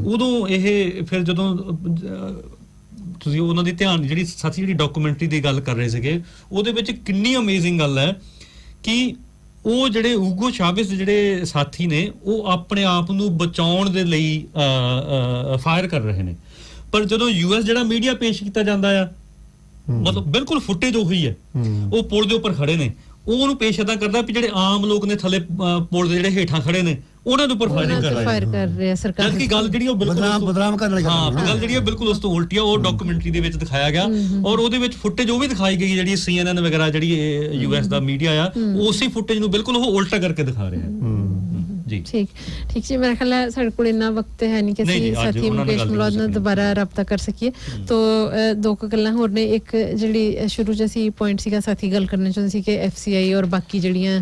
ਉਦੋਂ ਇਹ ਫਿਰ ਜਦੋਂ ਤੁਸੀਂ ਉਹਨਾਂ ਦੀ ਧਿਆਨ ਜਿਹੜੀ ਡਾਕੂਮੈਂਟਰੀ ਦੀ ਗੱਲ ਕਰ ਰਹੇ ਸੀਗੇ, ਉਹਦੇ ਵਿੱਚ ਕਿੰਨੀ ਅਮੇਜ਼ਿੰਗ ਗੱਲ ਹੈ ਕਿ ਉਹ ਜਿਹੜੇ ਊਗੋ ਚਾਵੇਜ਼ ਦੇ ਜਿਹੜੇ ਸਾਥੀ ਨੇ ਉਹ ਆਪਣੇ ਆਪ ਨੂੰ ਬਚਾਉਣ ਦੇ ਲਈ ਫਾਇਰ ਕਰ ਰਹੇ ਨੇ। ਪਰ ਜਦੋਂ US ਜਿਹੜਾ ਮੀਡੀਆ ਪੇਸ਼ ਕੀਤਾ ਜਾਂਦਾ ਆ, ਮਤਲਬ ਬਿਲਕੁਲ ਫੁਟੇਜ ਉਹੀ ਹੈ, ਉਹ ਪੁਲ ਦੇ ਉੱਪਰ ਖੜੇ ਨੇ, ਉਹਨੂੰ ਪੇਸ਼ ਏਦਾਂ ਕਰਦਾ ਵੀ ਜਿਹੜੇ ਆਮ ਲੋਕ ਨੇ ਥੱਲੇ ਪੁਲ ਦੇ ਜਿਹੜੇ ਹੇਠਾਂ ਖੜੇ ਨੇ ਉਹਨਾਂ ਦੇ ਉੱਪਰ ਫਾਇਰ ਕਰ ਰਹੇ ਆ ਸਰਕਾਰ। ਜਦਕਿ ਗੱਲ ਜਿਹੜੀ ਉਹ ਬਿਲਕੁਲ ਬਦਨਾਮ ਕਰਨ ਵਾਲੀ ਗੱਲ ਜਿਹੜੀ ਬਿਲਕੁਲ ਉਸ ਤੋਂ ਉਲਟੀ ਆ। ਉਹ ਡਾਕੂਮੈਂਟਰੀ ਦੇ ਵਿੱਚ ਦਿਖਾਇਆ ਗਿਆ ਔਰ ਉਹਦੇ ਵਿੱਚ ਫੁਟੇਜ ਉਹ ਵੀ ਦਿਖਾਈ ਗਈ ਜਿਹੜੀ CNN ਵਗੈਰਾ ਜਿਹੜੀ US ਦਾ ਮੀਡੀਆ ਆ, ਉਸੇ ਫੁਟੇਜ ਨੂੰ ਬਿਲਕੁਲ ਉਹ ਉਲਟਾ ਕਰਕੇ ਦਿਖਾ ਰਿਹਾ ਜੀ। ਠੀਕ ਜੀ, ਮੇਰਾ ਖਿਆਲ ਹੈ ਸਾਡੇ ਕੋਲ ਇੰਨਾ ਵਕਤ ਹੈ ਨਹੀਂ ਕਿ ਅਸੀਂ ਸਾਥੀ ਮੁਕੇਸ਼ ਮਲੌਦ ਨਾਲ ਦੁਬਾਰਾ ਰਾਬਤਾ ਕਰ ਸਕੀਏ। ਤੋ ਦੋ ਕੁ ਗੱਲਾਂ ਹੋਰ ਨੇ। ਇੱਕ ਜਿਹੜੀ ਸ਼ੁਰੂ 'ਚ ਅਸੀਂ ਪੁਆਇੰਟ ਸੀਗਾ, ਸਾਥੀ ਗੱਲ ਕਰਨਾ ਚਾਹੁੰਦੇ ਸੀ ਕਿ FCI ਔਰ ਬਾਕੀ ਜਿਹੜੀਆਂ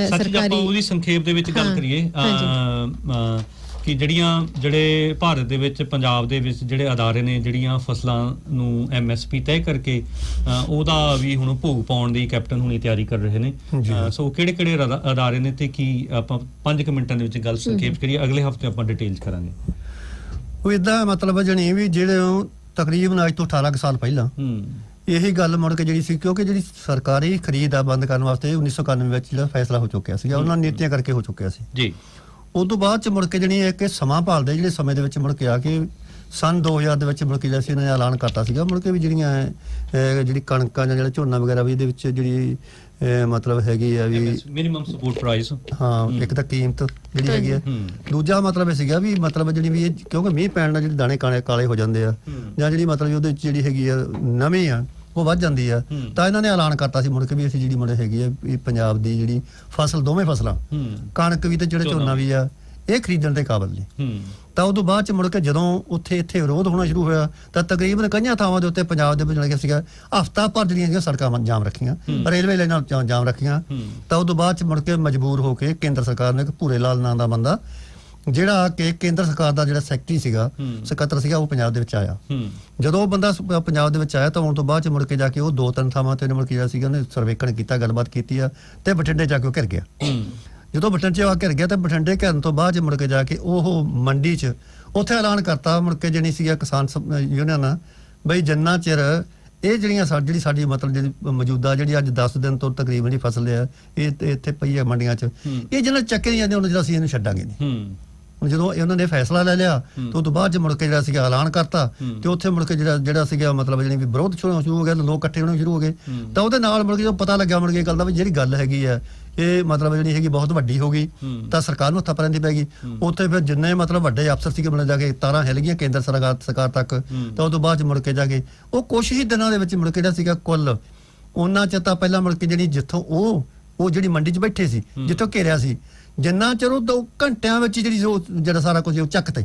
ਸਰਕਾਰੀ, ਉਹਦੀ ਸੰਖੇਪ ਦੇ ਵਿੱਚ ਗੱਲ ਕਰੀਏ ਕਿ ਜਿਹੜੇ ਭਾਰਤ ਦੇ ਵਿੱਚ ਪੰਜਾਬ ਦੇ ਵਿੱਚ ਜਿਹੜੇ ਅਦਾਰੇ ਨੇ ਜਿਹੜੀਆਂ ਫਸਲਾਂ ਨੂੰ MSP ਤੈਅ ਕਰਕੇ ਉਹਦਾ ਵੀ ਹੁਣ ਭੋਗ ਪਾਉਣ ਦੀ ਕੈਪਟਨ ਹੁਣੀ ਤਿਆਰੀ ਕਰ ਰਹੇ ਨੇ। ਸੋ ਕਿਹੜੇ ਅਦਾਰੇ ਨੇ ਤੇ ਕੀ ਆਪਾਂ 5 ਮਿੰਟਾਂ ਦੇ ਵਿੱਚ ਗੱਲ ਸੰਖੇਪ ਕਰੀਏ, ਅਗਲੇ ਹਫ਼ਤੇ ਆਪਾਂ ਡਿਟੇਲ 'ਚ ਕਰਾਂਗੇ। ਉਹ ਇਦਾਂ ਮਤਲਬ ਜਣੀ ਵੀ ਜਿਹੜੇ ਤਕਰੀਬਨ ਅੱਜ ਤੋਂ 18 ਸਾਲ ਪਹਿਲਾਂ ਇਹੀ ਗੱਲ ਮੁੜ ਕੇ ਜਿਹੜੀ ਸੀ, ਕਿਉਂਕਿ ਜਿਹੜੀ ਸਰਕਾਰੀ ਖਰੀਦ ਆ ਬੰਦ ਕਰਨ ਵਾਸਤੇ 1991 ਵਿੱਚ ਜਿਹੜਾ ਫੈਸਲਾ ਹੋ ਚੁੱਕਿਆ ਸੀਗਾ, ਉਹਨਾਂ ਨੀਤੀਆਂ ਕਰਕੇ ਹੋ ਚੁੱਕਿਆ ਸੀ ਜੀ। ਉਸ ਤੋਂ ਬਾਅਦ ਚ ਮੁੜ ਕੇ ਜਿਹੜੀ ਇੱਕ ਸਮਾਂ ਭਾਲਦੇ ਜਿਹੜੇ ਸਮੇਂ ਦੇ ਵਿੱਚ ਮੁੜ ਕੇ ਆ ਕੇ ਸਨ 2000 ਦੇ ਵਿੱਚ ਮੁੜ ਕੇ ਜਿਹੜਾ ਇਹਨਾਂ ਨੇ ਐਲਾਨ ਕਰਤਾ ਸੀਗਾ ਮੁੜ ਕੇ ਵੀ ਜਿਹੜੀ ਕਣਕਾਂ ਜਾਂ ਜਿਹੜਾ ਝੋਨਾ ਵਗੈਰਾ ਵੀ ਇਹਦੇ ਵਿੱਚ ਜਿਹੜੀ ਮਤਲਬ ਹੈਗੀ ਆ ਵੀ ਮਿਨੀਮਮ ਸਪੋਰਟ ਪ੍ਰਾਈਸ, ਇੱਕ ਤਾਂ ਕੀਮਤ ਜਿਹੜੀ ਹੈਗੀ ਆ, ਦੂਜਾ ਮਤਲਬ ਇਹ ਸੀਗਾ ਵੀ ਮਤਲਬ ਜਿਹੜੀ ਵੀ ਕਿਉਂਕਿ ਮੀਂਹ ਪੈਣ ਨਾਲ ਜਿਹੜੇ ਦਾਣੇ ਕਾਲੇ ਹੋ ਜਾਂਦੇ ਆ ਜਾਂ ਜਿਹੜੀ ਮਤਲਬ ਉਹਦੇ ਵਿੱਚ ਜਿਹੜੀ ਹੈਗੀ ਆ ਨਮੀ ਆ ਉਹ ਵੱਧ ਜਾਂਦੀ ਆ, ਤਾਂ ਇਹਨਾਂ ਨੇ ਐਲਾਨ ਕਰਤਾ ਸੀ ਮੁੜ ਕੇ ਵੀ ਅਸੀਂ ਜਿਹੜੀ ਮੁੜ ਹੈਗੀ ਆ ਵੀ ਪੰਜਾਬ ਦੀ ਜਿਹੜੀ ਫਸਲ, ਦੋਵੇਂ ਫਸਲਾਂ ਕਣਕ ਵੀ ਤੇ ਜਿਹੜੇ ਝੋਨਾ ਵੀ ਆ, ਇਹ ਖਰੀਦਣ ਦੇ ਕਾਬਲ ਨਹੀਂ। ਤਾਂ ਉਦੋਂ ਬਾਅਦ ਚ ਮੁੜ ਕੇ ਜਦੋਂ ਇੱਥੇ ਵਿਰੋਧ ਹੋਣਾ ਸ਼ੁਰੂ ਹੋਇਆ ਤਾਂ ਤਕਰੀਬਨ ਕਈਆਂ ਥਾਵਾਂ ਦੇ ਉੱਤੇ ਪੰਜਾਬ ਦੇ ਵਿੱਚ ਸੀਗਾ ਹਫ਼ਤਾ ਭਰ ਜਿਹੜੀਆਂ ਸੜਕਾਂ ਜਾਮ ਰੱਖੀਆਂ, ਰੇਲਵੇ ਲਾਈਨਾਂ ਜਾਮ ਰੱਖੀਆਂ। ਤਾਂ ਉਦੋਂ ਬਾਅਦ ਚ ਮੁੜ ਕੇ ਮਜਬੂਰ ਹੋ ਕੇ ਕੇਂਦਰ ਸਰਕਾਰ ਨੇ ਭੂਰੇ ਲਾਲ ਨਾਂ ਦਾ ਬੰਦਾ ਜਿਹੜਾ ਕਿ ਕੇਂਦਰ ਸਰਕਾਰ ਦਾ ਜਿਹੜਾ ਸੈਕਟਰੀ ਸੀਗਾ, ਸਕੱਤਰ ਸੀਗਾ, ਉਹ ਪੰਜਾਬ ਦੇ ਵਿੱਚ ਆਇਆ। ਜਦੋਂ ਉਹ ਬੰਦਾ ਪੰਜਾਬ ਦੇ ਵਿੱਚ ਆਇਆ ਤਾਂ ਆਉਣ ਤੋਂ ਬਾਅਦ ਚ ਮੁੜ ਕੇ ਜਾ ਕੇ ਉਹ 2-3 ਥਾਵਾਂ ਤੇ ਮੁੜ ਕੇ ਜਿਹੜਾ ਸੀਗਾ ਉਹਨੇ ਸਰਵੇਖਣ ਕੀਤਾ, ਗੱਲਬਾਤ ਕੀਤੀ ਆ ਤੇ ਬਠਿੰਡੇ ਜਾ ਕੇ ਉਹ ਘਿਰ ਗਿਆ। ਜਦੋਂ ਬਠਿੰਡੇ ਆ ਘਿਰ ਗਿਆ ਤਾਂ ਬਠਿੰਡੇ ਘਿਰਨ ਤੋਂ ਬਾਅਦ ਮੁੜ ਕੇ ਜਾ ਕੇ ਉਹ ਮੰਡੀ 'ਚ ਉੱਥੇ ਐਲਾਨ ਕਰਤਾ ਮੁੜ ਕੇ ਜਿਹੜੀ ਸੀਗਾ ਕਿਸਾਨ ਯੂਨੀਅਨ ਬਈ ਜਿੰਨਾ ਚਿਰ ਇਹ ਜਿਹੜੀ ਸਾਡੀ ਮਤਲਬ ਜਿਹੜੀ ਮੌਜੂਦਾ ਜਿਹੜੀ ਅੱਜ 10 ਦਿਨ ਤੋਂ ਤਕਰੀਬਨ ਦੀ ਫਸਲ ਹੈ ਇਹ ਇੱਥੇ ਪਈ ਹੈ ਮੰਡੀਆਂ 'ਚ, ਇਹ ਜਿਹਨਾਂ ਚੱਕੇ ਨਹੀਂ ਜਾਂਦੇ ਉਹਨਾਂ ਜਿਹੜਾ ਅਸੀਂ ਇਹਨੂੰ ਛੱਡਾਂਗੇ ਨਹੀਂ। ਜਦੋਂ ਇਹਨਾਂ ਨੇ ਫੈਸਲਾ ਲੈ ਲਿਆ ਤੇ ਉਸ ਤੋਂ ਬਾਅਦ ਚ ਮੁੜ ਕੇ ਜਿਹੜਾ ਸੀਗਾ ਐਲਾਨ ਕਰਤਾ ਤੇ ਉੱਥੇ ਮੁੜ ਕੇ ਜਿਹੜਾ ਸੀਗਾ ਮਤਲਬ ਜਿਹੜੀ ਵੀ ਵਿਰੋਧ ਸ਼ੁਰੂ ਹੋ ਗਿਆ, ਲੋਕ ਇਕੱਠੇ ਹੋਣੇ ਸ਼ੁਰੂ ਹੋ ਗਏ। ਤਾਂ ਉਹਦੇ ਨਾਲ ਮੁੜ ਕੇ ਜਦੋਂ ਪਤਾ ਲੱਗਿਆ ਮੁੜ ਕੇ ਗੱਲ ਦਾ ਵੀ ਜਿਹੜੀ ਗੱਲ ਹੈਗੀ ਆ ਇਹ ਮਤਲਬ ਜਿਹੜੀ ਹੈਗੀ ਬਹੁਤ ਵੱਡੀ ਹੋ ਗਈ, ਤਾਂ ਸਰਕਾਰ ਨੂੰ ਹੱਥਾਂ ਪੈਣ ਦੀ ਪੈ ਗਈ। ਉੱਥੇ ਫਿਰ ਜਿੰਨੇ ਮਤਲਬ ਵੱਡੇ ਅਫਸਰ ਸੀਗੇ ਮਿਲ ਜਾ ਕੇ ਤਾਰਾਂ ਹਿੱਲ ਗਈਆਂ ਕੇਂਦਰ ਸਰਕਾਰ ਤੱਕ। ਤਾਂ ਉਦੋਂ ਬਾਅਦ ਚ ਮੁੜ ਕੇ ਜਾ ਕੇ ਉਹ ਕੁਛ ਹੀ ਦਿਨਾਂ ਦੇ ਵਿੱਚ ਮੁੜ ਕੇ ਜਿਹੜਾ ਸੀਗਾ ਕੁੱਲ ਉਹਨਾਂ ਚ ਤਾਂ ਪਹਿਲਾਂ ਮੁੜ ਕੇ ਜਿਹੜੀ ਜਿੱਥੋਂ ਉਹ ਜਿਹੜੀ ਮੰਡੀ 'ਚ ਬੈਠੇ ਸੀ, ਜਿੱਥੋਂ ਘੇਰਿਆ ਸੀ, ਜਿੰਨਾ ਚਿਰ ਉਹ 2 ਘੰਟਿਆਂ ਵਿੱਚ ਜਿਹੜੀ ਜਿਹੜਾ ਸਾਰਾ ਕੁਝ ਉਹ ਚੱਕ ਤੇ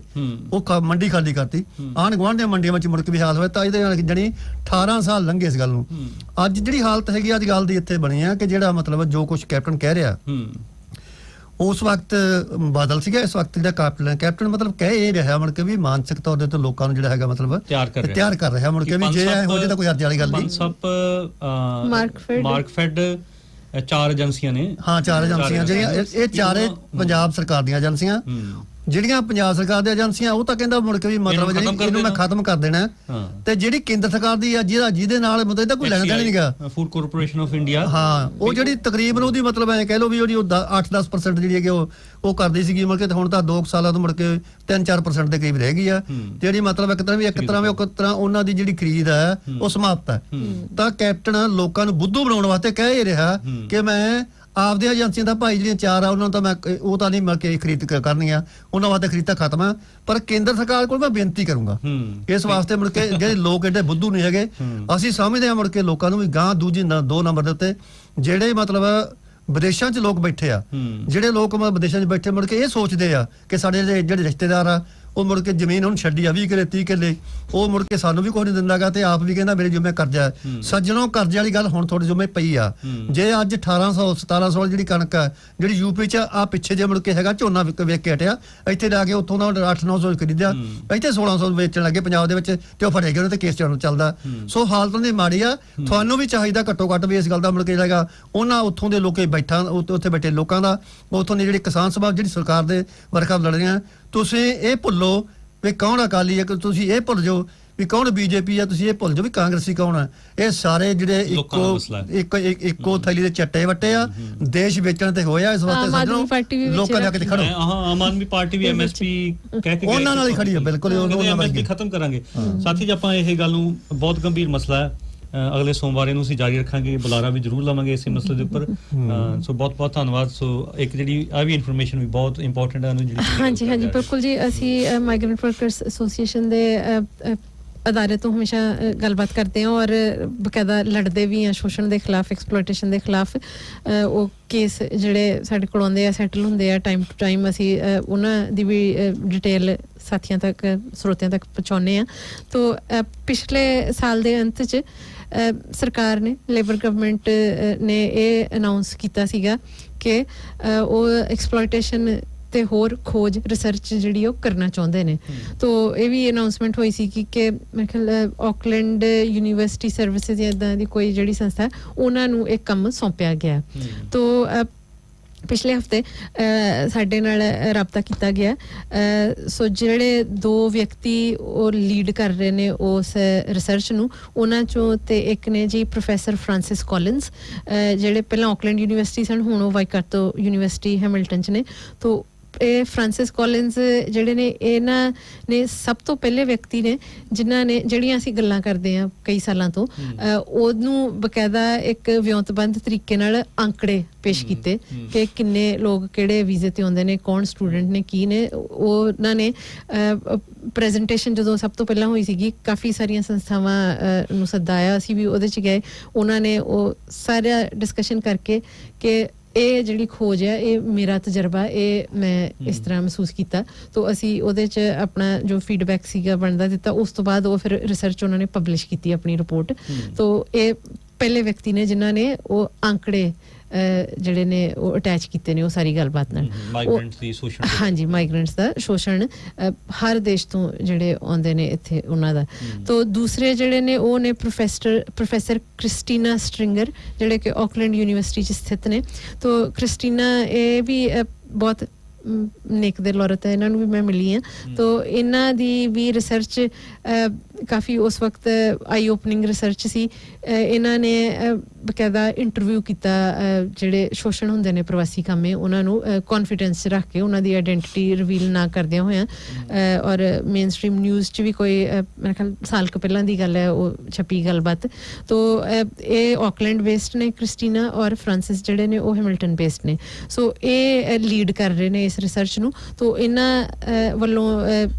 ਉਹ ਮੰਡੀ ਖਾਲੀ ਕਰਤੀ। ਆਂਢ ਗੁਆਂਢ ਦੀਆਂ ਮੰਡੀਆਂ ਵਿੱਚ ਮੁੜ ਕੇ ਵੀ ਹਾਲ ਹੋਇਆ ਤਾਂ ਇਹਦੇ ਨਾਲ ਜਣੀ 18 ਸਾਲ ਲੰਘੇ ਇਸ ਗੱਲ ਨੂੰ। ਅੱਜ ਜਿਹੜੀ ਹਾਲਤ ਹੈਗੀ ਅੱਜ ਗੱਲ ਦੀ ਇੱਥੇ ਬਣੀ ਆ ਕਿ ਜਿਹੜਾ ਮਤਲਬ ਜੋ ਕੁਝ ਕੈਪਟਨ ਕਹਿ ਰਿਹਾ ਉਸ ਵਕਤ ਬਾਦਲ ਸੀਗਾ, ਇਸ ਵਕਤ ਜਿਹੜਾ ਕੈਪਟਨ ਮਤਲਬ ਕਹਿ ਇਹ ਰਿਹਾ ਮੁੜ ਕੇ ਵੀ ਮਾਨਸਿਕ ਤੌਰ ਤੇ ਲੋਕਾਂ ਨੂੰ ਜਿਹੜਾ ਹੈਗਾ ਮਤਲਬ ਤਿਆਰ ਕਰ ਰਿਹਾ ਮੁੜ ਕੇ ਵੀ ਜੇ ਇਹੋ ਜਿਹੀ ਤਾਂ ਕੋਈ ਅਰਜ਼ ਵਾਲੀ ਗੱਲ ਨਹੀਂ। ਮਾਰਕਫੈਡ 4 ਏਜੰਸੀਆਂ ਨੇ। ਹਾਂ 4 ਏਜੰਸੀਆਂ ਜਿਹੜੀਆਂ ਇਹ ਚਾਰੇ ਪੰਜਾਬ ਸਰਕਾਰ ਦੀਆਂ ਏਜੰਸੀਆਂ ਜਿਹੜੀਆਂ ਪੰਜਾਬ ਸਰਕਾਰ ਦੀਆਂ ਏਜੰਸੀਆਂ ਉਹ ਤਾਂ ਕਹਿੰਦਾ ਮੁੜ ਕੇ ਵੀ ਮਤਲਬ ਜਿਹੜੀ ਇਹਨੂੰ ਮੈਂ ਖਤਮ ਕਰ ਦੇਣਾ ਤੇ ਜਿਹੜੀ ਕੇਂਦਰ ਸਰਕਾਰ ਦੀ ਆ ਜਿਹਦੇ ਨਾਲ ਮਤਲਬ ਇਹਦਾ ਕੋਈ ਲੈਣ ਦੇਣ ਨਹੀਂਗਾ ਫੂਡ ਕਾਰਪੋਰੇਸ਼ਨ ਆਫ ਇੰਡੀਆ। ਹਾਂ ਉਹ ਜਿਹੜੀ ਤਕਰੀਬਨ ਉਹਦੀ ਮਤਲਬ ਐ ਕਹਿ ਲਓ ਵੀ ਉਹਦੀ 8-10% ਜਿਹੜੀ ਹੈਗੀ ਉਹ ਕਰਦੀ ਸੀਗੀ ਮੁੜ ਕੇ ਹੁਣ ਤਾਂ 2 ਸਾਲਾਂ ਤੋਂ ਮੁੜ ਕੇ 3-4% ਦੇ ਕਰੀਬ ਰਹਿ ਗਈ ਆ ਜਿਹੜੀ ਮਤਲਬ ਇੱਕ ਤਰ੍ਹਾਂ ਉਹਨਾਂ ਦੀ ਜਿਹੜੀ ਖਰੀਦ ਆ ਉਹ ਸਮਾਪਤ ਹੈ। ਤਾਂ ਕੈਪਟਨ ਲੋਕਾਂ ਨੂੰ ਬੁੱਧੂ ਬਣਾਉਣ ਵਾਸਤੇ ਕਹਿ ਰਿਹਾ ਕਿ ਮੈਂ ਆਪਦੇ ਏਜੰਸੀਆਂ ਦਾ ਭਾਈ ਜਿਹੜੀਆਂ 4 ਆ ਉਹਨਾਂ ਨੂੰ ਤਾਂ ਮੈਂ ਉਹ ਤਾਂ ਨਹੀਂ ਮਿਲ ਕੇ ਖਰੀਦ ਕਰਨੀ ਆ, ਉਹਨਾਂ ਵਾਸਤੇ ਖਰੀਦ ਤਾਂ ਖਤਮ ਆ, ਪਰ ਕੇਂਦਰ ਸਰਕਾਰ ਕੋਲ ਮੈਂ ਬੇਨਤੀ ਕਰੂੰਗਾ ਇਸ ਵਾਸਤੇ ਮੁੜ ਕੇ ਜਿਹੜੇ ਲੋਕ ਐਡੇ ਬੁੱਧੂ ਨਹੀਂ ਹੈਗੇ ਅਸੀਂ ਸਮਝਦੇ ਹਾਂ ਮੁੜ ਕੇ ਲੋਕਾਂ ਨੂੰ ਵੀ ਗਾਂ ਦੂਜੀ 2 ਨੰਬਰ ਦੇ ਉੱਤੇ ਜਿਹੜੇ ਮਤਲਬ ਵਿਦੇਸ਼ਾਂ 'ਚ ਲੋਕ ਬੈਠੇ ਆ ਜਿਹੜੇ ਲੋਕ ਵਿਦੇਸ਼ਾਂ 'ਚ ਬੈਠੇ ਮੁੜ ਕੇ ਇਹ ਸੋਚਦੇ ਆ ਕਿ ਸਾਡੇ ਜਿਹੜੇ ਰਿਸ਼ਤੇਦਾਰ ਆ ਉਹ ਮੁੜ ਕੇ ਜ਼ਮੀਨ ਹੁਣ ਛੱਡੀ ਆ 20 ਕਿੱਲੇ 30 ਕਿੱਲੇ ਉਹ ਮੁੜ ਕੇ ਸਾਨੂੰ ਵੀ ਕੁਝ ਨਹੀਂ ਦਿੰਦਾਗਾ ਤੇ ਆਪ ਵੀ ਕਹਿੰਦਾ ਮੇਰੇ ਜਿੰਮੇ ਕਰਜ਼ਾ ਸੱਜਣੋਂ ਕਰਜ਼ੇ ਵਾਲੀ ਗੱਲ ਹੁਣ ਤੁਹਾਡੇ ਜਿੰਮੇ ਪਈ ਆ। ਜੇ ਅੱਜ 1800-1700 ਜਿਹੜੀ ਕਣਕ ਆ ਜਿਹੜੀ ਯੂਪੀ 'ਚ ਆ ਪਿੱਛੇ ਜੇ ਮੁੜ ਕੇ ਹੈਗਾ ਝੋਨਾ ਵੇਚ ਕੇ ਹਟਿਆ ਇੱਥੇ ਜਾ ਕੇ ਉੱਥੋਂ ਦਾ 800-900 ਖਰੀਦਿਆ ਇੱਥੇ 1600 ਵੇਚਣ ਲੱਗੇ ਪੰਜਾਬ ਦੇ ਵਿੱਚ ਤੇ ਉਹ ਫੜੇ ਗਏ ਉਹਨੇ ਤੇ ਕੇਸ ਚੱਲਦਾ। ਸੋ ਹਾਲਤ ਦੀ ਮਾੜੀ ਆ। ਤੁਹਾਨੂੰ ਵੀ ਚਾਹੀਦਾ ਘੱਟੋ ਘੱਟ ਵੀ ਇਸ ਗੱਲ ਦਾ ਮੁੜ ਕੇ ਹੈਗਾ ਉਹਨਾਂ ਉੱਥੋਂ ਦੇ ਲੋਕੇ ਬੈਠਾ ਉੱਥੇ ਬੈਠੇ ਲੋਕਾਂ ਦਾ ਉੱਥੋਂ ਦੀ ਜਿਹੜੀ ਕਿਸਾਨ ਸਭਾ ਜਿਹੜੀ ਸਰਕਾਰ ਦੇ ਵਰਖਾ ਲੜ ਰਹੀਆਂ ਤੁਸੀਂ ਇਹ ਭੁੱਲੋ ਵੀ ਕੌਣ ਅਕਾਲੀ ਹੈ ਤੁਸੀਂ ਇਹ ਭੁੱਲ ਜਾਓ ਵੀ ਕੌਣ ਬੀਜੇਪੀ ਆ ਤੁਸੀਂ ਇਹ ਭੁੱਲ ਜਾਓ ਵੀ ਕਾਂਗਰਸੀ ਕੌਣ ਆ। ਇਹ ਸਾਰੇ ਜਿਹੜੇ ਇੱਕੋ ਥੈਲੀ ਦੇ ਚੱਟੇ ਵੱਟੇ ਆ ਦੇਸ਼ ਵੇਚਣ ਤੇ ਹੋਇਆ ਇਸ ਵਾਸਤੇ ਲੋਕਾਂ ਜਾ ਕੇ ਖੜੋ। ਆਮ ਆਦਮੀ ਪਾਰਟੀ ਵੀ ਐਮਐਸਪੀ ਕਹਿ ਕੇ ਉਹਨਾਂ ਨਾਲ ਹੀ ਖੜੀ ਹੈ ਬਿਲਕੁਲ ਐਮਐਸਪੀ ਖਤਮ ਕਰਾਂਗੇ। ਸਾਥੀ ਜੀ ਆਪਾਂ ਇਹ ਗੱਲ ਨੂੰ ਬਹੁਤ ਗੰਭੀਰ ਮਸਲਾ ਹੈ ਅਗਲੇ ਸੋਮਵਾਰ ਇਹਨੂੰ ਅਸੀਂ ਜਾਰੀ ਰੱਖਾਂਗੇ ਬੁਲਾਰਾ ਵੀ ਜ਼ਰੂਰ ਲਵਾਂਗੇ ਇਸੇ ਮਸਲੇ ਦੇ ਉੱਪਰ। ਸੋ ਬਹੁਤ ਬਹੁਤ ਧੰਨਵਾਦ। ਸੋ ਇੱਕ ਜਿਹੜੀ ਆ ਵੀ ਇਨਫੋਰਮੇਸ਼ਨ ਵੀ ਬਹੁਤ ਇੰਪੋਰਟੈਂਟ ਹੈ ਹਾਂਜੀ ਬਿਲਕੁਲ ਜੀ ਅਸੀਂ ਮਾਈਗ੍ਰੈਂਟ ਵਰਕਰਸ ਐਸੋਸੀਏਸ਼ਨ ਦੇ ਅਦਾਰੇ ਤੋਂ ਹਮੇਸ਼ਾ ਗੱਲਬਾਤ ਕਰਦੇ ਹਾਂ ਔਰ ਬਕਾਇਦਾ ਲੜਦੇ ਵੀ ਹਾਂ ਸ਼ੋਸ਼ਣ ਦੇ ਖਿਲਾਫ ਐਕਸਪਲੋਇਟੇਸ਼ਨ ਦੇ ਖਿਲਾਫ। ਉਹ ਕੇਸ ਜਿਹੜੇ ਸਾਡੇ ਕੋਲ ਆਉਂਦੇ ਆ ਸੈਟਲ ਹੁੰਦੇ ਆ ਟਾਈਮ ਟੂ ਟਾਈਮ ਅਸੀਂ ਉਹਨਾਂ ਦੀ ਵੀ ਡਿਟੇਲ ਸਾਥੀਆਂ ਤੱਕ ਸਰੋਤਿਆਂ ਤੱਕ ਪਹੁੰਚਾਉਂਦੇ ਹਾਂ। ਤੋ ਪਿਛਲੇ ਸਾਲ ਦੇ ਅੰਤ 'ਚ ਸਰਕਾਰ ਨੇ ਲੇਬਰ ਗਵਰਨਮੈਂਟ ਨੇ ਇਹ ਅਨਾਉਂਸ ਕੀਤਾ ਸੀਗਾ ਕਿ ਉਹ ਐਕਸਪਲੋਇਟੇਸ਼ਨ ਤੇ ਹੋਰ ਖੋਜ ਰਿਸਰਚ ਜਿਹੜੀ ਉਹ ਕਰਨਾ ਚਾਹੁੰਦੇ ਨੇ। ਤੋ ਇਹ ਵੀ ਅਨਾਉਂਸਮੈਂਟ ਹੋਈ ਸੀ ਕਿ ਮੇਰੇ ਖਿਆਲ ਆਕਲੈਂਡ ਯੂਨੀਵਰਸਿਟੀ ਸਰਵਿਸਿਜ਼ ਜਾਂ ਇੱਦਾਂ ਦੀ ਕੋਈ ਜਿਹੜੀ ਸੰਸਥਾ ਉਹਨਾਂ ਨੂੰ ਇਹ ਕੰਮ ਸੌਂਪਿਆ ਗਿਆ। ਤੋ ਪਿਛਲੇ ਹਫਤੇ ਸਾਡੇ ਨਾਲ ਰਾਬਤਾ ਕੀਤਾ ਗਿਆ। ਸੋ ਜਿਹੜੇ 2 ਵਿਅਕਤੀ ਉਹ ਲੀਡ ਕਰ ਰਹੇ ਨੇ ਉਸ ਰਿਸਰਚ ਨੂੰ ਉਹਨਾਂ ਚੋਂ ਤੇ ਇੱਕ ਨੇ ਜੀ ਪ੍ਰੋਫੈਸਰ ਫ੍ਰਾਂਸਿਸ ਕੋਲਿਨਸ ਜਿਹੜੇ ਪਹਿਲਾਂ ਆਕਲੈਂਡ ਯੂਨੀਵਰਸਿਟੀ ਸਨ ਹੁਣ ਉਹ ਵਾਈਕਾਟੋ ਯੂਨੀਵਰਸਿਟੀ ਹੈਮਿਲਟਨ 'ਚ ਨੇ। ਤੋ ਇਹ ਫ੍ਰਾਂਸਿਸ ਕੋਲਿਨਸ ਜਿਹੜੇ ਨੇ ਇਹਨਾਂ ਨੇ ਸਭ ਤੋਂ ਪਹਿਲੇ ਵਿਅਕਤੀ ਨੇ ਜਿਨ੍ਹਾਂ ਨੇ ਜਿਹੜੀਆਂ ਅਸੀਂ ਗੱਲਾਂ ਕਰਦੇ ਹਾਂ ਕਈ ਸਾਲਾਂ ਤੋਂ ਉਹਨੂੰ ਬਕਾਇਦਾ ਇੱਕ ਵਿਉਂਤਬੰਦ ਤਰੀਕੇ ਨਾਲ ਅੰਕੜੇ ਪੇਸ਼ ਕੀਤੇ ਕਿ ਕਿੰਨੇ ਲੋਕ ਕਿਹੜੇ ਵੀਜ਼ੇ ਤੇ ਆਉਂਦੇ ਨੇ ਕੌਣ ਸਟੂਡੈਂਟ ਨੇ ਕੀ ਨੇ। ਉਹਨਾਂ ਨੇ ਪ੍ਰੈਜੈਂਟੇਸ਼ਨ ਜਦੋਂ ਸਭ ਤੋਂ ਪਹਿਲਾਂ ਹੋਈ ਸੀਗੀ ਕਾਫੀ ਸਾਰੀਆਂ ਸੰਸਥਾਵਾਂ ਨੂੰ ਸੱਦਾਇਆ ਅਸੀਂ ਵੀ ਉਹਦੇ 'ਚ ਗਏ। ਉਹਨਾਂ ਨੇ ਉਹ ਸਾਰਾ ਡਿਸਕਸ਼ਨ ਕਰਕੇ ਕਿ ਇਹ ਜਿਹੜੀ ਖੋਜ ਹੈ ਇਹ ਮੇਰਾ ਤਜਰਬਾ ਇਹ ਮੈਂ ਇਸ ਤਰ੍ਹਾਂ ਮਹਿਸੂਸ ਕੀਤਾ। ਤੋ ਅਸੀਂ ਉਹਦੇ 'ਚ ਆਪਣਾ ਜੋ ਫੀਡਬੈਕ ਸੀਗਾ ਬਣਦਾ ਦਿੱਤਾ। ਉਸ ਤੋਂ ਬਾਅਦ ਉਹ ਫਿਰ ਰਿਸਰਚ ਉਹਨਾਂ ਨੇ ਪਬਲਿਸ਼ ਕੀਤੀ ਆਪਣੀ ਰਿਪੋਰਟ। ਤੋ ਇਹ ਪਹਿਲੇ ਵਿਅਕਤੀ ਨੇ ਜਿਨ੍ਹਾਂ ਨੇ ਉਹ ਅੰਕੜੇ ਜਿਹੜੇ ਨੇ ਉਹ ਅਟੈਚ ਕੀਤੇ ਨੇ ਉਹ ਸਾਰੀ ਗੱਲਬਾਤ ਨਾਲ। ਹਾਂਜੀ ਮਾਈਗ੍ਰੈਂਟਸ ਦਾ ਸ਼ੋਸ਼ਣ ਹਰ ਦੇਸ਼ ਤੋਂ ਜਿਹੜੇ ਆਉਂਦੇ ਨੇ ਇੱਥੇ ਉਹਨਾਂ ਦਾ। ਤੋ ਦੂਸਰੇ ਜਿਹੜੇ ਨੇ ਉਹ ਨੇ ਪ੍ਰੋਫੈਸਰ ਕ੍ਰਿਸਟੀਨਾ ਸਟ੍ਰਿੰਗਰ ਜਿਹੜੇ ਕਿ ਆਕਲੈਂਡ ਯੂਨੀਵਰਸਿਟੀ 'ਚ ਸਥਿਤ ਨੇ। ਤੋ ਕ੍ਰਿਸਟੀਨਾ ਇਹ ਵੀ ਬਹੁਤ ਨੇਕ ਦਿਲ ਔਰਤ ਹੈ ਇਹਨਾਂ ਨੂੰ ਵੀ ਮੈਂ ਮਿਲੀ ਹਾਂ। ਤੋ ਇਹਨਾਂ ਦੀ ਵੀ ਰਿਸਰਚ ਕਾਫੀ ਉਸ ਵਕਤ ਆਈ ਓਪਨਿੰਗ ਰਿਸਰਚ ਸੀ। ਇਹਨਾਂ ਨੇ ਬਕਾਇਦਾ ਇੰਟਰਵਿਊ ਕੀਤਾ ਜਿਹੜੇ ਸ਼ੋਸ਼ਣ ਹੁੰਦੇ ਨੇ ਪ੍ਰਵਾਸੀ ਕਾਮੇ ਉਹਨਾਂ ਨੂੰ ਕੌਨਫੀਡੈਂਸ 'ਚ ਰੱਖ ਕੇ ਉਹਨਾਂ ਦੀ ਆਇਡੈਂਟੀਟੀ ਰਿਵੀਲ ਨਾ ਕਰਦਿਆਂ ਹੋਇਆਂ ਔਰ ਮੇਨ ਸਟ੍ਰੀਮ ਨਿਊਜ਼ 'ਚ ਵੀ ਕੋਈ ਮੇਰੇ ਖਿਆਲ ਸਾਲ ਕੁ ਪਹਿਲਾਂ ਦੀ ਗੱਲ ਹੈ ਉਹ ਛਪੀ ਗੱਲਬਾਤ। ਤੋ ਇਹ ਆਕਲੈਂਡ ਬੇਸਡ ਨੇ ਕ੍ਰਿਸਟੀਨਾ ਔਰ ਫ੍ਰਾਂਸਿਸ ਜਿਹੜੇ ਨੇ ਉਹ ਹੈਮਿਲਟਨ ਬੇਸਡ ਨੇ। ਸੋ ਇਹ ਲੀਡ ਕਰ ਰਹੇ ਨੇ ਇਸ ਰਿਸਰਚ ਨੂੰ। ਤੋ ਇਹਨਾਂ ਵੱਲੋਂ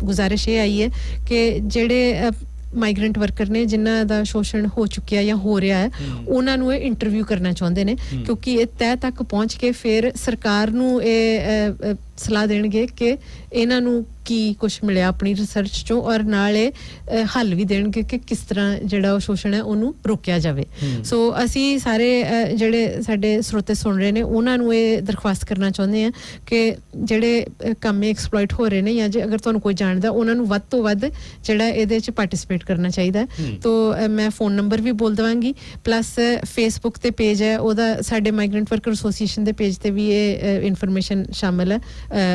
ਗੁਜ਼ਾਰਿਸ਼ ਇਹ ਆਈ ਹੈ ਕਿ ਜਿਹੜੇ ਮਾਈਗ੍ਰੈਂਟ ਵਰਕਰ ਨੇ ਜਿਨ੍ਹਾਂ ਦਾ ਸ਼ੋਸ਼ਣ ਹੋ ਚੁੱਕਿਆ ਜਾਂ ਹੋ ਰਿਹਾ ਹੈ ਉਹਨਾਂ ਨੂੰ ਇਹ ਇੰਟਰਵਿਊ ਕਰਨਾ ਚਾਹੁੰਦੇ ਨੇ ਕਿਉਂਕਿ ਇਹ ਤਹਿ ਤੱਕ ਪਹੁੰਚ ਕੇ ਫਿਰ ਸਰਕਾਰ ਨੂੰ ਇਹ ਸਲਾਹ ਦੇਣਗੇ ਕਿ ਇਹਨਾਂ ਨੂੰ ਕੀ ਕੁਝ ਮਿਲਿਆ ਆਪਣੀ ਰਿਸਰਚ ਚੋਂ ਔਰ ਨਾਲ ਇਹ ਹੱਲ ਵੀ ਦੇਣਗੇ ਕਿ ਕਿਸ ਤਰ੍ਹਾਂ ਜਿਹੜਾ ਉਹ ਸ਼ੋਸ਼ਣ ਹੈ ਉਹਨੂੰ ਰੋਕਿਆ ਜਾਵੇ ਸੋ ਅਸੀਂ ਸਾਰੇ ਜਿਹੜੇ ਸਾਡੇ ਸਰੋਤੇ ਸੁਣ ਰਹੇ ਨੇ ਉਹਨਾਂ ਨੂੰ ਇਹ ਦਰਖਾਸਤ ਕਰਨਾ ਚਾਹੁੰਦੇ ਆ ਕਿ ਜਿਹੜੇ ਕੰਮ ਐਕਸਪਲੋਇਟ ਹੋ ਰਹੇ ਨੇ ਜਾਂ ਜੇ ਅਗਰ ਤੁਹਾਨੂੰ ਕੋਈ ਜਾਣਦਾ ਉਹਨਾਂ ਨੂੰ ਵੱਧ ਤੋਂ ਵੱਧ ਜਿਹੜਾ ਇਹਦੇ 'ਚ ਪਾਰਟਿਸਿਪੇਟ ਕਰਨਾ ਚਾਹੀਦਾ ਤੋ ਮੈਂ ਫੋਨ ਨੰਬਰ ਵੀ ਬੋਲ ਦੇਵਾਂਗੀ ਪਲੱਸ ਫੇਸਬੁੱਕ ਤੇ ਪੇਜ ਹੈ ਉਹਦਾ ਸਾਡੇ ਮਾਈਗ੍ਰੈਂਟ ਵਰਕਰ ਐਸੋਸੀਏਸ਼ਨ ਦੇ ਪੇਜ ਤੇ ਵੀ ਇਹ ਇਨਫੋਰਮੇਸ਼ਨ ਸ਼ਾਮਿਲ ਹੈ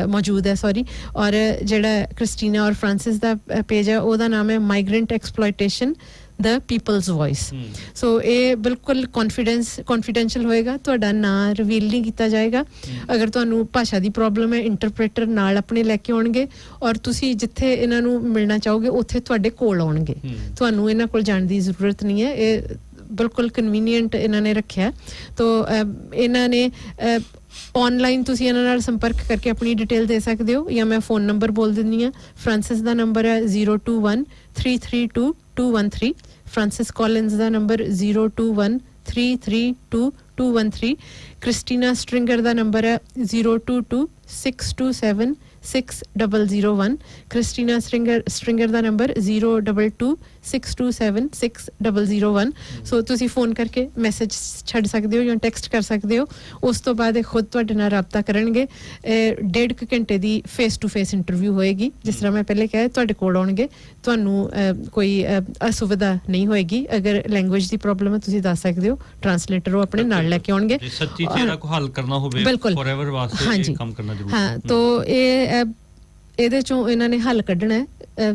ਮੌਜੂਦ ਹੈ ਔਰ ਜਿਹੜਾ ਕ੍ਰਿਸਟੀਨਾ ਔਰ ਫ੍ਰਾਂਸਿਸ ਦਾ ਪੇਜ ਹੈ ਉਹਦਾ ਨਾਮ ਹੈ migrant exploitation the people's voice so ਇਹ ਬਿਲਕੁਲ confidential ਹੋਏਗਾ ਤੁਹਾਡਾ ਨਾਂ ਰਿਵੀਲ ਨਹੀਂ ਕੀਤਾ ਜਾਏਗਾ ਅਗਰ ਤੁਹਾਨੂੰ ਭਾਸ਼ਾ ਦੀ ਪ੍ਰੋਬਲਮ ਹੈ ਇੰਟਰਪ੍ਰੀਟਰ ਨਾਲ ਆਪਣੇ ਲੈ ਕੇ ਆਉਣਗੇ ਔਰ ਤੁਸੀਂ ਜਿੱਥੇ ਇਹਨਾਂ ਨੂੰ ਮਿਲਣਾ ਚਾਹੋਗੇ ਉੱਥੇ ਤੁਹਾਡੇ ਕੋਲ ਆਉਣਗੇ ਤੁਹਾਨੂੰ ਇਹਨਾਂ ਕੋਲ ਜਾਣ ਦੀ ਜ਼ਰੂਰਤ ਨਹੀਂ ਹੈ ਇਹ ਬਿਲਕੁਲ ਕਨਵੀਨੀਐਂਟ ਇਹਨਾਂ ਨੇ ਰੱਖਿਆ ਤੋ ਇਹਨਾਂ ਨੇ ऑनलाइन तुसी इन्हां नाल संपर्क करके अपनी डिटेल दे सकदे हो या मैं फोन नंबर बोल दिंदी हां फ्रांसिस दा नंबर है 0213322213 फ्रांसिस कॉलिंस दा नंबर 0213322213 क्रिस्टीना स्ट्रिंगर दा नंबर है 0226276001 क्रिस्टीना स्ट्रिंगर दा नंबर 0226276001 सो तुसी फोन करके मैसेज छड़ सकदे हो या टेक्स्ट कर सकदे हो उस तो बाद खुद तुहाडे नाल राबता करनगे 1.5 घंटे दी फेस टू फेस इंटरव्यू होएगी जिस तरह मैं पहले कहा तुहाडे कोल आउणगे तुहानू कोई असुविधा नहीं होएगी अगर लैंग्वेज दी प्रॉब्लम है तुसी दस सकदे हो ट्रांसलेटर वो अपने नाल लेके आउणगे सच्ची चीज़ को हल करना होवे फॉरएवर वास्ते ये काम करना जरूरी है हां तो ये ਇਹਦੇ ਚੋਂ ਇਹਨਾਂ ਨੇ ਹੱਲ ਕੱਢਣਾ ਹੈ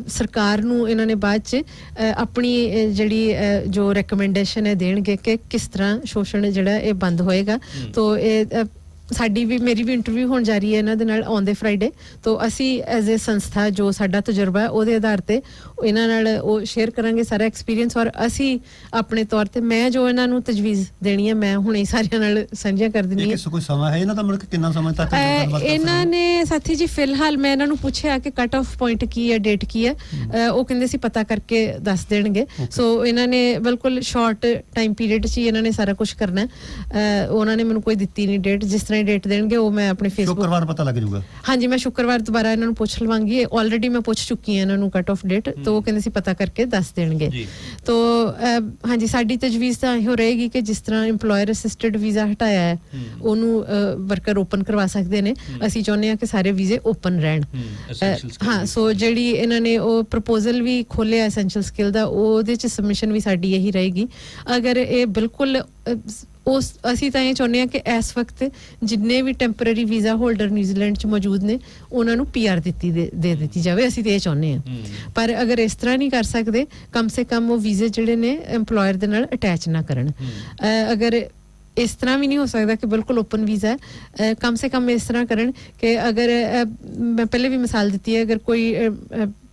ਸਰਕਾਰ ਨੂੰ ਇਹਨਾਂ ਨੇ ਬਾਅਦ 'ਚ ਆਪਣੀ ਜਿਹੜੀ ਜੋ ਰეკਮੈਂਡੇਸ਼ਨ ਹੈ ਦੇਣਗੇ ਕਿ ਕਿਸ ਤਰ੍ਹਾਂ ਸ਼ੋਸ਼ਣ ਜਿਹੜਾ ਇਹ ਬੰਦ ਹੋਏਗਾ ਤੋ ਇਹ ਸਾਡੀ ਵੀ ਮੇਰੀ ਵੀ ਇੰਟਰਵਿਊ ਹੋਣ ਜਾ ਰਹੀ ਹੈ ਇਹਨਾਂ ਦੇ ਨਾਲ ਆਉਂਦੇ ਫਰਾਈਡੇ ਤੋ ਅਸੀਂ ਐਜ਼ ਅ ਸੰਸਥਾ ਜੋ ਸਾਡਾ ਤਜਰਬਾ ਹੈ ਉਹਦੇ ਆਧਾਰ ਤੇ ਇਹਨਾਂ ਨਾਲ ਉਹ ਸ਼ੇਅਰ ਕਰਾਂਗੇ ਸਾਰਾ ਐਕਸਪੀਰੀਅੰਸ ਔਰ ਅਸੀਂ ਆਪਣੇ ਤੌਰ ਤੇ ਮੈਂ ਜੋ ਇਹਨਾਂ ਨੂੰ ਤਜਵੀਜ਼ ਦੇਣੀ ਹੈ ਮੈਂ ਹੁਣੇ ਸਾਰਿਆਂ ਨਾਲ ਸਾਂਝੀਆਂ ਕਰ ਦਿੰਦੀ ਹਾਂ ਕੋਈ ਸਮਾਂ ਹੈ ਇਹਨਾਂ ਦਾ ਮਤਲਬ ਕਿੰਨਾ ਸਮਾਂ ਤੱਕ ਇਹਨਾਂ ਨੇ ਸਾਥੀ ਜੀ ਫਿਲਹਾਲ ਮੈਂ ਇਹਨਾਂ ਨੂੰ ਪੁੱਛਿਆ ਕਿ ਕੱਟ ਆਫ ਪੁਆਇੰਟ ਕੀ ਹੈ ਡੇਟ ਕੀ ਹੈ ਉਹ ਕਹਿੰਦੇ ਸੀ ਪਤਾ ਕਰਕੇ ਦੱਸ ਦੇਣਗੇ ਸੋ ਇਹਨਾਂ ਨੇ ਬਿਲਕੁਲ ਸ਼ਾਰਟ ਟਾਈਮ ਪੀਰੀਅਡ 'ਚ ਹੀ ਇਹਨਾਂ ਨੇ ਸਾਰਾ ਕੁਝ ਕਰਨਾ ਉਹਨਾਂ ਨੇ ਮੈਨੂੰ ਕੋਈ ਦਿੱਤੀ ਨਹੀਂ ਡੇਟ ਜਿਸ ਤਰ੍ਹਾਂ डेट देंगे वो मैं अपने फेसबुक शुक्रवार पता लग जाऊगा हाँ जी मैं शुक्रवार दोबारा इन्होंने पूछ लवांगी ऑलरेडी मैं पूछ चुकी है इन्होंने कट ऑफ डेट तो वो कहंदे सी पता करके दस देंगे तो हाँ जी साडी तजवीज़ तां इहो रहेगी कि जिस तरह इंप्लॉयर असिस्टेड वीज़ा हटाया है ओनू वर्कर ओपन करवा सकदे ने ਅਸੀਂ ਚਾਹੁੰਦੇ ਹਾਂ ਕਿ ਸਾਰੇ ਵੀਜ਼ੇ ਓਪਨ ਰਹਿਣ ਹਾਂ ਸੋ ਜਿਹੜੀ ਇਹਨਾਂ ਨੇ ਉਹ ਪ੍ਰਪੋਜ਼ਲ ਵੀ ਖੋਲਿਆ ਐਸੈਂਸ਼ੀਅਲ ਸਕਿੱਲ ਦਾ ਉਹਦੇ ਚ ਸਬਮਿਸ਼ਨ ਵੀ ਸਾਡੀ ਇਹੀ ਰਹੇਗੀ ਅਗਰ ਇਹ ਬਿਲਕੁਲ ਉਸ ਅਸੀਂ ਤਾਂ ਇਹ ਚਾਹੁੰਦੇ ਹਾਂ ਕਿ ਇਸ ਵਕਤ ਜਿੰਨੇ ਵੀ ਟੈਂਪਰੇਰੀ ਵੀਜ਼ਾ ਹੋਲਡਰ ਨਿਊਜ਼ੀਲੈਂਡ 'ਚ ਮੌਜੂਦ ਨੇ ਉਹਨਾਂ ਨੂੰ ਪੀਆਰ ਦੇ ਦਿੱਤੀ ਜਾਵੇ ਅਸੀਂ ਤੇ ਇਹ ਚਾਹੁੰਦੇ ਹਾਂ ਪਰ ਅਗਰ ਇਸ ਤਰ੍ਹਾਂ ਨਹੀਂ ਕਰ ਸਕਦੇ ਕਮ ਸੇ ਕਮ ਉਹ ਵੀਜ਼ੇ ਜਿਹੜੇ ਨੇ EMPLOYER ਦੇ ਨਾਲ ਅਟੈਚ ਨਾ ਕਰਨ ਅਗਰ ਇਸ ਤਰ੍ਹਾਂ ਵੀ ਨਹੀਂ ਹੋ ਸਕਦਾ ਕਿ ਬਿਲਕੁਲ ਓਪਨ ਵੀਜ਼ਾ ਕਮ ਸੇ ਕਮ ਇਸ ਤਰ੍ਹਾਂ ਕਰਨ ਕਿ ਅਗਰ ਮੈਂ ਪਹਿਲੇ ਵੀ ਮਿਸਾਲ ਦਿੱਤੀ ਹੈ ਅਗਰ ਕੋਈ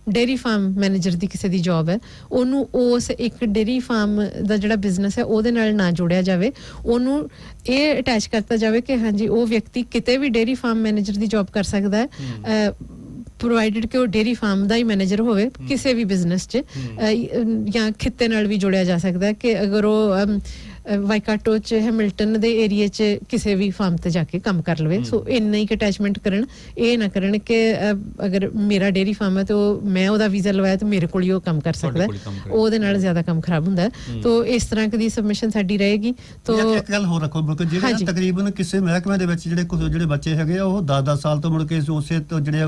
ਡੇਰੀ ਫਾਰਮ ਮੈਨੇਜਰ ਦੀ ਕਿਸੇ ਦੀ ਜੌਬ ਹੈ ਉਹਨੂੰ ਉਸ ਇੱਕ ਡੇਰੀ ਫਾਰਮ ਦਾ ਜਿਹੜਾ ਬਿਜ਼ਨਸ ਹੈ ਉਹਦੇ ਨਾਲ ਨਾ ਜੋੜਿਆ ਜਾਵੇ ਉਹਨੂੰ ਇਹ ਅਟੈਚ ਕਰਤਾ ਜਾਵੇ ਕਿ ਹਾਂਜੀ ਉਹ ਵਿਅਕਤੀ ਕਿਤੇ ਵੀ ਡੇਰੀ ਫਾਰਮ ਮੈਨੇਜਰ ਦੀ ਜੌਬ ਕਰ ਸਕਦਾ ਹੈ ਪ੍ਰੋਵਾਈਡਡ ਕਿ ਉਹ ਡੇਰੀ ਫਾਰਮ ਦਾ ਹੀ ਮੈਨੇਜਰ ਹੋਵੇ ਕਿਸੇ ਵੀ ਬਿਜ਼ਨਸ 'ਚ ਜਾਂ ਖਿੱਤੇ ਨਾਲ ਵੀ ਜੋੜਿਆ ਜਾ ਸਕਦਾ ਹੈ ਕਿ ਅਗਰ ਉਹ ਵਾਈਕਾਟੋ 'ਚ ਹੈਮਿਲਟਨ ਦੇ ਏਰੀਆ 'ਚ ਕਿਸੇ ਵੀ ਫਾਰਮ ਤੇ ਜਾ ਕੇ ਕੰਮ ਕਰ ਲਵੇ ਸੋ ਇੰਨਾ ਹੀ ਅਟੈਚਮੈਂਟ ਕਰਨ ਇਹ ਨਾ ਕਰਨ ਕਿ ਅਗਰ ਮੇਰਾ ਡੇਰੀ ਫਾਰਮ ਹੈ ਤੇ ਮੈਂ ਉਹਦਾ ਵੀਜ਼ਾ ਲਵਾਇਆ ਤੇ ਮੇਰੇ ਕੋਲ ਹੀ ਉਹ ਕੰਮ ਕਰ ਸਕਦਾ ਉਹਦੇ ਨਾਲ ਜ਼ਿਆਦਾ ਕੰਮ ਖਰਾਬ ਹੁੰਦਾ ਤੋ ਇਸ ਤਰ੍ਹਾਂ ਦੀ ਸਬਮਿਸ਼ਨ ਸਾਡੀ ਰਹੇਗੀ ਤੋ ਇੱਕ ਗੱਲ ਹੋਰ ਰੱਖੋ ਕਿ ਜਿਹੜੇ ਤਕਰੀਬਨ ਕਿਸੇ ਮਹਿਕਮੇ ਦੇ ਵਿੱਚ ਜਿਹੜੇ ਬੱਚੇ ਹੈਗੇ ਆ ਉਹ 10-10 ਸਾਲ ਤੋਂ ਮੁੜ ਕੇ ਉਸੇ ਤੋਂ ਜਿਹੜੇ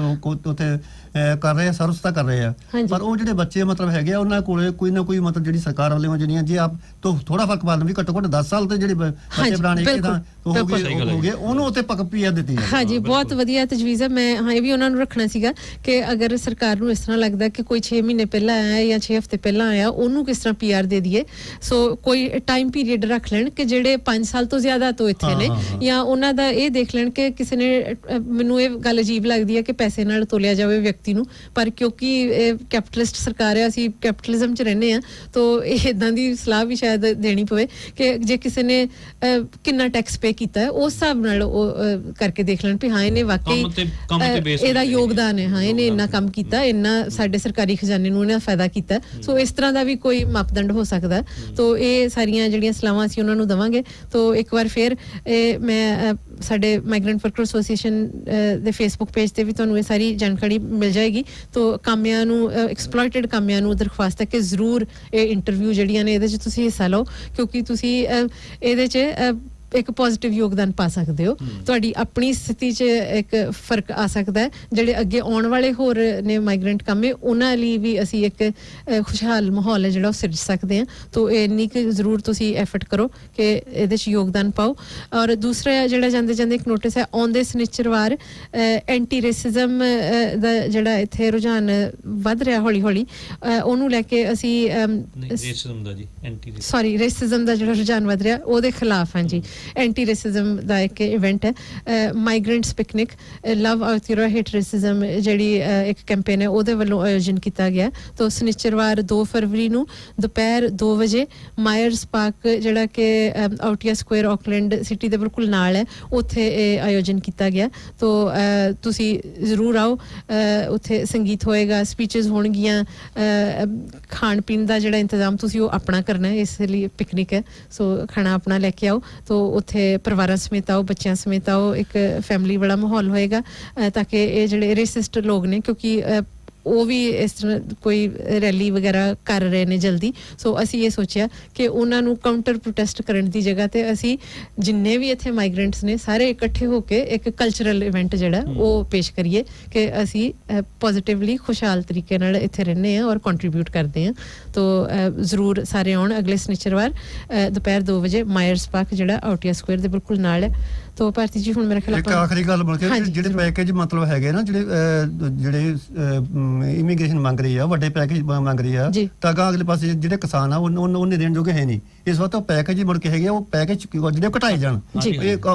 ਉੱਥੇ ਕਰ ਰਹੇ ਆ ਸਰਵਿਸਤਾ ਕਰ ਰਹੇ ਆ ਪਰ ਉਹ ਜਿਹੜੇ ਬੱਚੇ ਮਤਲਬ ਹੈਗੇ ਆ ਉਹਨਾਂ ਕੋਲੇ ਕੋਈ ਨਾ ਕੋਈ ਮਤਲਬ ਜਿਹੜੀ ਸਰਕਾਰ ਵੱਲੋਂ ਜਿਹੜੀਆਂ ਜੇ ਆਪ ਤੋਂ ਥੋੜਾ ਫਰਕ ਪਾ ਲਵੇ ਘੱਟੋ ਘੱਟ 10 ਸਾਲ ਤੇ ਜਿਹੜੇ ਬੱਚੇ ਬਣਾਣੇ ਕਿ ਤਾਂ ਹੋ ਗਏ ਉਹਨੂੰ ਉੱਤੇ ਪੀਆਰ ਦਿੱਤੀ ਹੈ ਹਾਂਜੀ ਬਹੁਤ ਵਧੀਆ ਤਜਵੀਜ਼ ਹੈ ਮੈਂ ਹਾਂ ਇਹ ਵੀ ਉਹਨਾਂ ਨੂੰ ਰੱਖਣਾ ਸੀਗਾ ਕਿ ਅਗਰ ਸਰਕਾਰ ਨੂੰ ਇਸ ਤਰ੍ਹਾਂ ਲੱਗਦਾ ਕਿ ਕੋਈ 6 ਮਹੀਨੇ ਪਹਿਲਾਂ ਆਇਆ ਜਾਂ 6 ਹਫ਼ਤੇ ਪਹਿਲਾਂ ਆਇਆ ਉਹਨੂੰ ਕਿਸ ਤਰ੍ਹਾਂ ਪੀਆਰ ਦੇ ਦਈਏ ਸੋ ਕੋਈ ਟਾਈਮ ਪੀਰੀਅਡ ਰੱਖ ਲੈਣ ਕਿ ਜਿਹੜੇ 5 ਸਾਲ ਤੋਂ ਜ਼ਿਆਦਾ ਤੋਂ ਇੱਥੇ ਨੇ ਜਾਂ ਉਹਨਾਂ ਦਾ ਇਹ ਦੇਖ ਲੈਣ ਕਿ ਕਿਸੇ ਨੇ ਮੈਨੂੰ ਇਹ ਗੱਲ ਅਜੀਬ ਲੱਗਦੀ ਹੈ ਕਿ ਪੈਸੇ ਨਾਲ ਤੋਲਿਆ ਜਾਵੇ ਵਿਅਕਤੀ ਨੂੰ ਪਰ ਕਿਉਂਕਿ ਇਹ ਕੈਪੀਟਲਿਸਟ ਸਰਕਾਰ ਹੈ ਅਸੀਂ ਕੈਪੀਟਲਿਜ਼ਮ 'ਚ ਰਹਿੰਦੇ ਹਾਂ ਤਾਂ ਇਹ ਇੱਦਾਂ ਦੀ ਸਲਾਹ ਵੀ ਸ਼ਾਇਦ ਦੇਣੀ ਪਵੇ ਕਿ ਜੇ ਕਿਸੇ ਨੇ ਕਿੰਨਾ ਟੈਕਸ ਪੇ ਕੀਤਾ ਹੈ ਉਸ ਹਿਸਾਬ ਨਾਲ ਉਹ ਕਰਕੇ ਦੇਖ ਲੈਣ ਵੀ ਹਾਂ ਇਹਨੇ ਵਾਕਈ ਇਹਦਾ ਯੋਗਦਾਨ ਹੈ, ਹਾਂ ਇਹਨੇ ਇੰਨਾ ਕੰਮ ਕੀਤਾ, ਇੰਨਾ ਸਾਡੇ ਸਰਕਾਰੀ ਖਜ਼ਾਨੇ ਨੂੰ ਇਹਨੇ ਫਾਇਦਾ ਕੀਤਾ। ਸੋ ਇਸ ਤਰ੍ਹਾਂ ਦਾ ਵੀ ਕੋਈ ਮਾਪਦੰਡ ਹੋ ਸਕਦਾ। ਤੋ ਇਹ ਸਾਰੀਆਂ ਜਿਹੜੀਆਂ ਸਲਾਹਾਂ ਅਸੀਂ ਉਹਨਾਂ ਨੂੰ ਦੇਵਾਂਗੇ। ਤੋ ਇੱਕ ਵਾਰ ਫਿਰ ਮੈਂ ਸਾਡੇ ਮਾਈਗ੍ਰੈਂਟ ਵਰਕਰ ਐਸੋਸੀਏਸ਼ਨ ਦੇ ਫੇਸਬੁੱਕ ਪੇਜ ਤੇ ਵੀ ਤੁਹਾਨੂੰ ਇਹ ਸਾਰੀ ਜਾਣਕਾਰੀ ਮਿਲ ਜਾਏਗੀ। ਤੋ ਕਾਮਿਆਂ ਨੂੰ, ਐਕਸਪਲੋਇਟਡ ਕਾਮਿਆਂ ਨੂੰ ਦਰਖਾਸਤ ਹੈ ਕਿ ਜ਼ਰੂਰ ਇਹ ਇੰਟਰਵਿਊ ਜਿਹੜੀਆਂ ਨੇ ਇਹਦੇ 'ਚ ਤੁਸੀਂ ਹਿੱਸਾ ਲਓ, ਕਿਉਂਕਿ ਤੁਸੀਂ ਇਹਦੇ 'ਚ ਇੱਕ ਪੋਜ਼ਿਟਿਵ ਯੋਗਦਾਨ ਪਾ ਸਕਦੇ ਹੋ। ਤੁਹਾਡੀ ਆਪਣੀ ਸਥਿਤੀ 'ਚ ਇੱਕ ਫਰਕ ਆ ਸਕਦਾ ਹੈ। ਜਿਹੜੇ ਅੱਗੇ ਆਉਣ ਵਾਲੇ ਹੋਰ ਨੇ ਮਾਈਗ੍ਰੈਂਟ ਕਾਮੇ, ਉਹਨਾਂ ਲਈ ਵੀ ਅਸੀਂ ਇੱਕ ਖੁਸ਼ਹਾਲ ਮਾਹੌਲ ਹੈ ਜਿਹੜਾ ਉਹ ਸਿਰਜ ਸਕਦੇ ਹਾਂ। ਤੋ ਇੰਨੀ ਕੁ ਜ਼ਰੂਰ ਤੁਸੀਂ ਐਫਰਟ ਕਰੋ ਕਿ ਇਹਦੇ 'ਚ ਯੋਗਦਾਨ ਪਾਓ। ਔਰ ਦੂਸਰਾ ਜਿਹੜਾ ਜਾਂਦੇ ਜਾਂਦੇ ਇੱਕ ਨੋਟਿਸ ਹੈ, ਆਉਂਦੇ ਸਨਿਚਰਵਾਰ ਐਂਟੀ ਰੇਸਿਜ਼ਮ ਦਾ ਜਿਹੜਾ ਇੱਥੇ ਰੁਝਾਨ ਵੱਧ ਰਿਹਾ ਹੌਲੀ ਹੌਲੀ, ਉਹਨੂੰ ਲੈ ਕੇ ਅਸੀਂ ਰੇਸਿਜ਼ਮ ਦਾ ਜਿਹੜਾ ਰੁਝਾਨ ਵੱਧ ਰਿਹਾ ਉਹਦੇ ਖਿਲਾਫ ਹਾਂ ਜੀ। ਐਂਟੀ ਰੇਸਿਜ਼ਮ ਦਾ ਇੱਕ ਇਵੈਂਟ ਹੈ, ਮਾਈਗ੍ਰੈਂਟਸ ਪਿਕਨਿਕ ਲਵ ਆਊਟ ਹੇਟ ਰੇਸਿਜ਼ਮ ਜਿਹੜੀ ਇੱਕ ਕੈਂਪੇਨ ਹੈ ਉਹਦੇ ਵੱਲੋਂ ਆਯੋਜਨ ਕੀਤਾ ਗਿਆ। ਤੋ ਸਨਿਚਰਵਾਰ 2 ਫਰਵਰੀ ਨੂੰ ਦੁਪਹਿਰ 2 ਵਜੇ ਮਾਇਰਸ ਪਾਰਕ ਜਿਹੜਾ ਕਿ ਆਊਟੀਆ ਸਕੁਆਇਰ ਆਕਲੈਂਡ ਸਿਟੀ ਦੇ ਬਿਲਕੁਲ ਨਾਲ ਹੈ, ਉੱਥੇ ਇਹ ਆਯੋਜਨ ਕੀਤਾ ਗਿਆ। ਤੋ ਤੁਸੀਂ ਜ਼ਰੂਰ ਆਓ, ਉੱਥੇ ਸੰਗੀਤ ਹੋਏਗਾ, ਸਪੀਚਸ ਹੋਣਗੀਆਂ, ਖਾਣ ਪੀਣ ਦਾ ਜਿਹੜਾ ਇੰਤਜ਼ਾਮ ਤੁਸੀਂ ਉਹ ਆਪਣਾ ਕਰਨਾ ਹੈ, ਇਸ ਲਈ ਪਿਕਨਿਕ ਹੈ। ਸੋ ਖਾਣਾ ਆਪਣਾ ਲੈ ਕੇ ਆਓ। ਤੋ ਉੱਥੇ ਪਰਿਵਾਰਾਂ ਸਮੇਤ ਆਓ, ਬੱਚਿਆਂ ਸਮੇਤ ਆਓ, ਇੱਕ ਫੈਮਿਲੀ ਵਾਲਾ ਮਾਹੌਲ ਹੋਏਗਾ ਤਾਂ ਕਿ ਇਹ ਜਿਹੜੇ ਰੇਸਿਸਟ ਲੋਕ ਨੇ, ਕਿਉਂਕਿ ਉਹ ਵੀ ਇਸ ਤਰ੍ਹਾਂ ਕੋਈ ਰੈਲੀ ਵਗੈਰਾ ਕਰ ਰਹੇ ਨੇ ਜਲਦੀ। ਸੋ ਅਸੀਂ ਇਹ ਸੋਚਿਆ ਕਿ ਉਹਨਾਂ ਨੂੰ ਕਾਊਂਟਰ ਪ੍ਰੋਟੈਸਟ ਕਰਨ ਦੀ ਜਗ੍ਹਾ ਤੇ ਅਸੀਂ ਜਿੰਨੇ ਵੀ ਇੱਥੇ ਮਾਈਗ੍ਰੈਂਟਸ ਨੇ ਸਾਰੇ ਇਕੱਠੇ ਹੋ ਕੇ ਇੱਕ ਕਲਚਰਲ ਇਵੈਂਟ ਜਿਹੜਾ ਉਹ ਪੇਸ਼ ਕਰੀਏ ਕਿ ਅਸੀਂ ਪੋਜ਼ਿਟਿਵਲੀ ਖੁਸ਼ਹਾਲ ਤਰੀਕੇ ਨਾਲ ਇੱਥੇ ਰਹਿੰਦੇ ਹਾਂ ਔਰ ਕੰਟਰੀਬਿਊਟ ਕਰਦੇ ਹਾਂ। ਤੋ ਜ਼ਰੂਰ ਸਾਰੇ ਆਉਣ ਅਗਲੇ ਸਨਿਚਰਵਾਰ ਦੁਪਹਿਰ 2 ਵਜੇ ਮਾਇਰਸ ਪਾਰਕ ਜਿਹੜਾ ਆਊਟੀਆ ਸਕੁਆਇਰ ਦੇ ਬਿਲਕੁਲ ਨਾਲ ਹੈ। ਤੋ ਭਾਰਤੀ ਜੀ ਹੁਣ ਮੇਰੇ ਖਿਆਲ ਇੱਕ ਆਖਰੀ ਗੱਲ ਬਣ ਕੇ ਜਿਹੜੇ ਪੈਕੇਜ ਮਤਲਬ ਹੈਗੇ ਨਾ, ਜਿਹੜੇ ਇਮੀਗ੍ਰੇਸ਼ਨ ਮੰਗ ਰਹੀ ਆ, ਵੱਡੇ ਪੈਕੇਜ ਮੰਗ ਰਹੀ ਆ, ਤਾਂ ਅਗਲੇ ਪਾਸੇ ਜਿਹੜੇ ਕਿਸਾਨ ਆ ਉਹਨੇ ਦੇਣ ਜੋਗੇ ਹੈ ਨਹੀਂ। ਇਸ ਵਾਰ ਤਾਂ ਪੈਕੇਜ ਮੁੜ ਕੇ ਹੈਗੇ ਉਹ ਪੈਕੇਜ ਜਿਹੜੇ ਘਟਾਏ ਜਾਣ,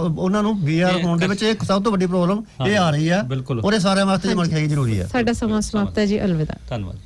ਉਹਨਾਂ ਨੂੰ ਵੀਆਰ ਹੋਣ ਦੇ ਵਿੱਚ ਇੱਕ ਸਭ ਤੋਂ ਵੱਡੀ ਪ੍ਰੋਬਲਮ ਇਹ ਆ ਰਹੀ ਆ। ਉਹਦੇ ਸਾਰਿਆਂ ਵਾਸਤੇ ਮੁੜ ਕੇ ਹੈਗੀ ਜ਼ਰੂਰੀ ਆ। ਸਾਡਾ ਸਮਾਂ ਸਮਾਪਤ ਹੈ ਜੀ, ਅਲਵਿਦਾ। ਧੰਨਵਾਦ।